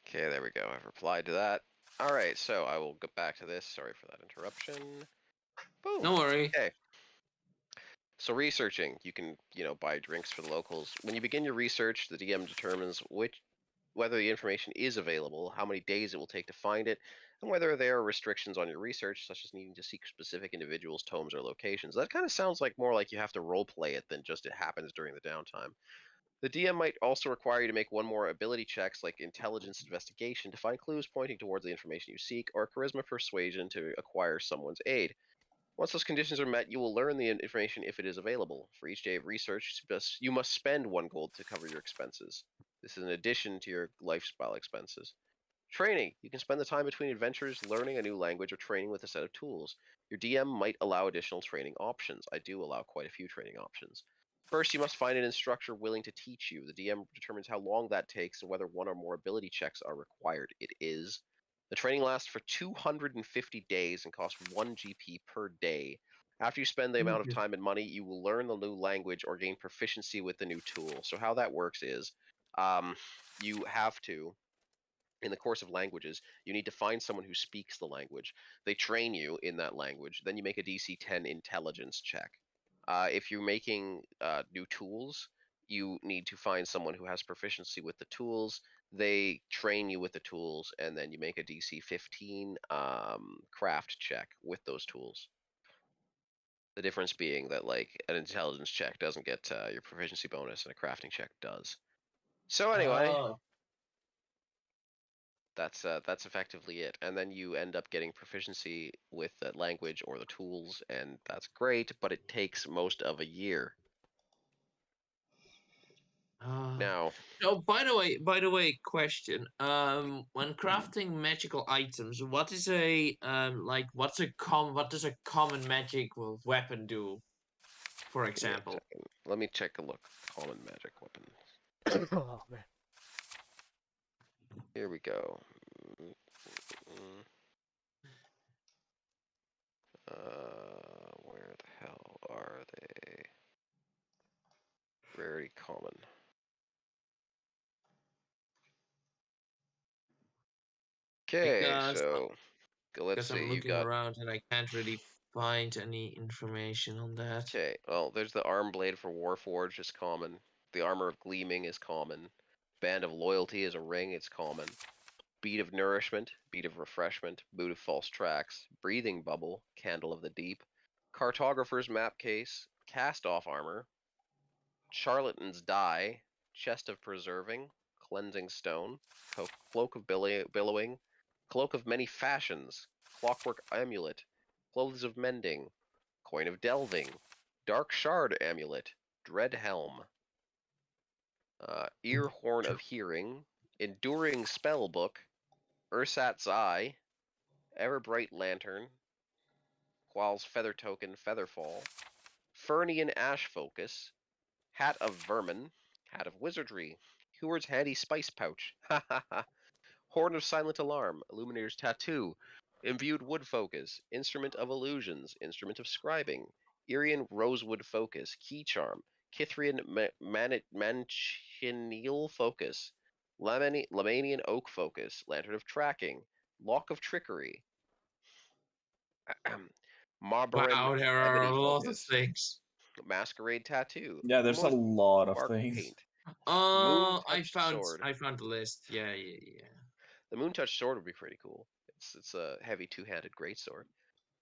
Okay, there we go. I've replied to that. All right, so I will get back to this. Sorry for that interruption. Boom. no worry. Okay. So researching, you can, buy drinks for the locals. When you begin your research, the DM determines whether the information is available, how many days it will take to find it, and whether there are restrictions on your research, such as needing to seek specific individuals, tomes, or locations. That kind of sounds like more like you have to roleplay it than just it happens during the downtime. The DM might also require you to make one more ability checks like intelligence investigation to find clues pointing towards the information you seek, or charisma persuasion to acquire someone's aid. Once those conditions are met, you will learn the information if it is available. For each day of research, you must spend 1 gold to cover your expenses. This is in addition to your lifestyle expenses. Training. You can spend the time between adventures learning a new language or training with a set of tools. Your DM might allow additional training options. I do allow quite a few training options. First, you must find an instructor willing to teach you. The DM determines how long that takes and whether 1 or more ability checks are required. It is. The training lasts for 250 days and costs 1 GP per day. After you spend the amount of time and money, you will learn the new language or gain proficiency with the new tool. So how that works is, you have to, in the course of languages, you need to find someone who speaks the language. They train you in that language. Then you make a DC 10 intelligence check. If you're making new tools, you need to find someone who has proficiency with the tools. They train you with the tools, and then you make a DC 15 craft check with those tools. The difference being that, like, an intelligence check doesn't get your proficiency bonus, and a crafting check does. So anyway, that's effectively it. And then you end up getting proficiency with the language or the tools, and that's great, but it takes most of a year. Now, So by the way, question. When crafting magical items, what is a what does a common magic weapon do? For example. let me check a look. Common magic weapons. Oh man. Here we go. Where the hell are they? Rarity common. Okay, so let's see. I'm You looking got. around and I can't really find any information on that. Okay, well, there's the arm blade for Warforged is common. The armor of gleaming is common. Band of loyalty is a ring. It's common. Bead of nourishment, bead of refreshment, boot of false tracks, breathing bubble, candle of the deep, cartographer's map case, cast off armor, charlatan's die, chest of preserving, Cleansing Stone, Cloak of Billowing, Cloak of Many Fashions, Clockwork Amulet, Clothes of Mending, Coin of Delving, Dark Shard Amulet, Dread Helm, Ear Horn of Hearing, Enduring Spellbook, Ursat's Eye, Everbright Lantern, Qual's Feather Token, Featherfall, Fernian Ash Focus, Hat of Vermin, Hat of Wizardry, Heward's Handy Spice Pouch, ha ha ha, Horn of Silent Alarm, Illuminator's Tattoo, Imbued Wood Focus, Instrument of Illusions, Instrument of Scribing, Irian Rosewood Focus, Key Charm, Kithrian Manchineel Focus, Lamanian Oak Focus, Lantern of Tracking, Lock of Trickery, Marbaran Wow, there are Ebony a lot of Focus, things. Masquerade Tattoo, Yeah, there's a lot of Bark things. Paint, Moon I Touched found Sword. the list. Yeah. The Moon Touched Sword would be pretty cool. It's a heavy two-handed greatsword.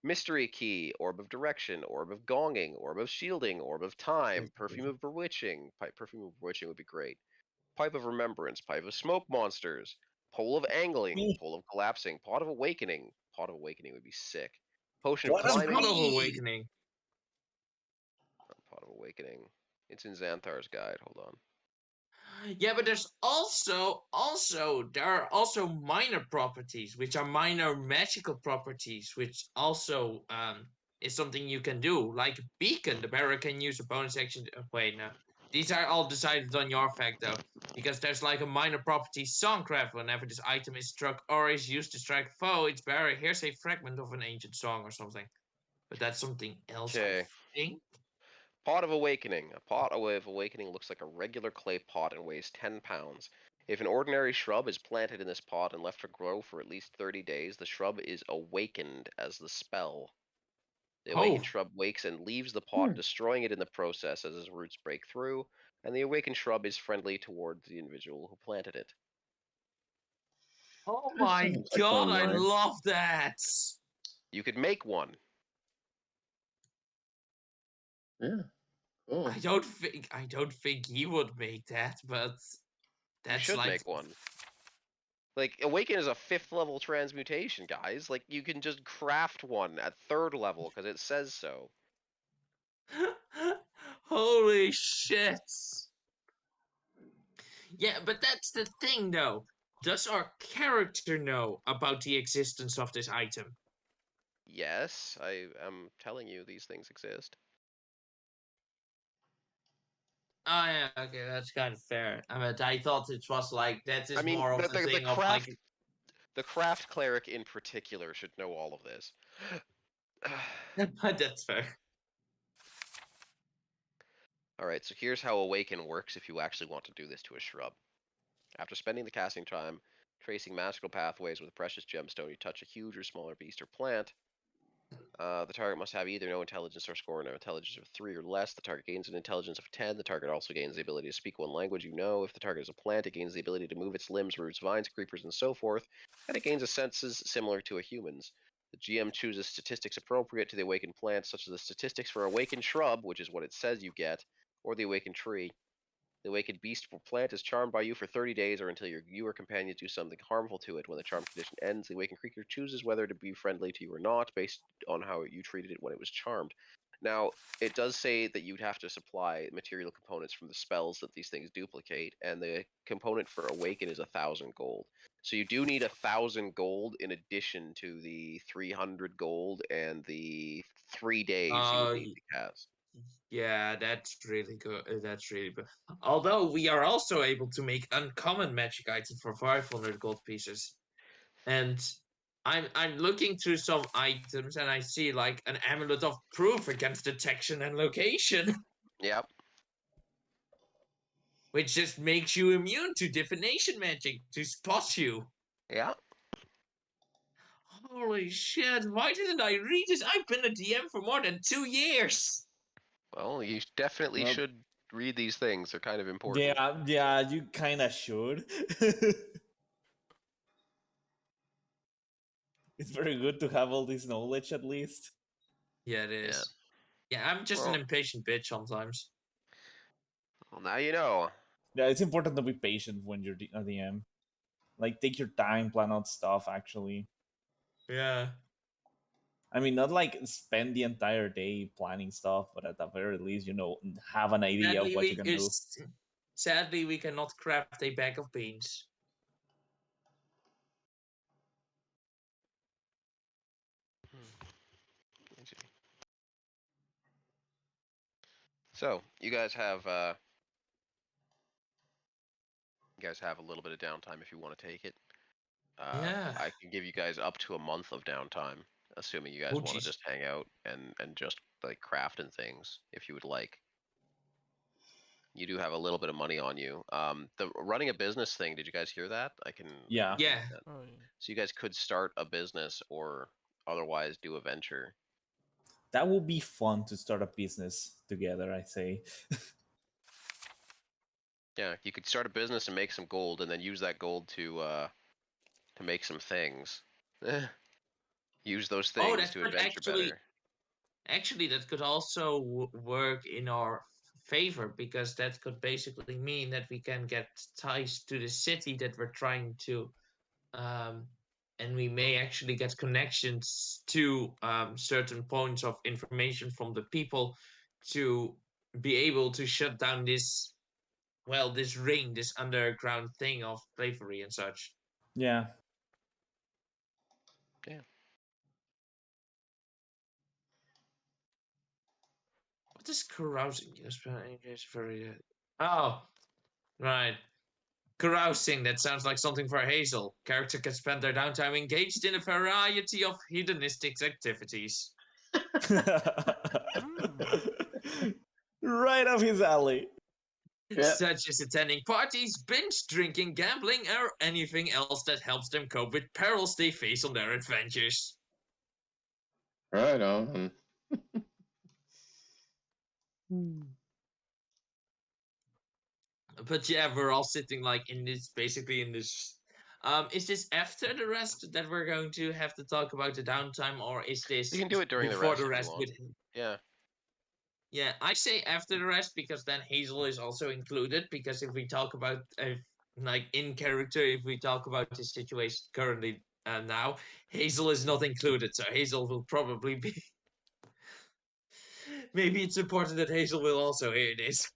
Mystery Key, Orb of Direction, Orb of Gonging, Orb of Shielding, Orb of Time, Perfume of Bewitching. Perfume of Bewitching would be great. Pipe of Remembrance, Pipe of Smoke Monsters, Pole of Angling, Pole of Collapsing, Pot of Awakening. Pot of Awakening would be sick. Potion of What of Climbing. Pot of me? Awakening. Pot of Awakening. It's in Xanthar's guide. Hold on. Yeah, but there's also there are also minor properties, which are minor magical properties, which also is something you can do. Like Beacon, the bearer can use a bonus action. Wait, no, these are all decided on your fact though, because there's like a minor property Songcraft. Whenever this item is struck or is used to strike a foe, its bearer hears a fragment of an ancient song or something. But that's something else, I Okay. think. Pot of Awakening. A pot of awakening looks like a regular clay pot and weighs 10 pounds. If an ordinary shrub is planted in this pot and left to grow for at least 30 days, the shrub is awakened as the spell. The awakened Oh, shrub wakes and leaves the pot, destroying it in the process as its roots break through, and the awakened shrub is friendly towards the individual who planted it. oh That my sounds like god, going I right. love that. You could make one. Yeah. Cool. I don't think he would make that, but You that's should like make one. Like, Awaken is a 5th level transmutation, guys. Like, you can just craft one at 3rd level, because it says so. holy shit. Yeah, but that's the thing though. Does our character know about the existence of this item? Yes, I am telling you these things exist. Oh yeah, okay, that's kind of fair. I mean, I thought it was like that is I mean, more of the thing of like the craft cleric in particular should know all of this. that's fair. Alright, so here's how Awaken works if you actually want to do this to a shrub. After spending the casting time tracing magical pathways with a precious gemstone, you touch a huge or smaller beast or plant. The target must have either no intelligence or score no intelligence of 3 or less. The target gains an intelligence of 10. The target also gains the ability to speak one language you know. If the target is a plant, it gains the ability to move its limbs, roots, vines, creepers, and so forth. And it gains a senses similar to a human's. The GM chooses statistics appropriate to the awakened plant, such as the statistics for awakened shrub, which is what it says you get, or the awakened tree. The awakened beast or plant is charmed by you for 30 days or until you or companions do something harmful to it. When the charm condition ends, the awakened creature chooses whether to be friendly to you or not, based on how you treated it when it was charmed. Now, it does say that you'd have to supply material components from the spells that these things duplicate, and the component for Awaken is 1,000 gold. So you do need 1,000 gold in addition to the 300 gold and the 3 days you would need to cast. Yeah, that's really good. That's really good. Although we are also able to make uncommon magic items for 500 gold pieces, and I'm looking through some items and I see like an amulet of proof against detection and location, Yep. which just makes you immune to divination magic to spot you. Yeah. Holy shit! Why didn't I read this? I've been a DM for more than 2 years. Well, you definitely Well, should read these things. They're kind of important. yeah, you kind of should. It's very good to have all this knowledge at least. Yeah, it is. Yeah, I'm just an Well, impatient bitch sometimes. well, now you know. Yeah, it's important to be patient when you're a DM. Like, take your time, plan out stuff. Actually, Yeah. I mean, not like spend the entire day planning stuff, but at the very least, have an idea of Sadly, what you can do. we cannot craft a bag of beans. So you guys have a little bit of downtime if you want to take it. Yeah. I can give you guys up to a month of downtime, assuming you guys Oh, want to jeez. just hang out and just like craft and things, if you would like. You do have a little bit of money on you. The running a business thing. Did you guys hear that? I can. Yeah. Yeah. Oh, yeah. So you guys could start a business or otherwise do a venture. That would be fun to start a business together, I say. Yeah, you could start a business and make some gold, and then use that gold to make some things. Use those Oh, things that to could adventure better. actually that could also work in our favor, because that could basically mean that we can get ties to the city that we're trying to, and we may actually get connections to certain points of information from the people to be able to shut down this, well, this ring, this underground thing of slavery and such. Yeah. Yeah. What is carousing? Oh, right. Carousing, that sounds like something for Hazel. Character can spend their downtime engaged in a variety of hedonistic activities. Right up his alley. Yeah. Such as attending parties, binge drinking, gambling, or anything else that helps them cope with perils they face on their adventures. Right on. But yeah, we're all sitting like in this, basically in this. Is this after the rest that we're going to have to talk about the downtime, or is You this can do it during the before rest the if you rest want. with? Yeah. Yeah, I say after the rest, because then Hazel is also included. Because if we talk about like in character, if we talk about the situation currently now, Hazel is not included, so Hazel will probably be. Maybe it's important that Hazel will also hear this.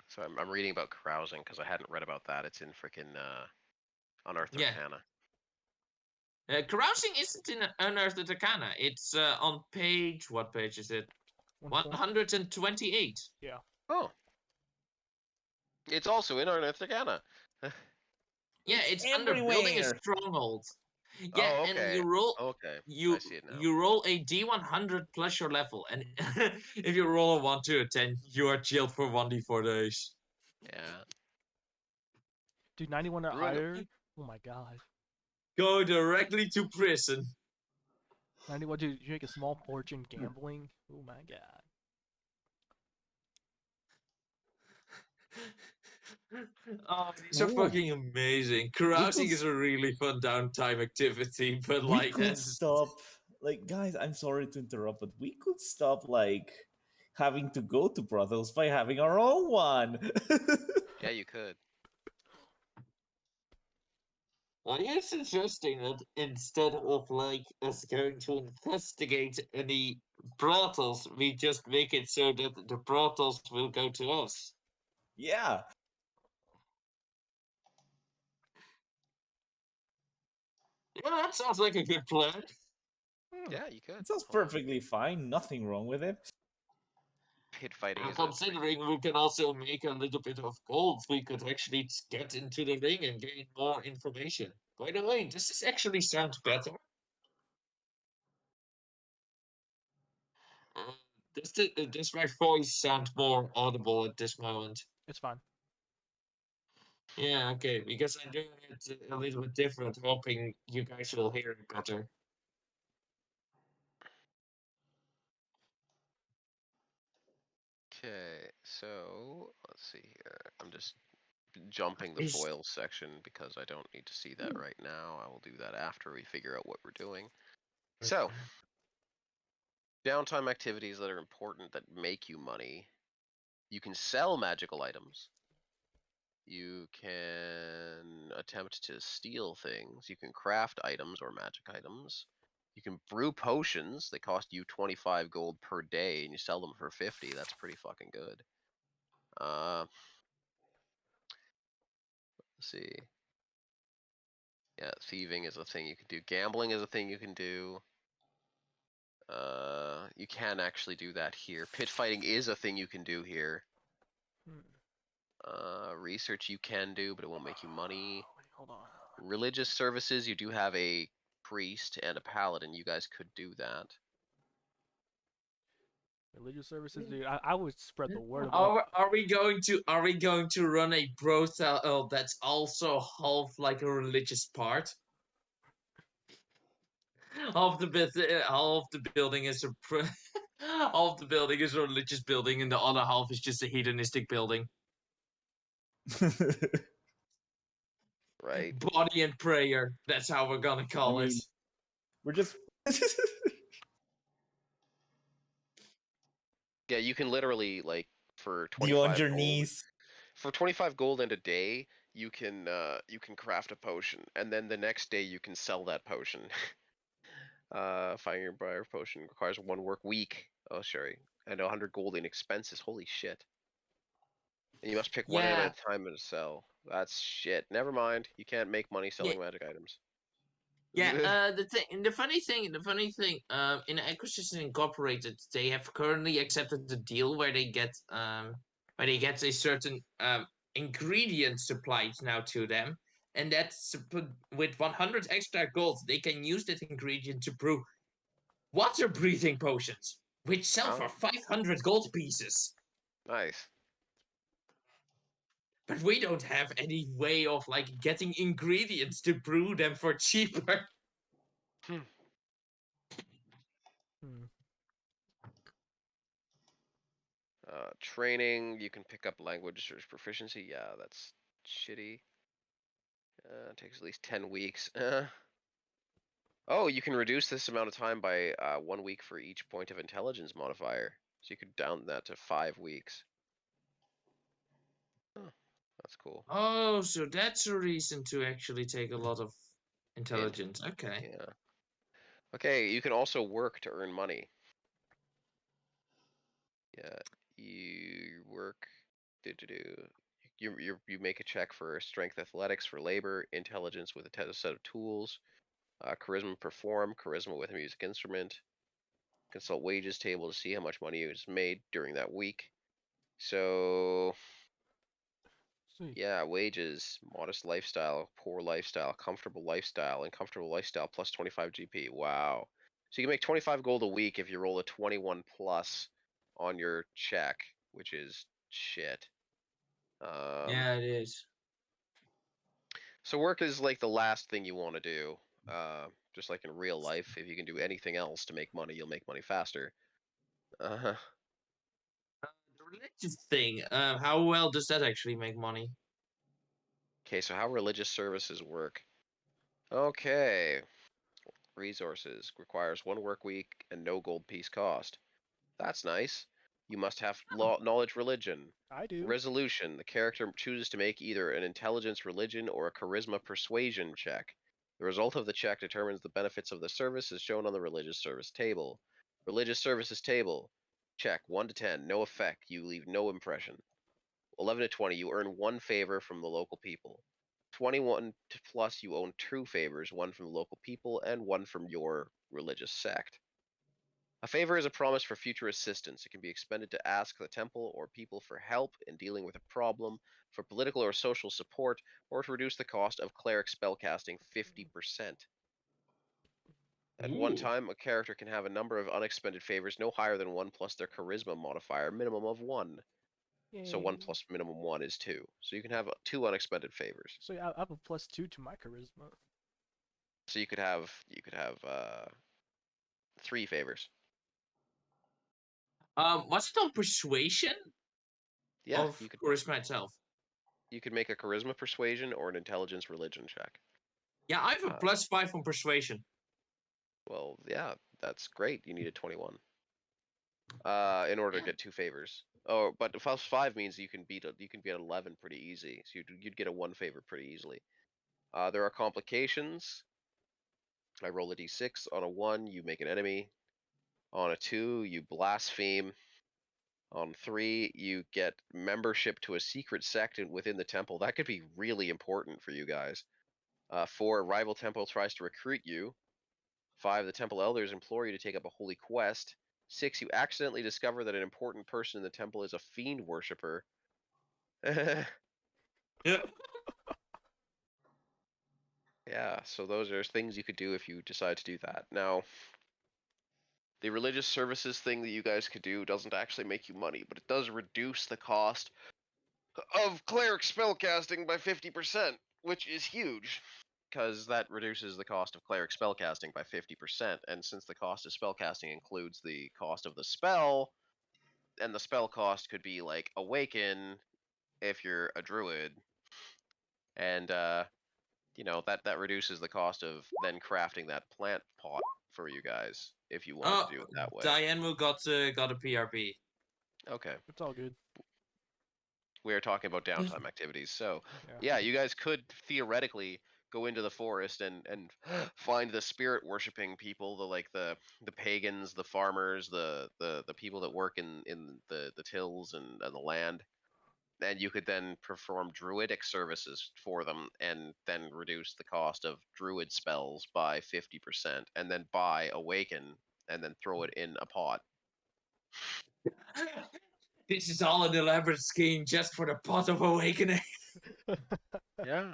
So I'm reading about carousing because I hadn't read about that. It's in freaking Unearthed Yeah. Arcana. Carousing isn't in Unearthed Arcana. It's on page. What page is it? 128. Yeah. Oh. It's also in Unearthed Arcana. Yeah, It's it's under building a everywhere. stronghold. Yeah, Oh, and okay. you roll. Okay. You I see it now. you roll a D100 plus your level, and if you roll a 1 to a 10, you are jailed for 1d4 days. Yeah. Dude, 91 or Ruin the- higher? Oh my god. Go directly to prison. 91, dude, you make a small fortune gambling? Oh my god. Oh, these are Ooh. fucking amazing. Carousing is a really fun downtime activity, but We like could that's stop. Like, guys, I'm sorry to interrupt, but we could stop, like, having to go to brothels by having our own one. Yeah, you could. I am suggesting that instead of like us going to investigate any brothels, we just make it so that the brothels will go to us. Yeah. Yeah, that sounds like a good plan. Yeah, you could. It sounds Why not? perfectly fine. Nothing wrong with it. Pit fighting And is a considering we can also make a little bit of gold, we could actually get into the ring and gain more information. By the way, does this actually sound better? Uh, does my voice sound more audible at this moment? It's fine. Yeah, okay, because I'm doing it a little bit different, hoping you guys will hear it better. Okay, so let's see here. I'm just jumping the Is foils section because I don't need to see that right now. I will do that after we figure out what we're doing. So, Downtime activities that are important that make you money. You can sell magical items. You can attempt to steal things. You can craft items or magic items. You can brew potions. They cost you 25 gold per day, and you sell them for 50. That's pretty fucking good. Let's see. Yeah, thieving is a thing you can do. Gambling is a thing you can do. You can actually do that here. Pit fighting is a thing you can do here. Research you can do, but it won't make you money. Wait, hold on. Religious services, you do have a priest and a paladin. You guys could do that. Religious services, dude. I would spread the word of Are we going to run a brothel that's also half like a religious part? Half the building is half the building is a religious building, and the other half is just a hedonistic building. Right. Body and prayer. That's how we're gonna call it. We're just. Yeah, you can literally like for You on 25 your gold, knees. for 25 gold and a day, you can craft a potion, and then the next day you can sell that potion. Finding your buyer potion requires 1 work week. Oh, sorry. And 100 gold in expenses. Holy shit. And you must pick one item Yeah. at a time to sell. That's shit. Never mind. You can't make money selling magic items. Yeah, the funny thing, in Acquisition Incorporated, they have currently accepted the deal where they get a certain ingredient supplied now to them, and that's with 100 extra gold, they can use that ingredient to brew water breathing potions, which sell for 500 gold pieces. Nice. But we don't have any way of like getting ingredients to brew them for cheaper. Training, you can pick up language search proficiency. Yeah, that's shitty. Takes at least 10 weeks. Oh, you can reduce this amount of time by 1 week for each point of intelligence modifier. So you could down that to 5 weeks. Oh, that's cool. Oh, so that's a reason to actually take a lot of intelligence. Okay. Yeah. Okay, you can also work to earn money. Yeah, you work. You make a check for strength athletics for labor, intelligence with a set of tools, charisma perform, charisma with a music instrument, consult wages table to see how much money is made during that week. So yeah, wages, modest lifestyle, poor lifestyle, comfortable lifestyle, and comfortable lifestyle plus 25 GP. Wow. So you can make 25 gold a week if you roll a 21 plus on your check, which is shit. Yeah, it is. So work is like the last thing you want to do. Just like in real life, if you can do anything else to make money, you'll make money faster. The religious thing. How well does that actually make money? Okay, so how religious services work? Okay, resources requires 1 work week and no gold piece cost. That's nice. You must have knowledge religion. I do. Resolution. The character chooses to make either an intelligence religion or a charisma persuasion check. The result of the check determines the benefits of the service as shown on the religious service table. Religious services table. Check 1 to 10. No effect. You leave no impression. 11 to 20. You earn 1 favor from the local people. 21 to plus. You own 2 favors, 1 from the local people and 1 from your religious sect. A favor is a promise for future assistance. It can be expended to ask the temple or people for help in dealing with a problem, for political or social support, or to reduce the cost of cleric spellcasting 50%. At one time, a character can have a number of unexpended favors no higher than 1 plus their charisma modifier, minimum of 1. Yay. So 1 plus minimum 1 is 2. So you can have 2 unexpended favors. So I have a +2 to my charisma. So you could have 3 favors. What's it on persuasion? Yeah, Of charisma itself. You could make a charisma persuasion or an intelligence religion check. Yeah, I have a +5 on persuasion. Well, yeah, that's great. You need a 21. in order to get 2 favors. Oh, but +5 means you can beat 11 pretty easy. So you'd get a 1 favor pretty easily. There are complications. I roll a d6. On a 1, you make an enemy. On a 2, you blaspheme. On 3, you get membership to a secret sect within the temple. That could be really important for you guys. 4, rival temple tries to recruit you. 5, the temple elders implore you to take up a holy quest. 6, you accidentally discover that an important person in the temple is a fiend worshipper. Yeah. Yeah, so those are things you could do if you decide to do that. Now, the religious services thing that you guys could do doesn't actually make you money, but it does reduce the cost of cleric spellcasting by 50%, which is huge, because that reduces the cost of cleric spellcasting by 50%, and since the cost of spellcasting includes the cost of the spell, and the spell cost could be like awaken if you're a druid, and that reduces the cost of then crafting that plant pot for you guys if you wanted Oh, to do it that way. Dianmu got a PRP. Okay. It's all good. We are talking about downtime activities. So, Yeah. yeah, you guys could theoretically go into the forest and find the spirit worshipping people, the pagans, the farmers, the people that work in the tills and the land. And you could then perform druidic services for them and then reduce the cost of druid spells by 50% and then buy awaken and then throw it in a pot. This is all an elaborate scheme just for the pot of awakening. Yeah.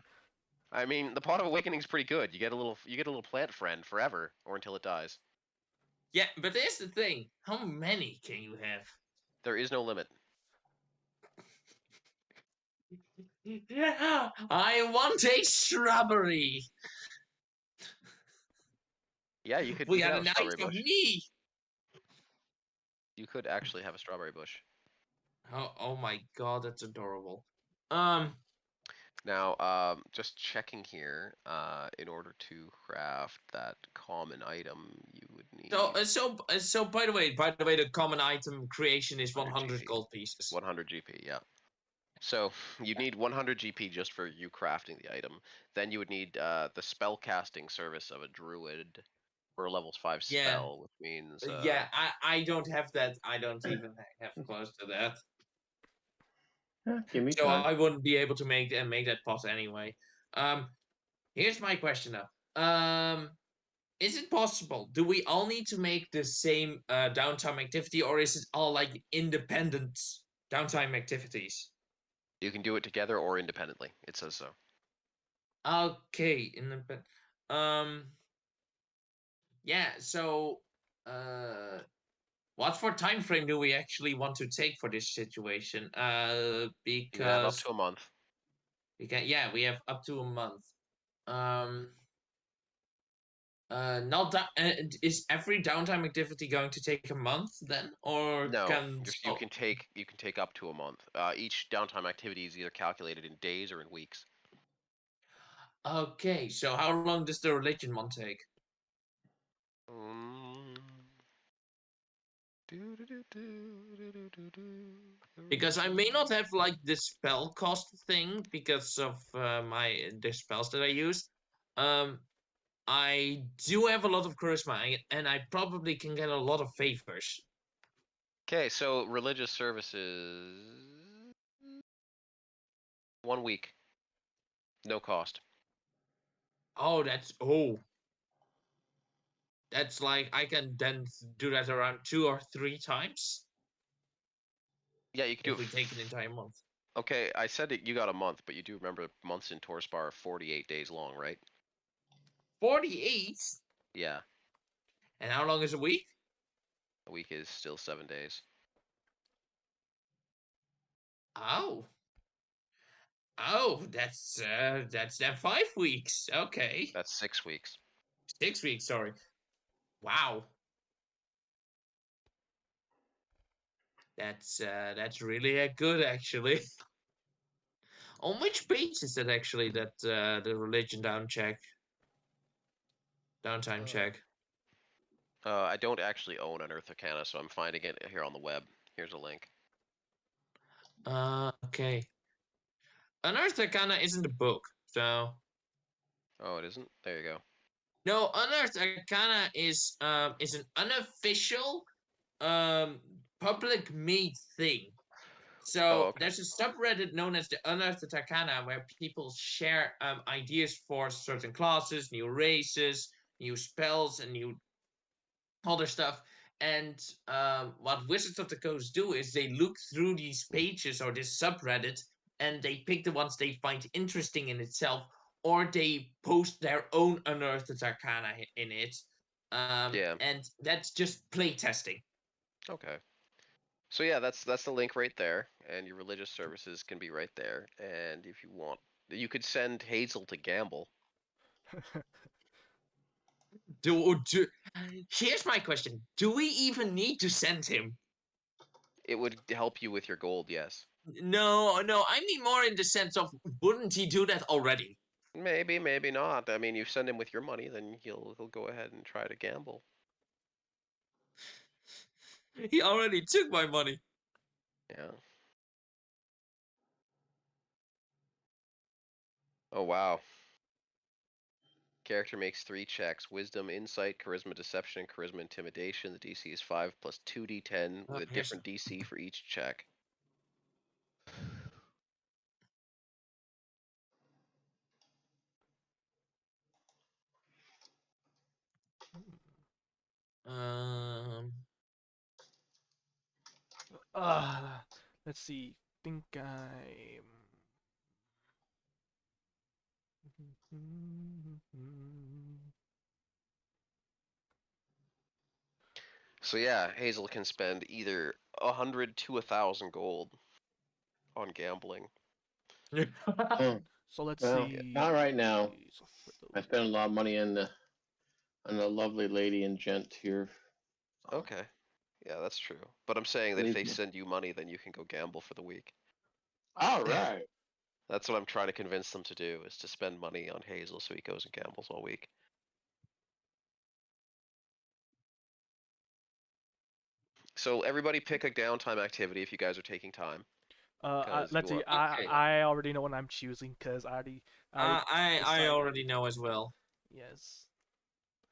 I mean, the pot of awakening is pretty good. You get a little plant friend forever or until it dies. Yeah, but here's the thing. How many can you have? There is no limit. I want a strawberry. Yeah, you could We have got a a night strawberry of bush. me. You could actually have a strawberry bush. Oh my god, that's adorable. Now, just checking here, in order to craft that common item, you would need So by the way, the common item creation is 100 GP. gold pieces. 100 GP, yeah. So you need 100 GP just for you crafting the item. Then you would need the spell casting service of a druid for a level 5 Yeah. spell, which means Yeah, I don't have that. I don't even have close to that. Give me So time. I wouldn't be able to make that pot anyway. Here's my question though. Is it possible? Do we all need to make the same downtime activity, or is it all like independent downtime activities? you can do it together or independently. It says so. Okay, um, yeah. So, what for time frame do we actually want to take for this situation? You have up Because to a month. we have up to a month. Um, not that is every downtime activity going to take a month then, or No, can you can take up to a month. Each downtime activity is either calculated in days or in weeks. Okay, so how long does the religion one take? Because I may not have like the spell cost thing because of the spells that I use. I do have a lot of charisma, and I probably can get a lot of favors. Okay, so religious services 1 week, no cost. Oh, that's like I can then do that around 2 or 3 times Yeah, you can do if it. we take an entire month. Okay, I said that you got a month, but you do remember months in Torspar are 48 days long, right? 48. Yeah, And how long is a week? a week is still 7 days. Oh. Oh, that's then 5 weeks. Okay. That's 6 weeks. 6 weeks, sorry. Wow. That's really good actually. On which page is that actually that the religion downtime check? I don't actually own Unearthed Arcana, so I'm finding it here on the web. Here's a link. Okay. Unearthed Arcana isn't a book, so Oh, it isn't? There you go. no. Unearthed Arcana is an unofficial public made thing. Oh, So okay. there's a subreddit known as the Unearthed Arcana where people share ideas for certain classes, new races, new spells, and new other stuff. And what Wizards of the Coast do is they look through these pages or this subreddit and they pick the ones they find interesting in itself, or they post their own Unearthed Arcana in it. Yeah. And that's just play testing. Okay. So yeah, that's the link right there, and your religious services can be right there. And if you want, you could send Hazel to gamble. Here's my question: do we even need to send him? It would help you with your gold, yes. No, no. I mean more in the sense of wouldn't he do that already? Maybe, maybe not. I mean, you send him with your money, then he'll go ahead and try to gamble. He already took my money. Yeah. Oh wow. Character makes 3 checks: Wisdom, Insight, Charisma, Deception, and Charisma, Intimidation. The DC is 5 plus 2d10 with a Here's different DC for each check. um. Let's see. Think I. So yeah, Hazel can spend either 100 to 1,000 gold on gambling. Oh, So let's well, see. not right now. So for I spent a lot of money on the lovely lady and gent here. Okay. Yeah, that's true. But I'm saying that if Leave they me. send you money, then you can go gamble for the week. All right. That's what I'm trying to convince them to do, is to spend money on Hazel so he goes and gambles all week. So everybody pick a downtime activity if you guys are taking time. let's see. Okay. I already know what I'm choosing because I already I decided. already know as well. Yes.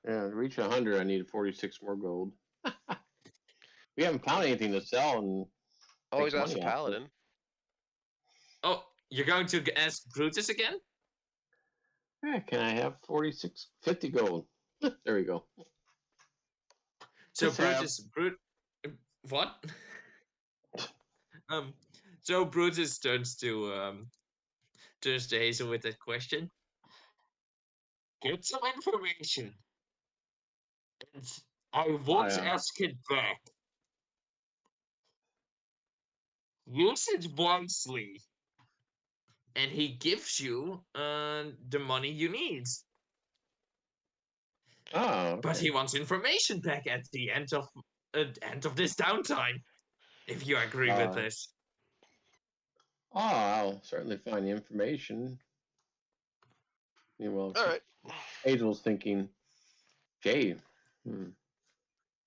Yeah, to reach 100, I need 46 more gold. We haven't found anything to sell and Oh, make he's asked a money off of. paladin. Oh, you're going to ask Brutus again? Yeah, can I have 46, 50 gold? There we go. So Just have. Brutus, what? um, so Brutus turns to Hazel with that question. Get some information, and I Oh, won't yeah. ask it back. Use it wisely, and he gives you the money you need. Oh, But okay. he wants information back at the end of this downtime. If you agree with Uh, this. oh, I'll certainly find the information. Meanwhile, All right. Hazel's thinking, "Gee,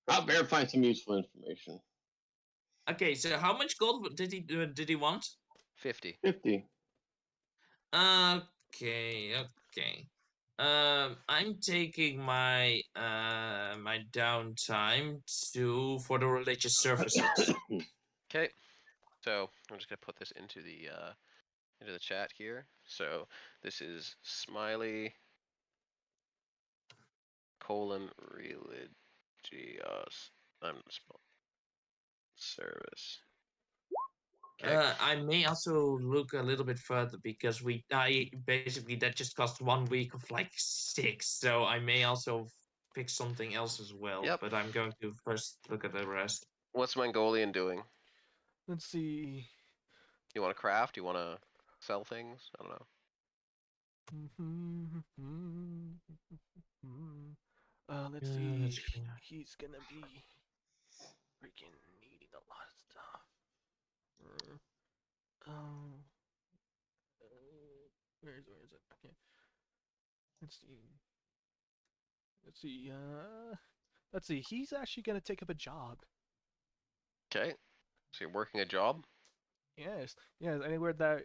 I'll better find some useful information." Okay, so how much gold did he want? 50. 50. Okay, okay. I'm taking my downtime for the religious services. Okay. So I'm just gonna put this into the chat here. So this is Smiley religious. I'm service. Okay. I may also look a little bit further because I basically that just cost 1 week of like 6, so I may also pick something else as well. Yep. But I'm going to first look at the rest. What's Mongolian doing? Let's see. You want to craft? You want to sell things? I don't know. Let's see. He's gonna be freaking needing a lot of stuff. Um, where is it? Okay. Let's see. Let's see. He's actually gonna take up a job. Okay. So you're working a job? Yes. Yes. Anywhere that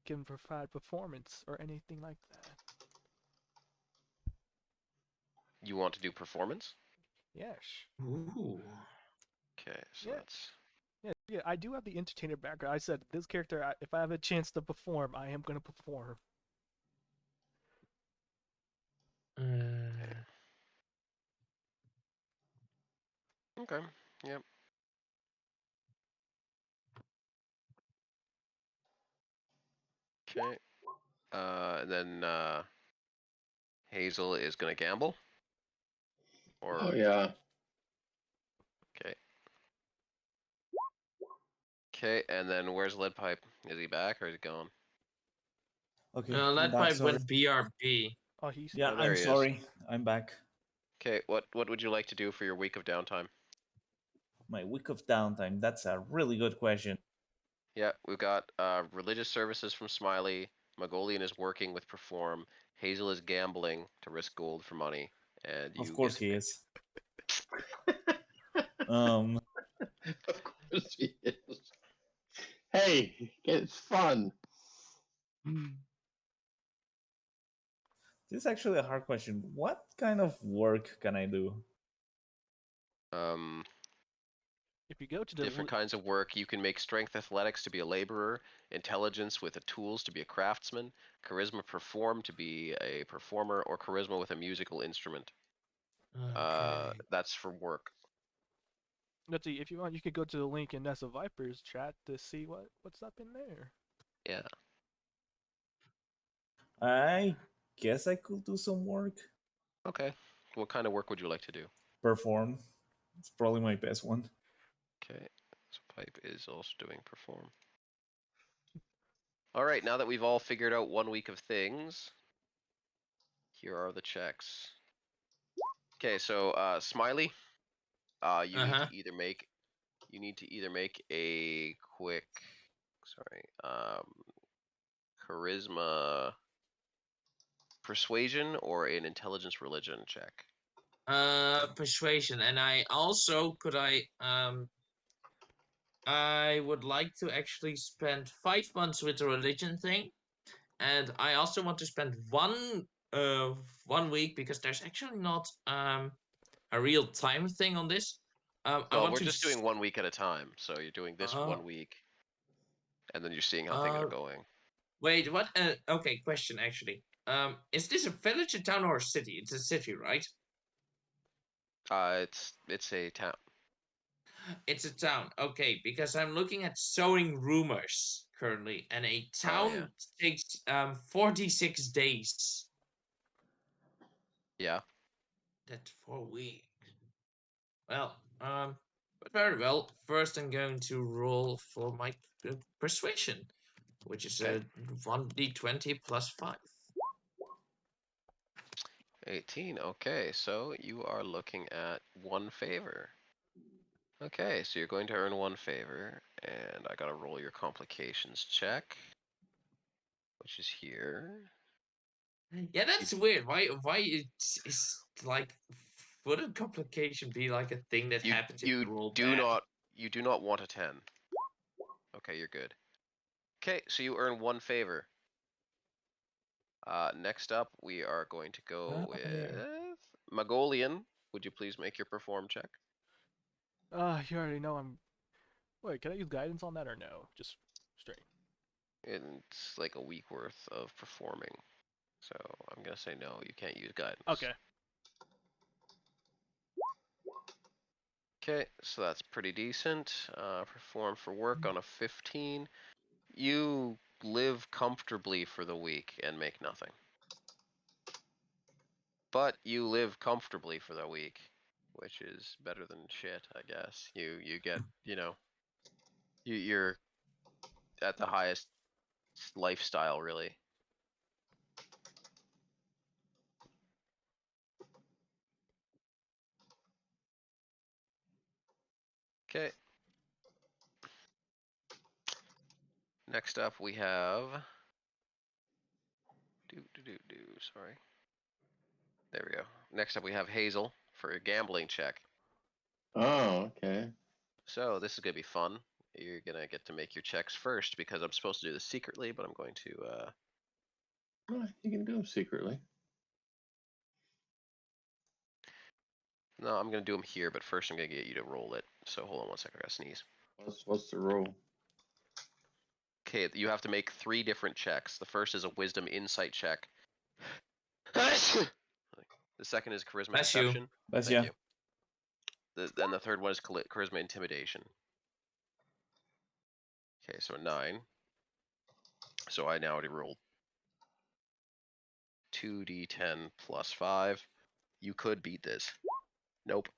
can provide performance or anything like that. You want to do performance? Yes. Ooh. Okay, so Yeah. that's... Yeah. Yeah. I do have the entertainer background. I said this character. If I have a chance to perform, I am gonna perform. Okay, yep. Okay. And then Hazel is gonna gamble? Or... Oh yeah. Okay. Okay, and then where's Leadpipe? Is he back or is he gone? Okay, I'm back. Leadpipe Sorry. went BRB. Oh, he's Yeah, Oh, there I'm he is. sorry. I'm back. Okay, what would you like to do for your week of downtime? My week of downtime. That's a really good question. Yeah, we've got religious services from Smiley. Magolian is working with Perform. Hazel is gambling to risk gold for money, and Of you get course to he pick. is. Um, Of course he is. Hey, it's fun. this is actually a hard question. What kind of work can I do? Um, if you go to the different kinds of work. You can make strength athletics to be a laborer, intelligence with the tools to be a craftsman, charisma perform to be a performer, or charisma with a musical instrument. Okay. That's for work. let's see, if you want, you could go to the link in Nessa Viper's chat to see what's up in there. Yeah. I guess I could do some work. Okay. What kind of work would you like to do? Perform. It's probably my best one. Okay. So Pipe is also doing perform. All right. Now that we've all figured out 1 week of things, here are the checks. Okay. So Smiley, you need to Uh-huh. either make a quick, sorry, charisma persuasion or an intelligence religion check. Persuasion, and I would like to actually spend 5 months with the religion thing, and I also want to spend 1 week because there's actually not a real time thing on this. I Well, want we're to. just doing 1 week at a time. So you're doing this Uh, 1 week, and then you're seeing how things are uh, going. Wait, what? Okay, question actually. Is this a village, a town, or a city? It's a city, right? It's a town. It's a town. Okay, because I'm looking at sowing rumors currently, and a Oh yeah. town takes 46 days. Yeah. That's 4 weeks. Well, but very well. First, I'm going to roll for my persuasion, which is Okay. a 1d20 plus 5. 18. Okay, so you are looking at 1 favor. Okay, so you're going to earn 1 favor, and I gotta roll your complications check, which is here. Yeah, that's weird. Why is like wouldn't complication be like a thing that You happens if you you roll do bad? not you do not want a 10. Okay, you're good. Okay, so you earn 1 favor. Next up, we are going to go Oh, with yeah. Magolian. Would you please make your perform check? You already know I'm. Wait, can I use guidance on that or no? Just straight. It's like a week worth of performing. So I'm gonna say no, you can't use guidance. Okay. Okay, so that's pretty decent. Perform for work on a 15. You live comfortably for the week and make nothing. But you live comfortably for the week, which is better than shit, I guess. You get, you're at the highest lifestyle, really. Okay. Next up we have sorry. There we go. Next up we have Hazel for a gambling check. Oh, okay. So this is gonna be fun. You're gonna get to make your checks first because I'm supposed to do this secretly, but I'm going to. Well, you can do them secretly. No, I'm gonna do them here, but first I'm gonna get you to roll it. So hold on one second, I gotta sneeze. What's the roll? Okay, you have to make 3 different checks. The first is a Wisdom Insight check. The second is Charisma Bless you. Deception. That's Thank yeah. you. Then the third one is Charisma Intimidation. Okay, so 9. So I now already rolled 2d10 plus 5. You could beat this. Nope.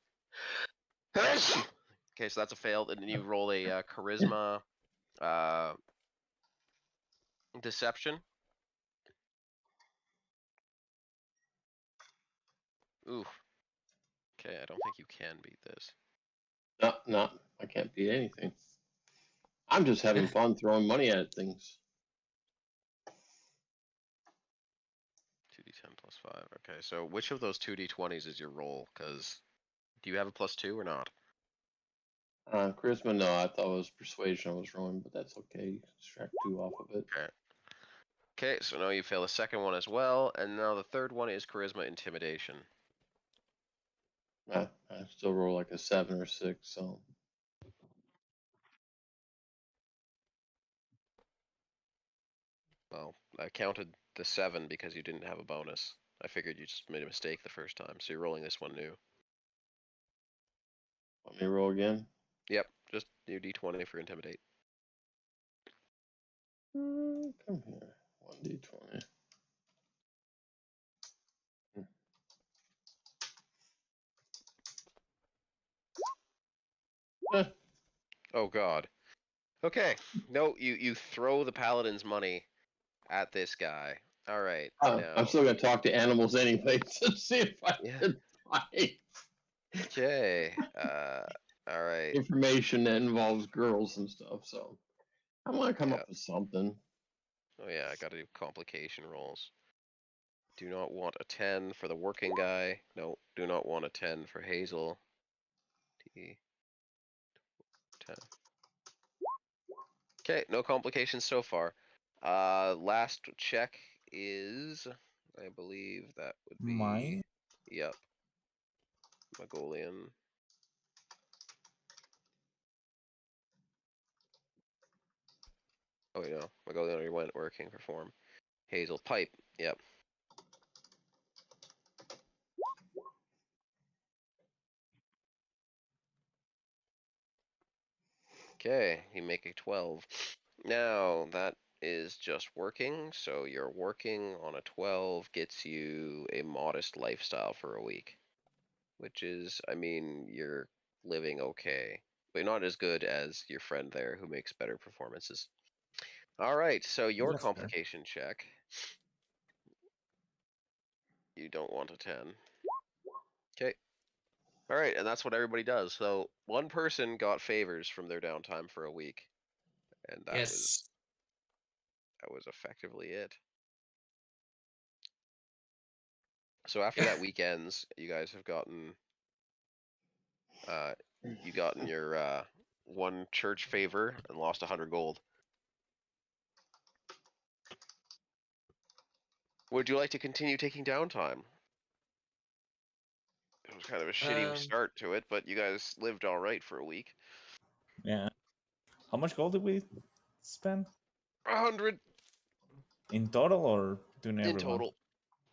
Okay, so that's a failed, and then you roll a Charisma Deception. Ooh. Okay, I don't think you can beat this. No, I can't beat anything. I'm just having fun throwing money at things. 2d10 plus 5. Okay, so which of those 2d20s is your roll? Because do you have a +2 or not? Charisma, no, I thought it was persuasion I was rolling, but that's okay. You can subtract 2 off of it. Okay. Okay, so now you fail the second one as well, and now the third one is Charisma Intimidation. I still roll like a 7 or 6, so. Well, I counted the 7 because you didn't have a bonus. I figured you just made a mistake the first time, so you're rolling this one new. Want me to roll again? Yep, just do d20 for Intimidate. Come here. 1d20. Eh, Oh god. Okay, no, you throw the paladin's money at this guy. Alright, now. I'm still gonna talk to animals anyway to see if I Yeah. can find Okay, alright. information that involves girls and stuff. So I'm gonna come Yeah. up with something. Oh yeah, I gotta do complication rolls. Do not want a 10 for the working guy. No, do not want a 10 for Hazel. T 10. Okay, no complications so far. Last check is, I believe that would be, Mine? yep, Magolian. Oh wait, no, Magolian already went working, perform. Hazel, pipe, yep. Okay, you make a 12. Now, that is just working, so your working on a 12 gets you a modest lifestyle for a week. Which is, I mean, you're living okay, but not as good as your friend there who makes better performances. Alright, so your That's fair. complication check. You don't want a 10. Okay. Alright, and that's what everybody does. So one person got favors from their downtime for a week. And that Yes. was effectively it. So after that week ends, you guys have gotten your one church favor and lost 100 gold. Would you like to continue taking downtime? It was kind of a shitty start to it, but you guys lived all right for a week. Yeah. How much gold did we spend 100 in total, or doing in everyone? total.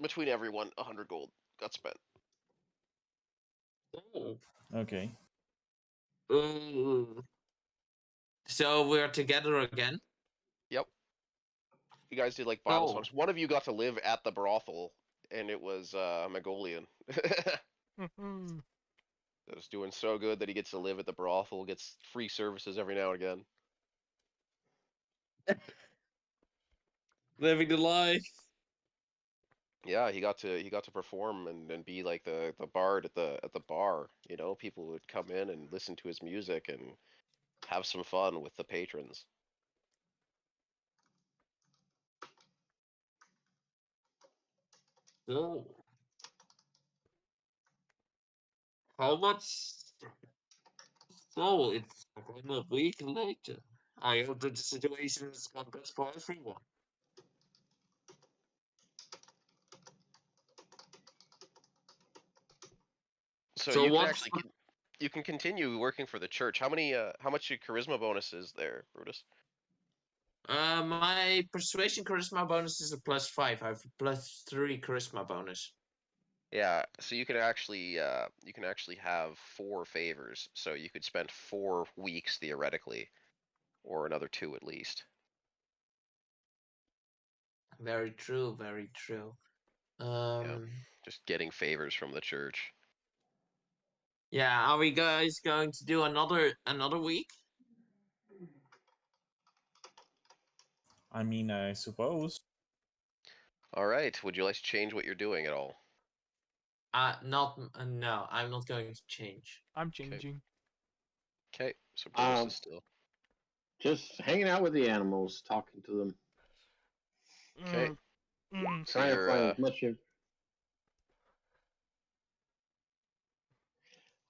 Between everyone, 100 gold got spent. Okay. Ooh. So we're together again. Yep. You guys did like Bible Oh. songs. One of you got to live at the brothel, and it was Magolian. It was doing so good that he gets to live at the brothel, gets free services every now and again. Living the life. Yeah, he got to perform and be like the bard at the bar. You know, people would come in and listen to his music and have some fun with the patrons. Oh. How much? So it's a week later. I hope that the situation is gone best for everyone. So So you can what's actually you can continue working for the church. How much your charisma bonus is there, Brutus? my persuasion charisma bonus is a +5. I have a +3 charisma bonus. Yeah, so you can actually have 4 favors. So you could spend 4 weeks theoretically, or another 2 at least. Very true, very true. Just getting favors from the church. Yeah, are we guys going to do another week? I mean, I suppose. All right. Would you like to change what you're doing at all? Not no, I'm not going to change. I'm changing. Okay. So Brutus is still. Just hanging out with the animals, talking to them, Okay. So trying to find you're as much.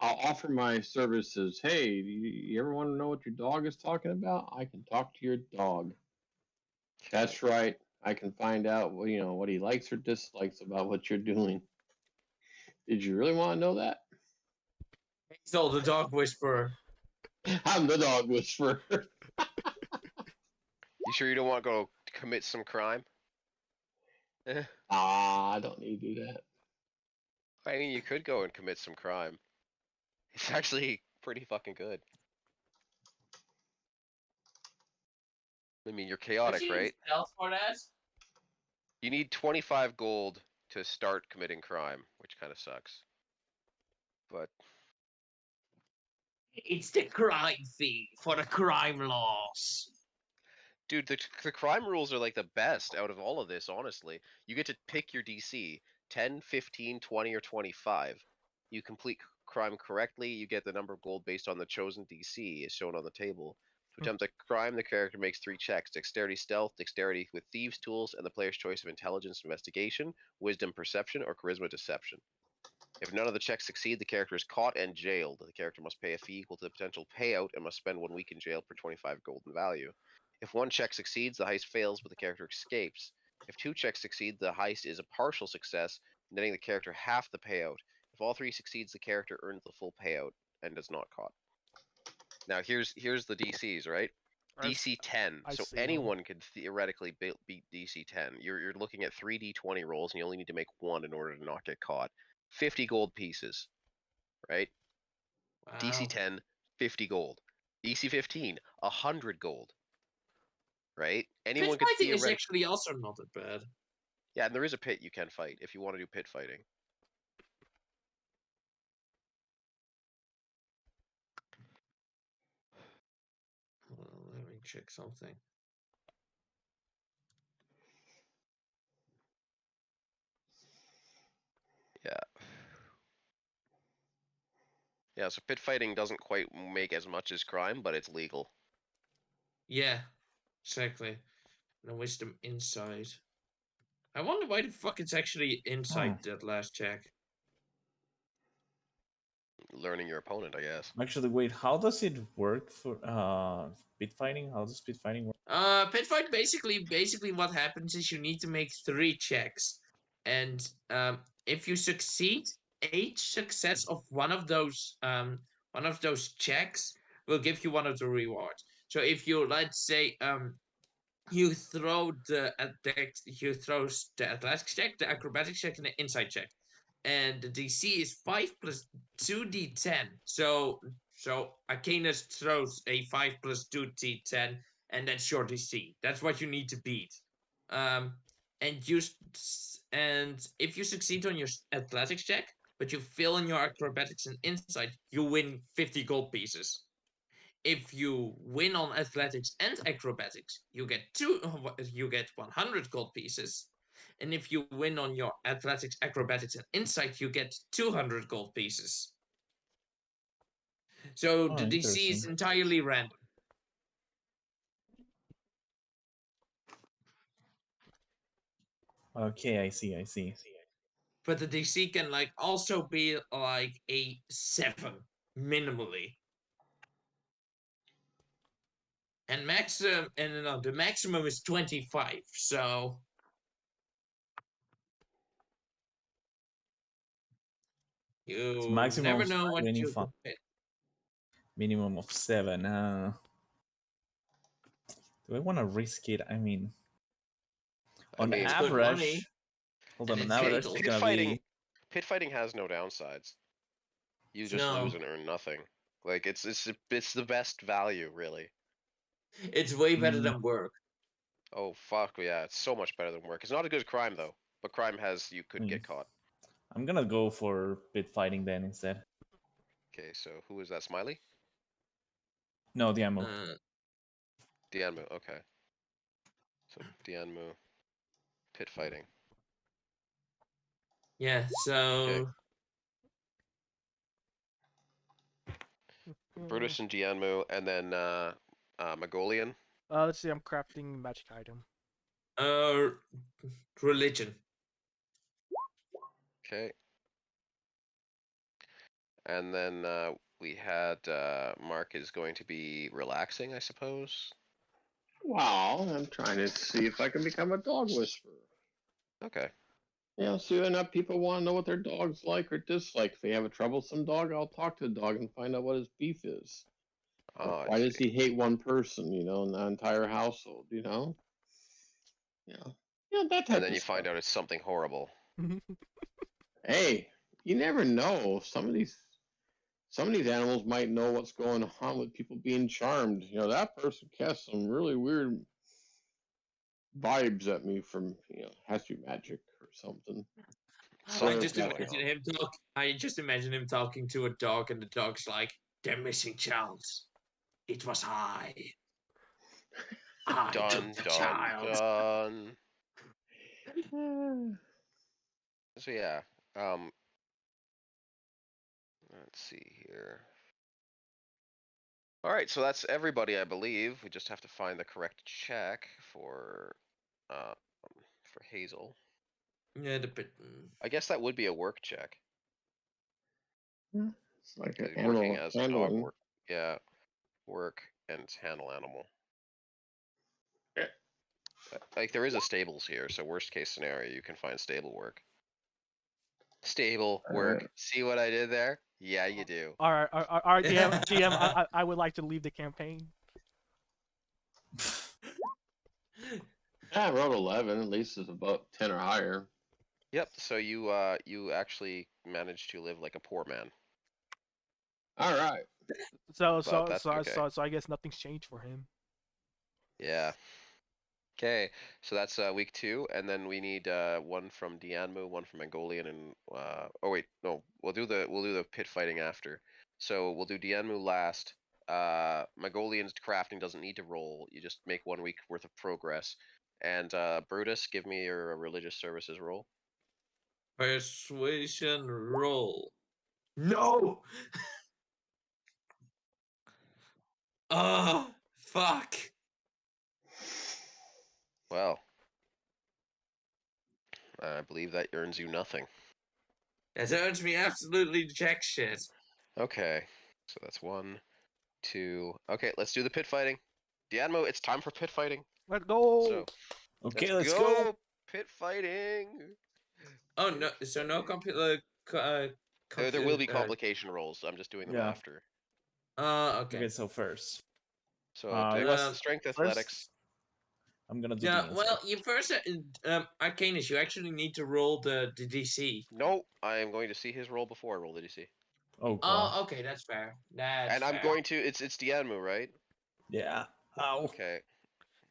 I'll offer my services. Hey, you ever want to know what your dog is talking about? I can talk to your dog. That's right. I can find out what he likes or dislikes about what you're doing. Did you really want to know that? Hazel, the dog whisperer. I'm the dog whisperer. You sure you don't want to go commit some crime? I don't need to do that. I mean, you could go and commit some crime. It's actually pretty fucking good. I mean, you're chaotic, right? For that? You need 25 gold to start committing crime, which kind of sucks. But It's the crime fee for the crime laws. dude, the crime rules are like the best out of all of this, honestly. You get to pick your DC 10, 15, 20, or 25. You complete crime correctly, you get the number of gold based on the chosen DC as shown on the table. To attempt a crime, the character makes 3 checks: dexterity, stealth, dexterity with thieves' tools, and the player's choice of intelligence, investigation, wisdom, perception, or charisma, deception. If none of the checks succeed, the character is caught and jailed. The character must pay a fee equal to the potential payout and must spend 1 week in jail for 25 gold in value. If 1 check succeeds, the heist fails, but the character escapes. If 2 checks succeed, the heist is a partial success, netting the character half the payout. If all 3 succeeds, the character earns the full payout and is not caught. Now here's the DCs, right? DC 10. So anyone could theoretically beat DC 10. You're looking at 3d20 rolls, and you only need to make 1 in order to not get caught. 50 gold pieces, right? Wow. DC 10, 50 gold. DC 15, 100 gold. Right? Anyone Pit could fighting is theoretically. actually also not that bad. Yeah, and there is a pit you can fight if you want to do pit fighting. Let me check something. Yeah. Yeah, so pit fighting doesn't quite make as much as crime, but it's legal. Yeah, exactly. No wisdom inside. I wonder why the fuck it's actually inside that last check. Learning your opponent, I guess. Actually, wait, how does it work for pit fighting? How does pit fighting work? Pit fight basically what happens is you need to make 3 checks, and if you succeed, each success of one of those checks will give you one of the rewards. So if you, let's say, you throw the athletics check, the acrobatics check, and the insight check, and the DC is 5 plus 2d10. So Acanous throws a 5 plus 2d10, and that's your DC. That's what you need to beat. Um, and if you succeed on your athletics check, but you fail in your acrobatics and insight, you win 50 gold pieces. If you win on athletics and acrobatics, you get 100 gold pieces. And if you win on your athletics, acrobatics, and insight, you get 200 gold pieces. So the DC is entirely random. Okay, I see. but the DC can like also be like a 7 minimally. And maximum, and no, the maximum is 25. So It's you maximum never of know what you 25, could hit. minimum of 7. Do I want to risk it? I mean, I on mean, It's good money, average, hold and on it's average, legal. it's pit gonna fighting. be. Pit fighting has no downsides. You just No, lose and earn nothing. Like it's the best value, really. it's way better Mm, than work. Oh fuck yeah, it's so much better than work. It's not as good as crime though, but crime has you could get caught. I'm gonna go for pit fighting then instead. Okay, so who is that? Smiley? No, Dianmu. Dianmu. Okay. So Dianmu, pit fighting. Yeah, Okay. so Brutus and Dianmu, and then Magolian. Let's see. I'm crafting magic item. religion. Okay. And then we had Mark is going to be relaxing, I suppose. Well, I'm trying to see if I can become a dog whisperer. Okay. Yeah, soon enough, people want to know what their dog's like or dislike. If they have a troublesome dog, I'll talk to the dog and find out what his beef is. Oh, Why I does see. he hate one person, in the entire household, Yeah. Yeah, that type And then of you find stuff. out it's something horrible. Hey, you never know. Some of these animals might know what's going on with people being charmed. That person casts some really weird vibes at me from, has to be magic or something. I Something's just going imagine on. him talk. I just imagine him talking to a dog, and the dog's like, "Their missing child. It was I. I took Dun the dun child." dun. So yeah. Um. Let's see here. All right, so that's everybody, I believe. We just have to find the correct check uh for Hazel. Yeah, I guess that would be a work check. It's like an Working animal as a dog handling. work. Yeah, work and handle animal. Like there is a stables here, so worst case scenario, you can find stable work. Stable work. See what I did there? Yeah, you do. All right, GM. I would like to leave the campaign. I rolled 11. At least it's about 10 or higher. Yep. So you actually managed to live like a poor man. All right. So But that's okay. so I guess nothing's changed for him. Yeah. Okay, so that's week 2, and then we need one from Dianmu, one from Magolian, and oh wait, no, we'll do the pit fighting after. So we'll do Dianmu last. Magolian's crafting doesn't need to roll. You just make 1 week worth of progress. And Brutus, give me your religious services roll. Persuasion roll. No. Oh, fuck. Well, I believe that earns you nothing. That earns me absolutely jack shit. Okay, so that's 1, 2. Okay, let's do the pit fighting. Dianmu, it's time for pit fighting. Let's go. So Okay, let's go. Pit fighting. Oh no! So no There will be complication rolls. I'm just doing them Yeah. after. Okay. Okay, so first, So do let's strength athletics. first. I'm gonna do Yeah. the Well, insight. you first, Acanous, you actually need to roll the DC. No, I am going to see his roll before I roll the DC. Oh god. Oh, okay, that's fair. That's And I'm fair. going to. It's Dianmu, right? Yeah. Ow. Okay.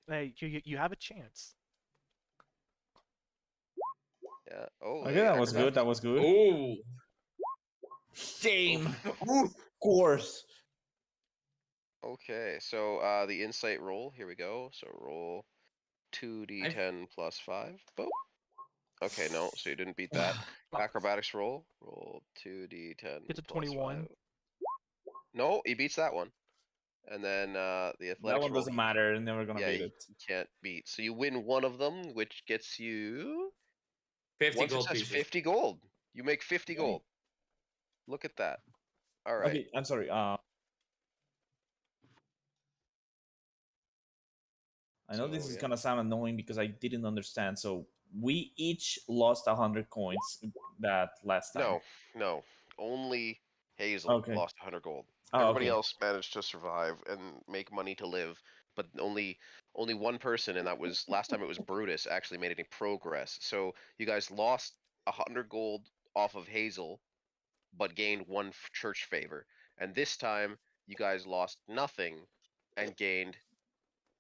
Hey, you have a chance. Yeah. Oh. Okay, Hey, that was good. acrobatics. That was good. Oh. Same. Oof. Of course. Okay. So the insight roll. Here we go. So roll 2d10 plus 5. Boom. Okay. No. So you didn't beat that. Acrobatics roll. Roll 2d10 It's a plus 21. 5. No, he beats that one. And then the athletics That one roll, doesn't matter. Never gonna yeah, beat you it. can't beat. So you win one of them, which gets you 50 One gold success, pieces. 50 gold. You make 50 Okay. gold. Look at that. All right. Okay, I'm sorry. I know this So, is yeah. gonna sound annoying because I didn't understand. So we each lost 100 coins that last time. No. Only Hazel Okay. lost 100 gold. Oh, Everybody okay. else managed to survive and make money to live, but only one person, and that was last time it was Brutus, actually made any progress. So you guys lost 100 gold off of Hazel, but gained one church favor. And this time you guys lost nothing and gained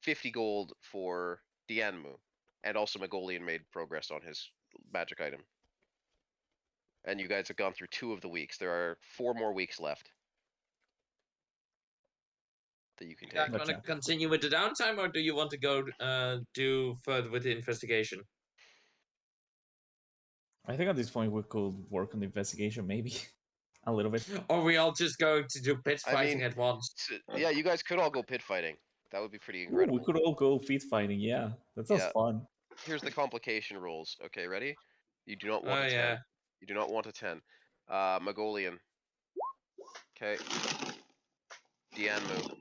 50 gold for Dianmu. And also Magolian made progress on his magic item. And you guys have gone through 2 of the weeks. There are 4 more weeks left that you can You guys take. want to Gotcha. continue with the downtime, or do you want to go do further with the investigation? I think at this point we could work on the investigation, maybe a little bit. Or we all just going to do pit I fighting mean, at once? yeah, you guys could all go pit fighting. That would be pretty Ooh, we incredible. could all go feet fighting. Yeah, that sounds Yeah. fun. Here's the complication rules. Okay, ready? You do not want Oh a 10. yeah. You do not want a 10. Magolian. Okay. Dianmu.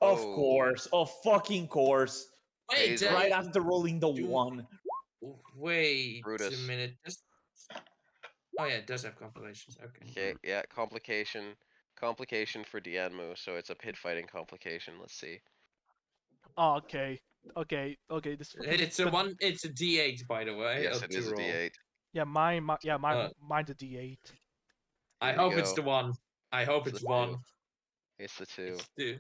Of Oh, course, of fucking course. Wait, Hazel. Right after rolling the do- 1. wait a Brutus. minute. Oh yeah, it does have compilations. Okay. Okay, yeah, complication. Complication for Dianmu, so it's a pit fighting complication. Let's see. Oh, okay. This fucking It's a one. It's a D8, by the way. Yes, it is to a roll. D8. Yeah, Uh, mine's a D8. I Here we hope it's go. the one. I hope It's it's the one. 2. It's the 2. It's two.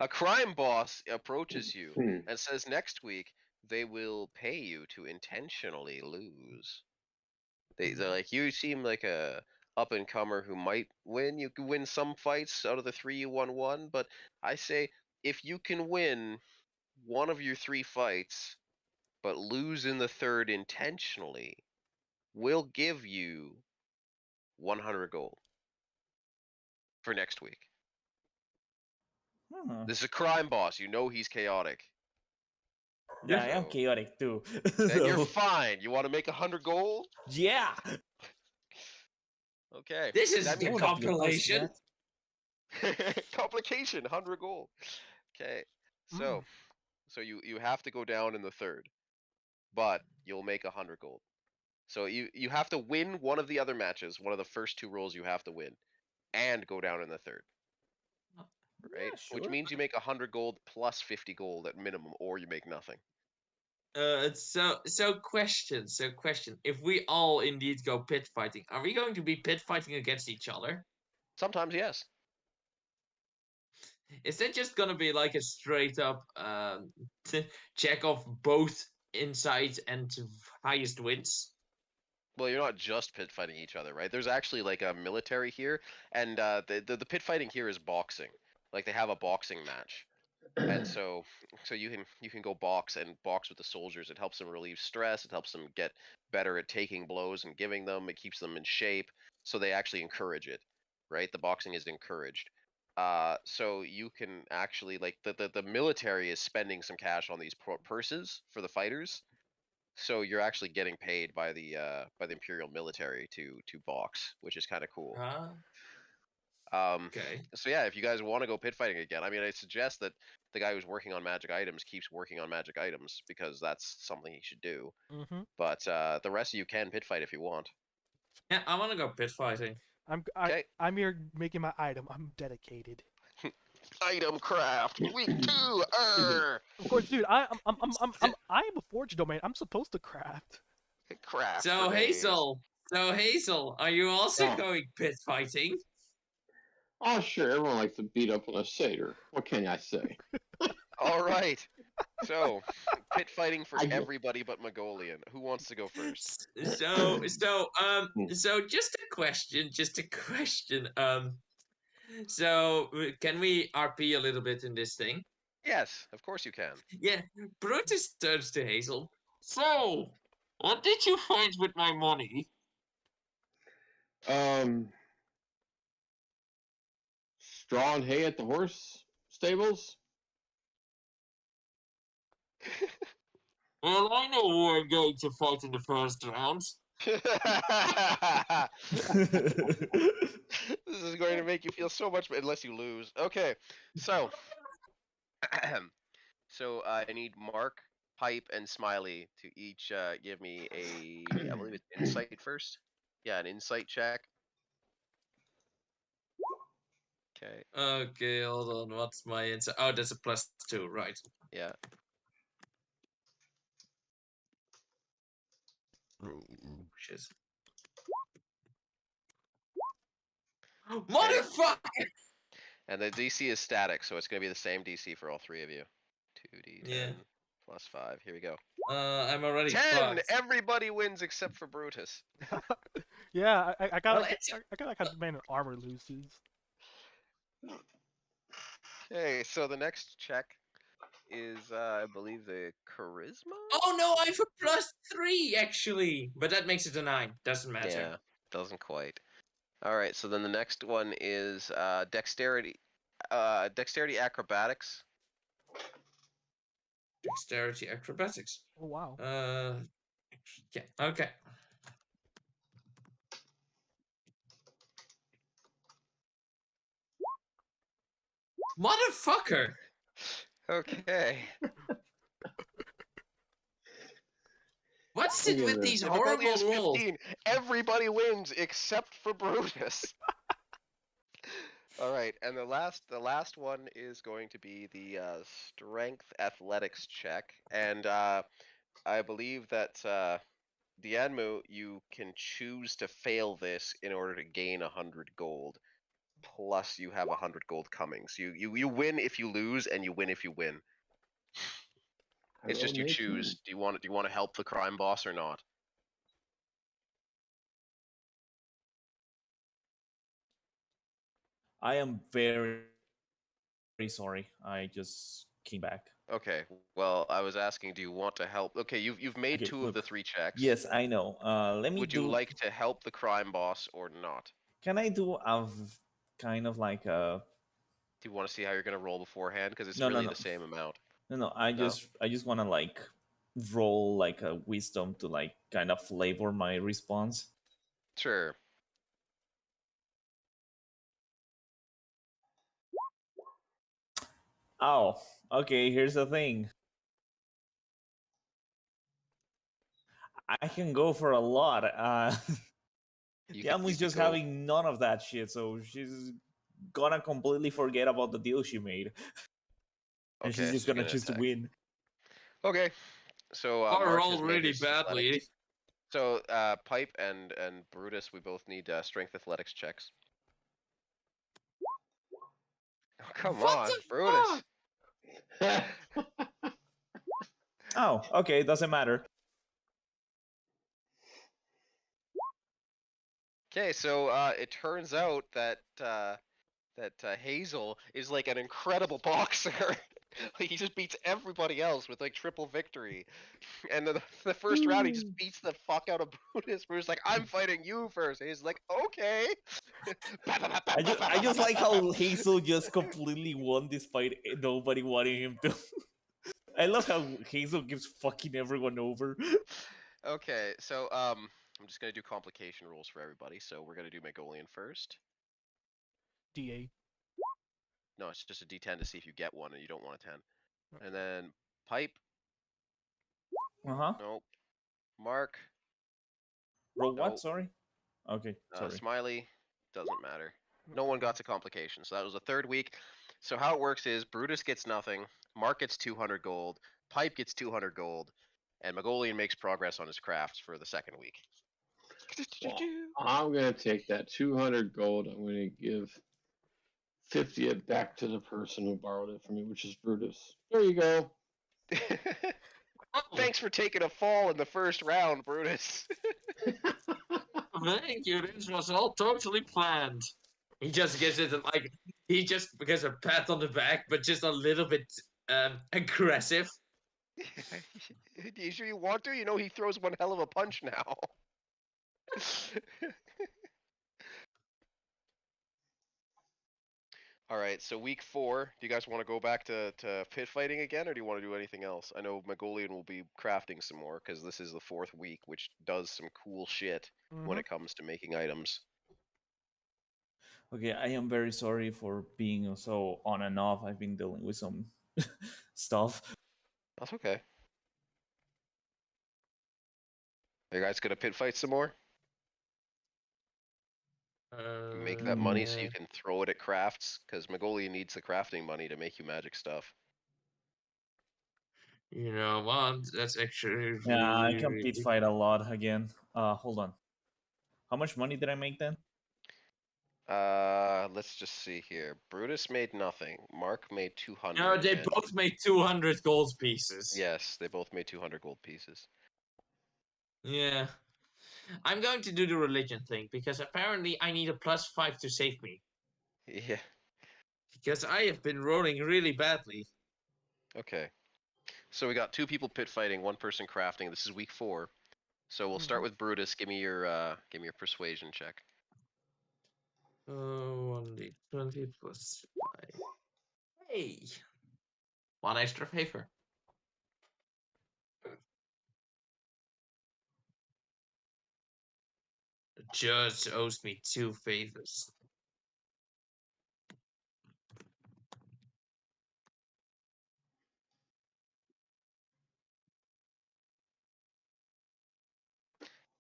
A crime boss approaches you Hmm. and says next week they will pay you to intentionally lose. They're like, you seem like a up and comer who might win. You can win some fights out of the 3 you won, but I say if you can win one of your 3 fights but lose in the third intentionally, we'll give you 100 gold for next week. Huh. This is a crime boss. You know he's chaotic. Yeah, I am So- chaotic too. Then you're So, fine. You want to make 100 gold? yeah. Okay. This is That the I means wouldn't be opposed to compilation. that. complication, 100 gold. Okay. So, you have to go down in the third, but you'll make 100 gold. So you have to win one of the other matches, one of the first 2 rolls you have to win, and go down in the third. Right? Yeah, Which sure. means you make 100 gold plus 50 gold at minimum, or you make nothing. So question. If we all indeed go pit fighting, are we going to be pit fighting against each other? Sometimes, yes. Is that just gonna be like a straight up check of both insight and highest wins? Well, you're not just pit fighting each other, right? There's actually like a military here, and the pit fighting here is boxing. Like they have a boxing match, and so you can go box with the soldiers. It helps them relieve stress. It helps them get better at taking blows and giving them. It keeps them in shape, so they actually encourage it, right? The boxing is encouraged. So you can actually like the military is spending some cash on these purses for the fighters. So you're actually getting paid by the imperial military to box, which is kind of cool. Okay. So yeah, if you guys want to go pit fighting again, I mean, I suggest that the guy who's working on magic items keeps working on magic items because that's something he should do. Mm-hmm. But the rest of you can pit fight if you want. Yeah, I want to go pit fighting. Okay. I'm here making my item. I'm dedicated. Item craft week 2. Of course, dude. I'm a forge domain. I'm supposed to craft. Craft. So for days. Hazel, are you also Yeah. going pit fighting? Oh, sure. Everyone likes to beat up on a satyr. What can I say? All right. So pit fighting for I get- everybody but Magolian. Who wants to go first? So just a question. So can we RP a little bit in this thing? Yes, of course you can. Yeah, Brutus turns to Hazel. So, what did you find with my money? Straw and hay at the horse stables. Well, I know who I'm going to fight in the first round. This is going to make you feel so much better, unless you lose. Okay, so so I need Mark, Pipe, and Smiley to each give me I believe it's insight first. Yeah, an insight check. Okay. Okay, hold on. What's my answer? Oh, that's a +2, right? Yeah. Shit. Motherfucker! And the DC is static, so it's going to be the same DC for all three of you. 2d10 Yeah. plus 5. Here we go. I'm already 10! fucked. Everybody wins except for Brutus. Yeah, I got Well, like it's- I got like a man in armor loses. Okay, so the next check is, I believe, the charisma? Oh no, I have a +3 actually, but that makes it a 9. Doesn't matter. Yeah, doesn't quite. Alright, so then the next one is dexterity. Dexterity acrobatics. Dexterity acrobatics. Oh wow. Yeah. Okay. Motherfucker! Okay. What's Look it at with this. these Difficulty horrible is rolls? 15. Everybody wins except for Brutus. Alright, and the last one is going to be the strength athletics check. And I believe that Dianmu, you can choose to fail this in order to gain 100 gold. Plus, you have 100 gold coming. So you win if you lose, and you win if you win. It's Hello, just you matey. choose. Do you want to help the crime boss or not? I am very sorry. I just came back. Okay. Well, I was asking, do you want to help? Okay, you've made Okay, two of the look. 3 checks. Yes, I know. Let me Would you do. like to help the crime boss or not? Can I do kind of like a? Do you want to see how you're going to roll beforehand? Because it's No, no, really no, the same amount. no. I No? just want to like roll like a wisdom to like kind of flavor my response. Sure. Oh, okay. Here's the thing. I can go for a lot. You could, Dianmu's just go. having none of that shit, so she's gonna completely forget about the deal she made, and she's Okay, just she's gonna going to choose to attack. win. Okay. So I Mark rolled has made really his badly. athletics. So Pipe and Brutus, we both need strength athletics checks. Oh, come What on, the Brutus. fuck? Oh, okay. It doesn't matter. Okay, so it turns out that Hazel is like an incredible boxer. He just beats everybody else with like triple victory. And the first round, he just beats the fuck out of Brutus. Brutus like, I'm fighting you first. And he's like, okay. I just like how Hazel just completely won despite nobody wanting him to. I love how Hazel keeps fucking everyone over. Okay, so I'm just gonna do complication rules for everybody. So we're gonna do Magolian first. DA. No, it's just a D10 to see if you get one, and you don't want a 10. And then Pipe. Uh-huh. Nope. Mark. Roll what? Nope. Sorry. Okay, sorry. Smiley. Doesn't matter. No one got to complication, so that was the third week. So how it works is Brutus gets nothing, Mark gets 200 gold, Pipe gets 200 gold, and Magolian makes progress on his crafts for the second week. Well, I'm gonna take that 200 gold. I'm gonna give 50 it back to the person who borrowed it from me, which is Brutus. There you go. Thanks for taking a fall in the first round, Brutus. Thank you. This was all totally planned. He just gets it like he just gets a pat on the back, but just a little bit aggressive. You sure you want to? You know he throws one hell of a punch now. All right, so week 4. Do you guys want to go back to pit fighting again, or do you want to do anything else? I know Magolian will be crafting some more because this is the 4th week, which does some cool shit when it comes to making items. Okay, I am very sorry for being so on and off. I've been dealing with some stuff. That's okay. Are you guys gonna pit fight some more? Make that money so you can throw it at crafts, because Magolian needs the crafting money to make you magic stuff. You know what? That's actually Yeah, I really, can pit really... fight a lot again. Hold on. How much money did I make then? Let's just see here. Brutus made nothing. Mark made 200. No, they and both made 200 gold pieces. yes, they both made 200 gold pieces. Yeah. I'm going to do the religion thing because apparently I need a +5 to save me. Yeah. Because I have been rolling really badly. Okay. So we got 2 people pit fighting, 1 person crafting. This is week 4. So we'll start with Brutus. Give me your persuasion check. 1d20 +5. Hey! 1 extra favor. The judge owes me 2 favors.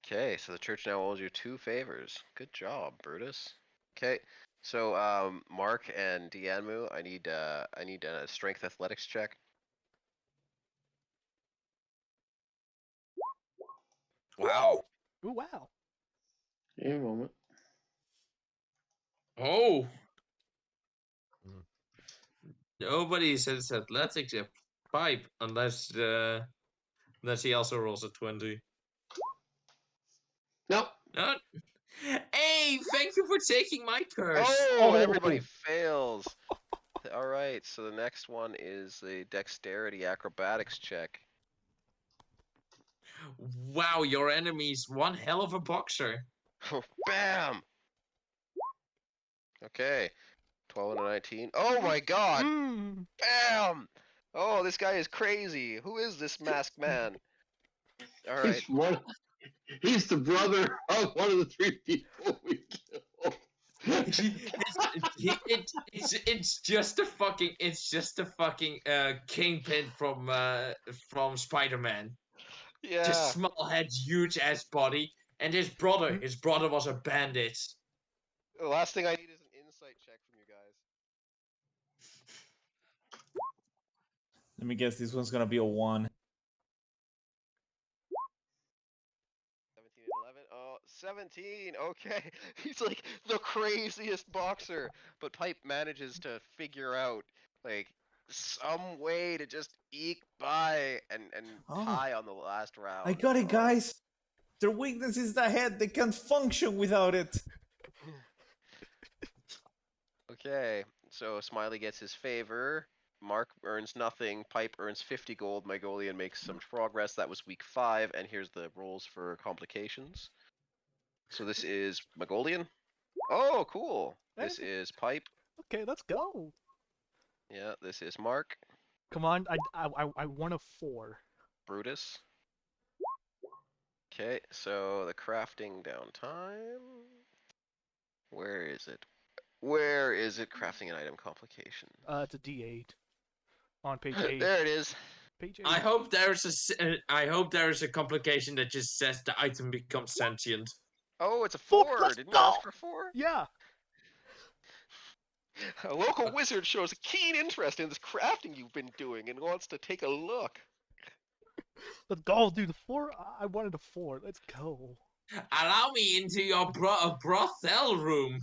Okay, so the church now owes you 2 favors. Good job, Brutus. Okay, so Mark and Dianmu, I need a strength athletics check. Wow. Ooh, wow. Give me a moment. Oh! Nobody says athletics except Pipe unless he also rolls a 20. Nope. No. Hey, thank you for taking my curse. Oh, everybody fails. All right, so the next one is a dexterity acrobatics check. Wow, your enemy's one hell of a boxer. Bam! Okay, 12 and a 19. Oh my god! Mm. Bam! Oh, this guy is crazy. Who is this masked man? All right. He's the brother of one of the 3 people we killed. It's just a fucking Kingpin from Spider-Man. Yeah. Just small head, huge ass body, and his brother was a bandit. The last thing I need is an insight check from you guys. Let me guess, this one's gonna be a 1. 17 and 11. Oh, 17. Okay. He's like the craziest boxer. But Pipe manages to figure out like some way to just eke by and tie on the last round. I got it, guys. Their weakness is the head. They can't function without it. Okay, so Smiley gets his favor. Mark earns nothing. Pipe earns 50 gold. Magolian makes some progress. That was week 5, and here's the rolls for complications. So this is Magolian. Oh, cool. This is Pipe. Okay, let's go. Yeah, this is Mark. Come on, I want a 4. Brutus. Okay, so the crafting downtime. Where is it? Where is it? Crafting an item complication. It's a D8 on page 8. There it is. Page 8. I hope there's a complication that just says the item becomes sentient. Oh, it's a Fuck, 4. let's Didn't you go! ask for 4? Yeah. A local wizard shows a keen interest in this crafting you've been doing and wants to take a look. Let's go, dude. The 4. I wanted a 4. Let's go. Allow me into your brothel room.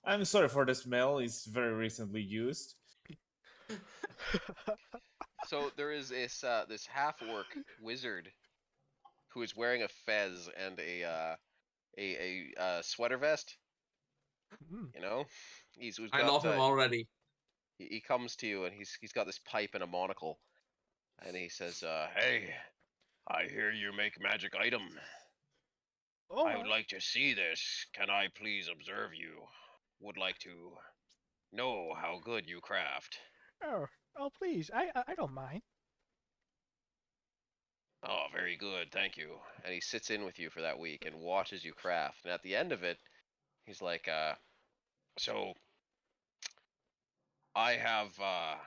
I'm sorry for the smell. It's very recently used. So there is this half-orc wizard who is wearing a fez and a sweater vest. You know, I love him already. He comes to you and he's got this pipe and a monocle, and he says, "Hey, I hear you make magic item. I would like to see this. Can I please observe you?" would like to know how good you craft. Oh, please. I don't mind. Oh, very good, thank you. And he sits in with you for that week and watches you craft. And at the end of it, he's like, so I have a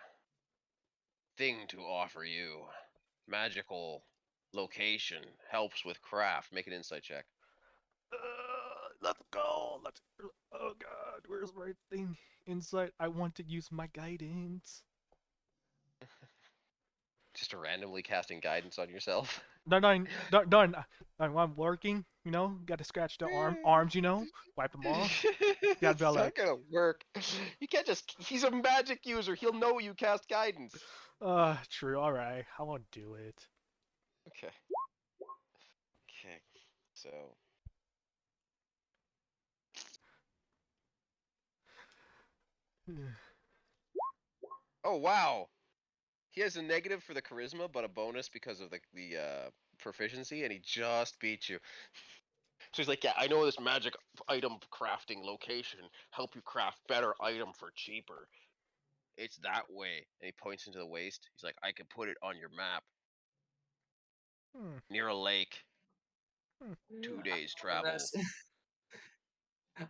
thing to offer you. Magical location helps with craft. Make an insight check. Let's go. Let's. Oh God, where's my thing? Inside. I want to use my guidance. Just randomly casting guidance on yourself. Done. I'm working. You know, got to scratch the arms. You know, wipe them off. Gotta be It's like, not gonna work. You can't just. He's a magic user. He'll know you cast guidance. true. All right, I won't do it. Okay. Okay. So. Oh wow. He has a negative for the charisma, but a bonus because of the proficiency, and he just beat you. So he's like, yeah, I know this magic item crafting location. Help you craft better item for cheaper. It's that way. And he points into the waste. He's like, I can put it on your map. Hmm. Near a lake. 2 days travel.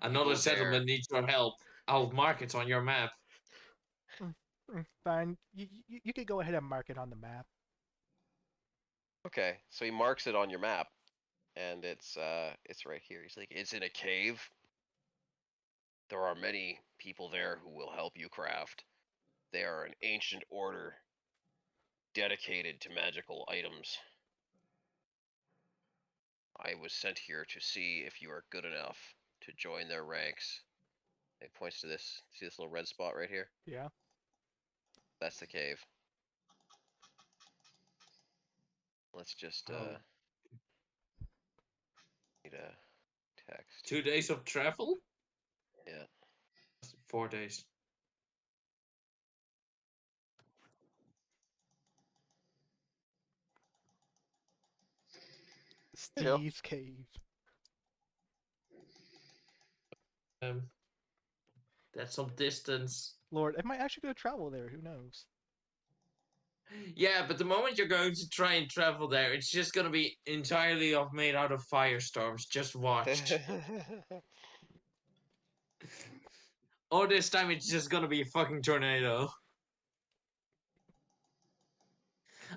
Another go settlement there. needs your help. I'll mark it on your map. Fine. You could go ahead and mark it on the map. Okay, so he marks it on your map, and it's right here. He's like, it's in a cave. There are many people there who will help you craft. They are an ancient order dedicated to magical items. I was sent here to see if you are good enough to join their ranks. It points to this. See this little red spot right here? Yeah. That's the cave. Let's just need a text. 2 days of travel? Yeah. 4 days. Steve's cave. That's some distance. Lord, I might actually go travel there. Who knows? Yeah, but the moment you're going to try and travel there, it's just gonna be entirely made out of firestorms. Just watch. Or this time it's just gonna be a fucking tornado.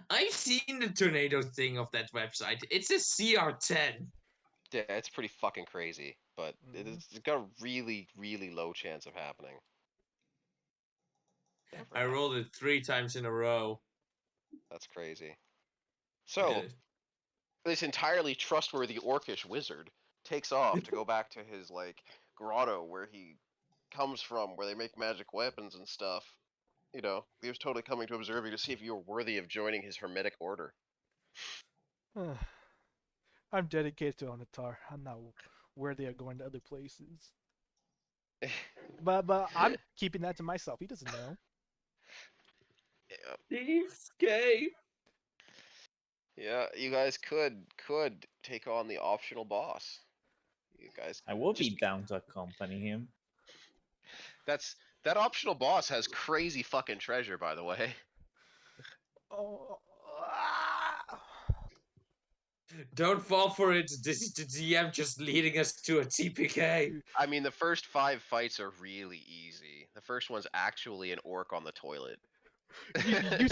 I've seen the tornado thing of that website. It's a CR10. Yeah, it's pretty fucking crazy, but it's got a really, really low chance of happening. I rolled it 3 times in a row. That's crazy. So, this entirely trustworthy orcish wizard takes off to go back to his, like, grotto where he comes from, where they make magic weapons and stuff. You know, he was totally coming to observe you to see if you were worthy of joining his hermetic order. I'm dedicated to Onatar. I'm not worthy of going to other places. But I'm keeping that to myself. He doesn't know. Escape. Yeah, you guys could take on the optional boss. You guys, I will be down to accompany him. That optional boss has crazy fucking treasure, by the way. Oh. Don't fall for it. This is the DM just leading us to a TPK. I mean, the first 5 fights are really easy. The first one's actually an orc on the toilet. You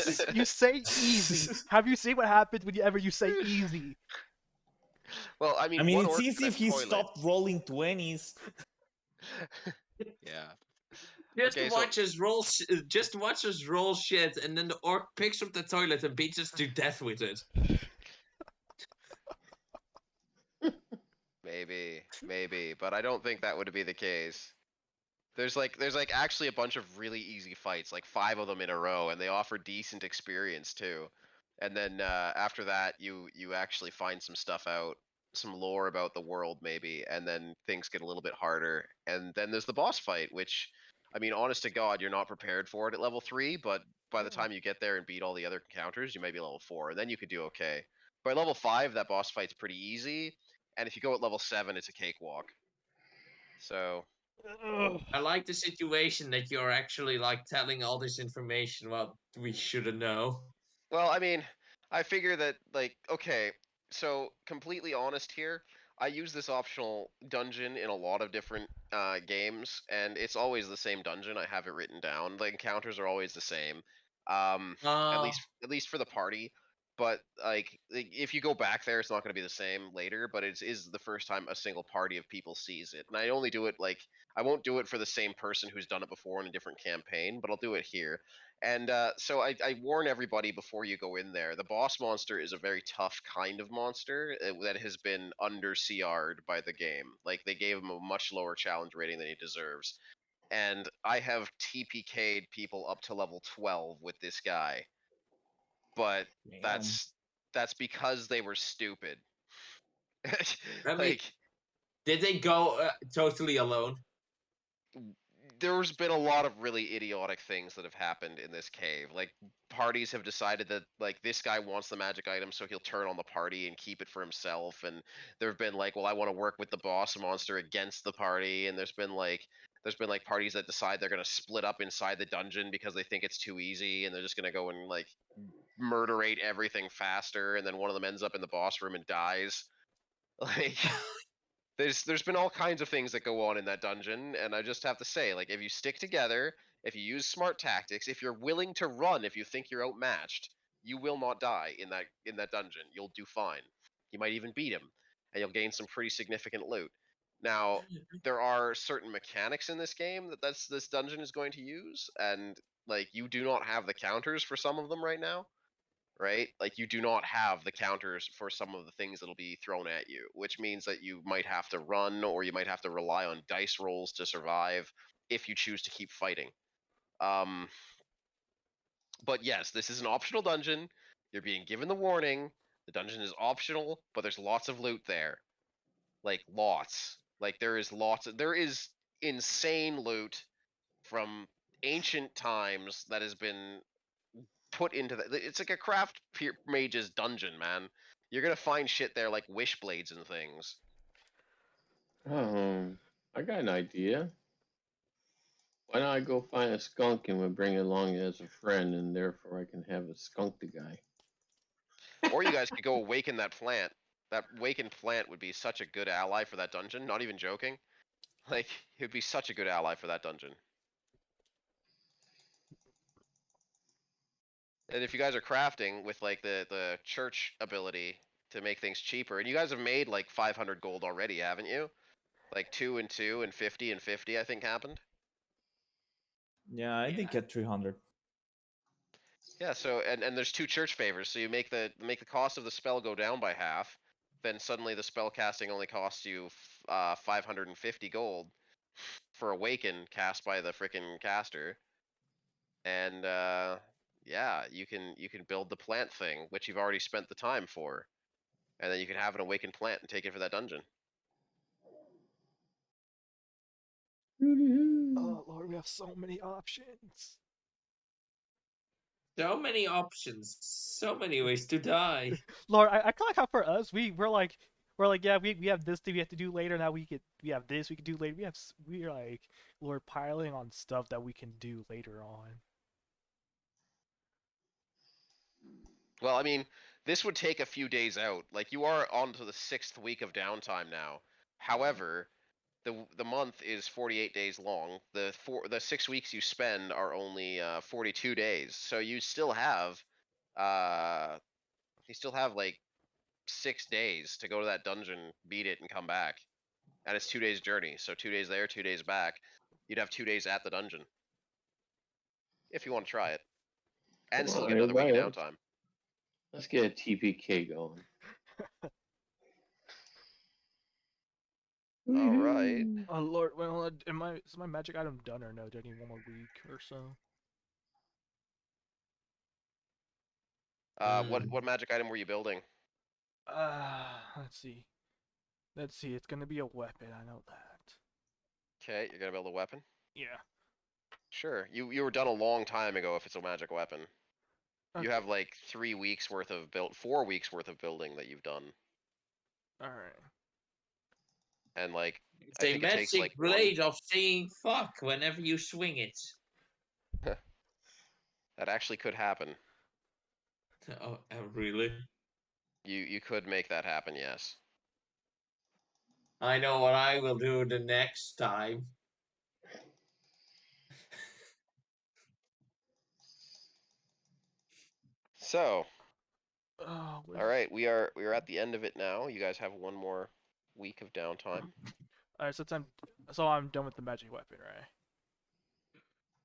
say easy. Have you seen what happens whenever you say easy? Well, I mean, it's easy if he stopped rolling 20s. Yeah. Just watch us roll shit, and then the orc picks up the toilet and beats us to death with it. Maybe, but I don't think that would be the case. There's actually a bunch of really easy fights, like 5 of them in a row, and they offer decent experience too. And then after that, you actually find some stuff out, some lore about the world maybe, and then things get a little bit harder. And then there's the boss fight, which, I mean, honest to God, you're not prepared for it at level 3, but by the time you get there and beat all the other encounters, you may be level 4, and then you could do okay. By level 5, that boss fight's pretty easy, and if you go at level 7, it's a cakewalk. So I like the situation that you're actually like telling all this information what we shouldn't know. Well, I mean, I figure that, like, okay, so completely honest here, I use this optional dungeon in a lot of different games, and it's always the same dungeon. I have it written down. The encounters are always the same, at Uh, least for the party. But like, if you go back there, it's not going to be the same later. But it is the first time a single party of people sees it, and I only do it like I won't do it for the same person who's done it before in a different campaign, but I'll do it here. And so I warn everybody before you go in there. The boss monster is a very tough kind of monster that has been under CR'd by the game. Like, they gave him a much lower challenge rating than he deserves. And I have TPK'd people up to level 12 with this guy. But Damn. that's because they were stupid. I mean, Like, did they go totally alone? there's been a lot of really idiotic things that have happened in this cave. Like, parties have decided that, like, this guy wants the magic item, so he'll turn on the party and keep it for himself. And there have been like, well, I want to work with the boss monster against the party. And there's been like parties that decide they're gonna split up inside the dungeon because they think it's too easy, and they're just gonna go and like murderate everything faster. And then one of them ends up in the boss room and dies. Like, there's been all kinds of things that go on in that dungeon, and I just have to say, like, if you stick together, if you use smart tactics, if you're willing to run, if you think you're outmatched, you will not die in that dungeon. You'll do fine. You might even beat him, and you'll gain some pretty significant loot. Now, there are certain mechanics in this game this dungeon is going to use, and like, you do not have the counters for some of them right now, right? Like, you do not have the counters for some of the things that'll be thrown at you, which means that you might have to run, or you might have to rely on dice rolls to survive if you choose to keep fighting. Um, but yes, this is an optional dungeon. You're being given the warning. The dungeon is optional, but there's lots of loot there. Like, lots. Like, there is insane loot from ancient times that has been put into that. It's like a craft mage's dungeon, man. You're gonna find shit there like wish blades and things. I got an idea. Why don't I go find a skunk and we'll bring it along as a friend, and therefore I can have a skunk the guy. Or you guys could go awaken that plant. That awakened plant would be such a good ally for that dungeon. Not even joking. Like, it would be such a good ally for that dungeon. And if you guys are crafting with like the church ability to make things cheaper, and you guys have made like 500 gold already, haven't you? Like 2 and 2 and 50 and 50, I think happened. Yeah, I did get 300. Yeah, so and there's 2 church favors, so you make the cost of the spell go down by half, then suddenly the spell casting only costs you 550 gold for awaken cast by the frickin' caster. And yeah, you can build the plant thing, which you've already spent the time for. And then you can have an awakened plant and take it for that dungeon. Oh Lord, we have so many options. So many options, so many ways to die. Lord, I kind of like how for us we're like yeah we have this thing we have to do later. Now we have this we can do later. We're like Lord piling on stuff that we can do later on. Well, I mean, this would take a few days out. Like, you are on to the 6th week of downtime now. However, the month is 48 days long. The 6 weeks you spend are only 42 days. So you still have like 6 days to go to that dungeon, beat it, and come back. And it's 2 days journey. So 2 days there, 2 days back. You'd have 2 days at the dungeon if you want to try it, and Come still on, get another week of everybody. downtime. Let's get a TPK going. All right. Oh Lord, well, is my magic item done or no? Do I need one more week or so? What magic item were you building? Let's see. Let's see. It's gonna be a weapon. I know that. Okay, you're gonna build a weapon. Yeah. Sure. You were done a long time ago. If it's a magic weapon, Okay. you have like 3 weeks worth of 4 weeks worth of building that you've done. All right. And like It's I a think it takes magic like one. blade of saying fuck whenever you swing it. That actually could happen. Oh, really? You could make that happen, yes. I know what I will do the next time. So, Oh, all right, we are at the end of it now. You guys have one more week of downtime. Alright, so I'm done with the magic weapon, right?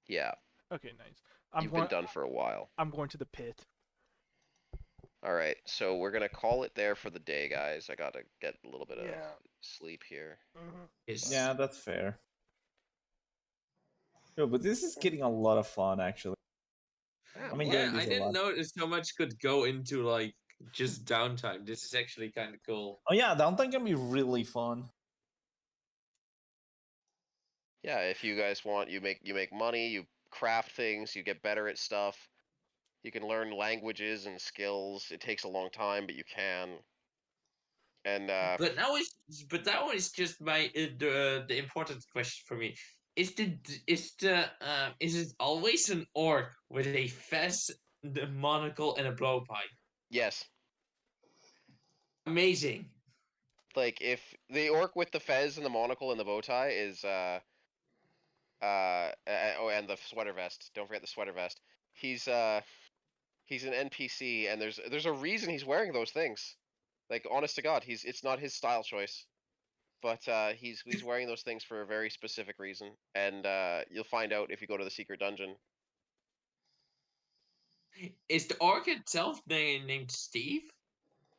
Yeah, Okay, nice. you've been done for a while. I'm going to the pit. All right, so we're gonna call it there for the day, guys. I gotta get a little bit of Yeah. sleep here. Yes. Yeah, that's fair. No, but this is getting a lot of fun, actually. Yeah, I'm well, enjoying Yeah, I this a didn't lot. notice how much could go into like just downtime. This is actually kind of cool. Oh yeah, Downtime can be really fun. yeah. If you guys want, you make money, you craft things, you get better at stuff. You can learn languages and skills. It takes a long time, but you can. And But that one is just my the important question for me. Is it always an orc with a fez, the monocle, and a blowpipe? yes, Amazing. like if the orc with the fez and the monocle and the bow tie is oh, and the sweater vest. Don't forget the sweater vest. He's he's an NPC, and there's a reason he's wearing those things. Like honest to God, it's not his style choice, but he's wearing those things for a very specific reason, and you'll find out if you go to the secret dungeon. Is the orc itself named Steve?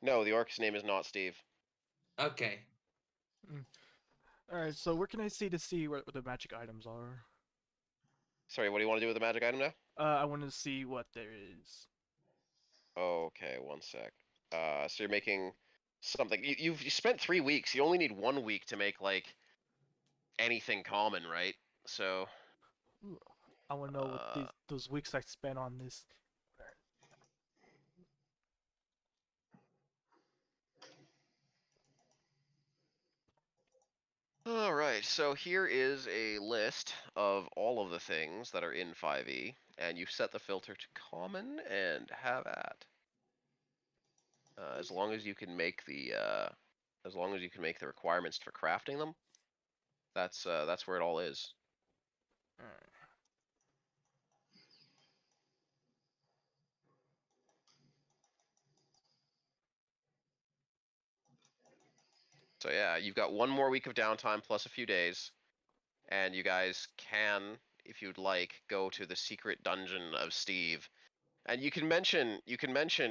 No, the orc's name is not Steve. Okay. Alright, so where can I see what the magic items are? Sorry, what do you want to do with the magic item now? I want to see what there is. Okay, one sec. So you're making something. You've spent 3 weeks. You only need 1 week to make like anything common, right? So. Ooh, I want to know what those weeks I spent on this. All right, so here is a list of all of the things that are in 5e, and you set the filter to common and have at. As long as you can make the requirements for crafting them, that's where it all is. Alright. So yeah, you've got one more week of downtime plus a few days, and you guys can, if you'd like, go to the secret dungeon of Steve. And you can mention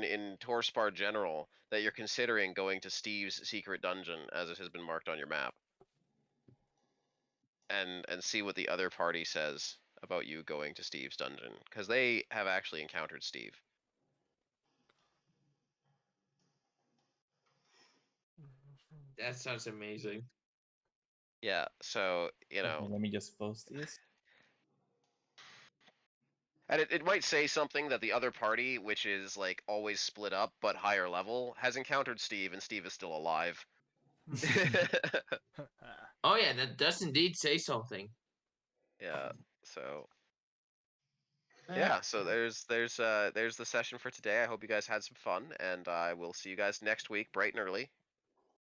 in Torspar General that you're considering going to Steve's secret dungeon as it has been marked on your map. And see what the other party says about you going to Steve's dungeon, because they have actually encountered Steve. That sounds amazing. Yeah, so you know. Okay, let me just post this. And it might say something that the other party, which is like always split up but higher level, has encountered Steve, and Steve is still alive. Oh yeah, that does indeed say something. Yeah. So. Yeah. So there's the session for today. I hope you guys had some fun, and I will see you guys next week, bright and early.